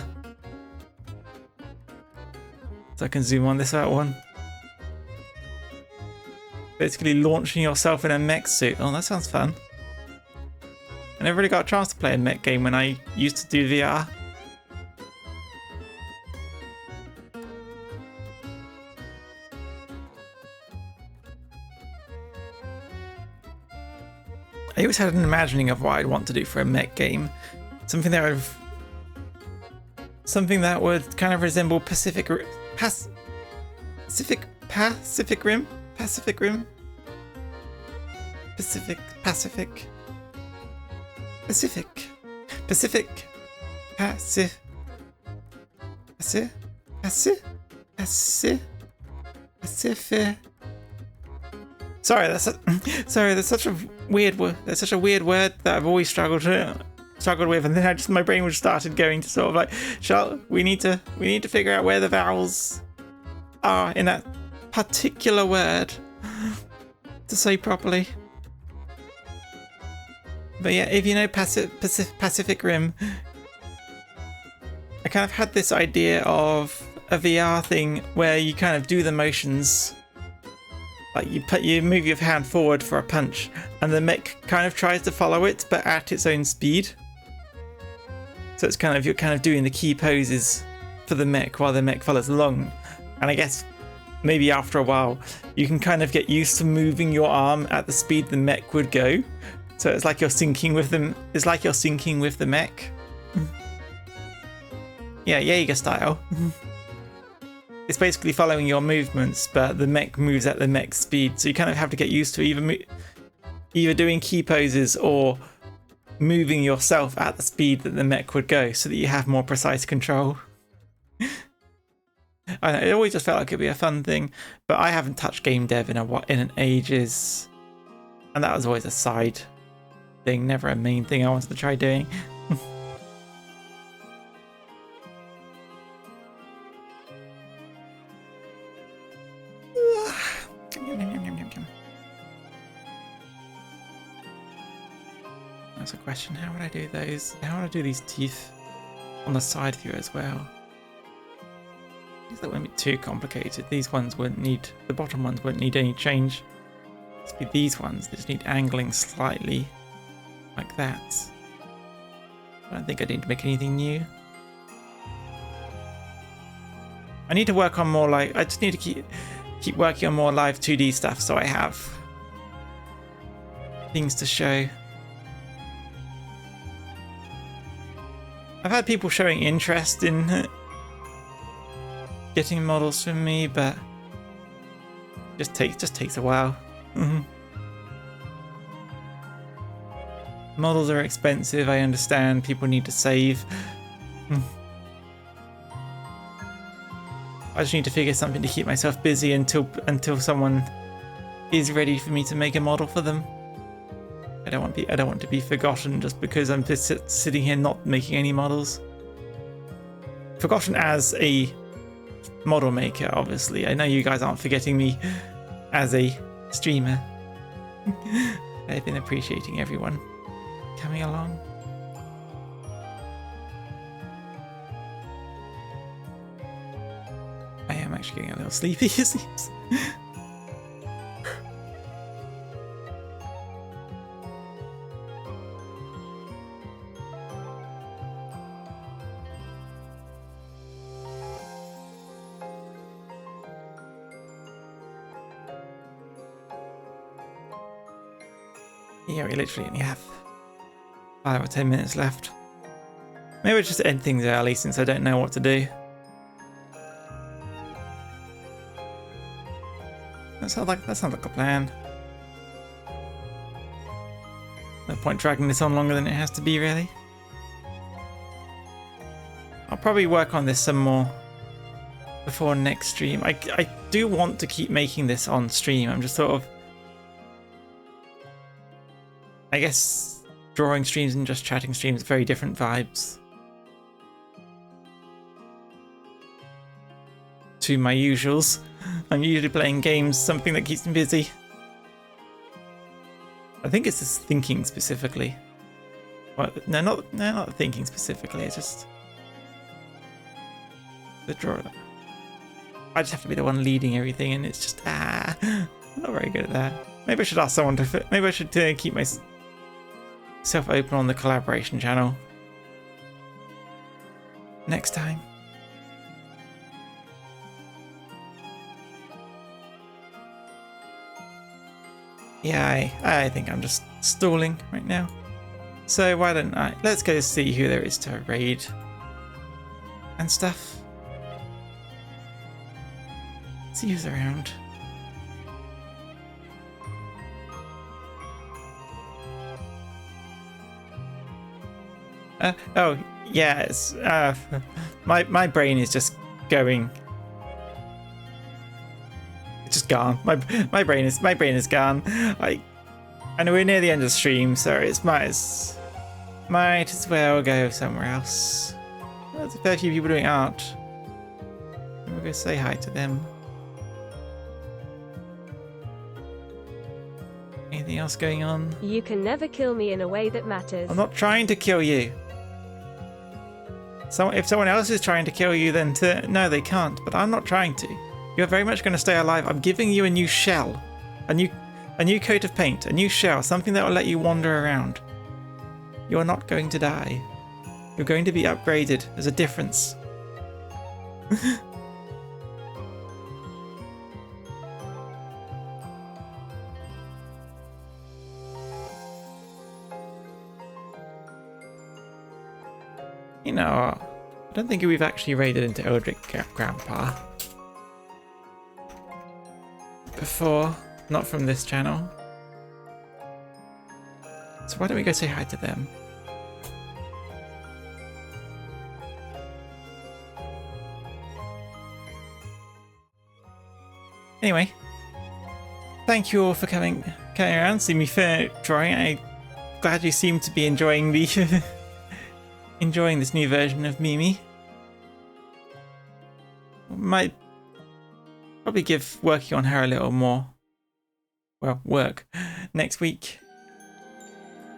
Speaker 1: so I can zoom on this out one. Basically, launching yourself in a mech suit. Oh, that sounds fun. I never really got a chance to play a mech game when I used to do VR. I always had an imagining of what I'd want to do for a mech game. Something that would kind of resemble Pacific Rim. Sorry, that's such a weird word. That's such a weird word that I've always struggled with, and then my brain just started going to sort of like, we need to figure out where the vowels are in that particular word to say properly. But yeah, if you know Pacific Rim, I kind of had this idea of a VR thing where you kind of do the motions. Like you move your hand forward for a punch, and the mech kind of tries to follow it, but at its own speed. So it's kind of, you're kind of doing the key poses for the mech while the mech follows along. And I guess maybe after a while, you can kind of get used to moving your arm at the speed the mech would go. So it's like you're syncing with them. It's like you're syncing with the mech. Yeah, Jaeger style. It's basically following your movements, but the mech moves at the mech speed. So you kind of have to get used to either doing key poses or moving yourself at the speed that the mech would go, so that you have more precise control. I know, it always just felt like it'd be a fun thing, but I haven't touched game dev in an ages, and that was always a side thing, never a main thing I wanted to try doing. That's a question. How would I do those? How would I do these teeth on the side view as well? That wouldn't be too complicated. These ones wouldn't need, the bottom ones wouldn't need any change. It'd be these ones that just need angling slightly like that. I don't think I need to make anything new. I need to work on more I just need to keep working on more live 2D stuff, so I have things to show. I've had people showing interest in getting models from me, but just takes a while. Models are expensive, I understand. People need to save. I just need to figure something to keep myself busy until someone is ready for me to make a model for them. I don't want to be forgotten just because I'm just sitting here not making any models. Forgotten as a model maker, obviously. I know you guys aren't forgetting me as a streamer. I've been appreciating everyone coming along. I am actually getting a little sleepy, it seems. Yeah, we literally only have 5 or 10 minutes left. Maybe I'll just end things early since I don't know what to do. That sounds like a plan. No point dragging this on longer than it has to be, really. I'll probably work on this some more before next stream. I do want to keep making this on stream. I'm just sort of, I guess drawing streams and just chatting streams are very different vibes to my usuals. I'm usually playing games, something that keeps me busy. I think it's just thinking specifically. Well, no, not thinking specifically. It's just the draw. I just have to be the one leading everything, and it's just I'm not very good at that. Maybe I should ask someone to. Maybe I should keep myself open on the collaboration channel next time. Yeah, I think I'm just stalling right now. So why don't let's go see who there is to raid and stuff. See who's around. Oh yes. My brain is just going. It's just gone. My brain is gone. I know we're near the end of the stream, so it might as well go somewhere else. There's a fair few people doing art. We'll go say hi to them. Anything else going on?
Speaker 2: You can never kill me in a way that matters.
Speaker 1: I'm not trying to kill you. So if someone else is trying to kill you, then no, they can't. But I'm not trying to. You're very much going to stay alive. I'm giving you a new shell, a new coat of paint, a new shell, something that will let you wander around. You're not going to die. You're going to be upgraded. There's a difference. You know, I don't think we've actually raided into Eldritch Grandpa before, not from this channel. So why don't we go say hi to them? Anyway, thank you all for coming around, seeing me drawing. I'm glad you seem to be enjoying the enjoying this new version of Mimi. Might probably give working on her a little more, well, work next week.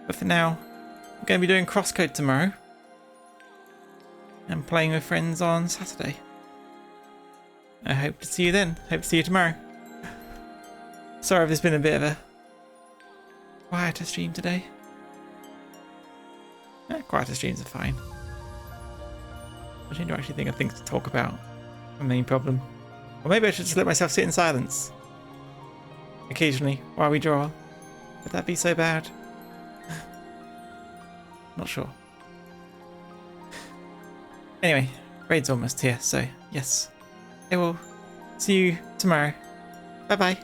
Speaker 1: But for now, I'm going to be doing crosscode tomorrow and playing with friends on Saturday. I hope to see you then. Hope to see you tomorrow. Sorry if there's been a bit of a quieter stream today. Quieter streams are fine. I need to actually think of things to talk about. The main problem. Or maybe I should just let myself sit in silence occasionally while we draw. Would that be so bad? Not sure. Anyway, raid's almost here, so yes. I will see you tomorrow. Bye bye.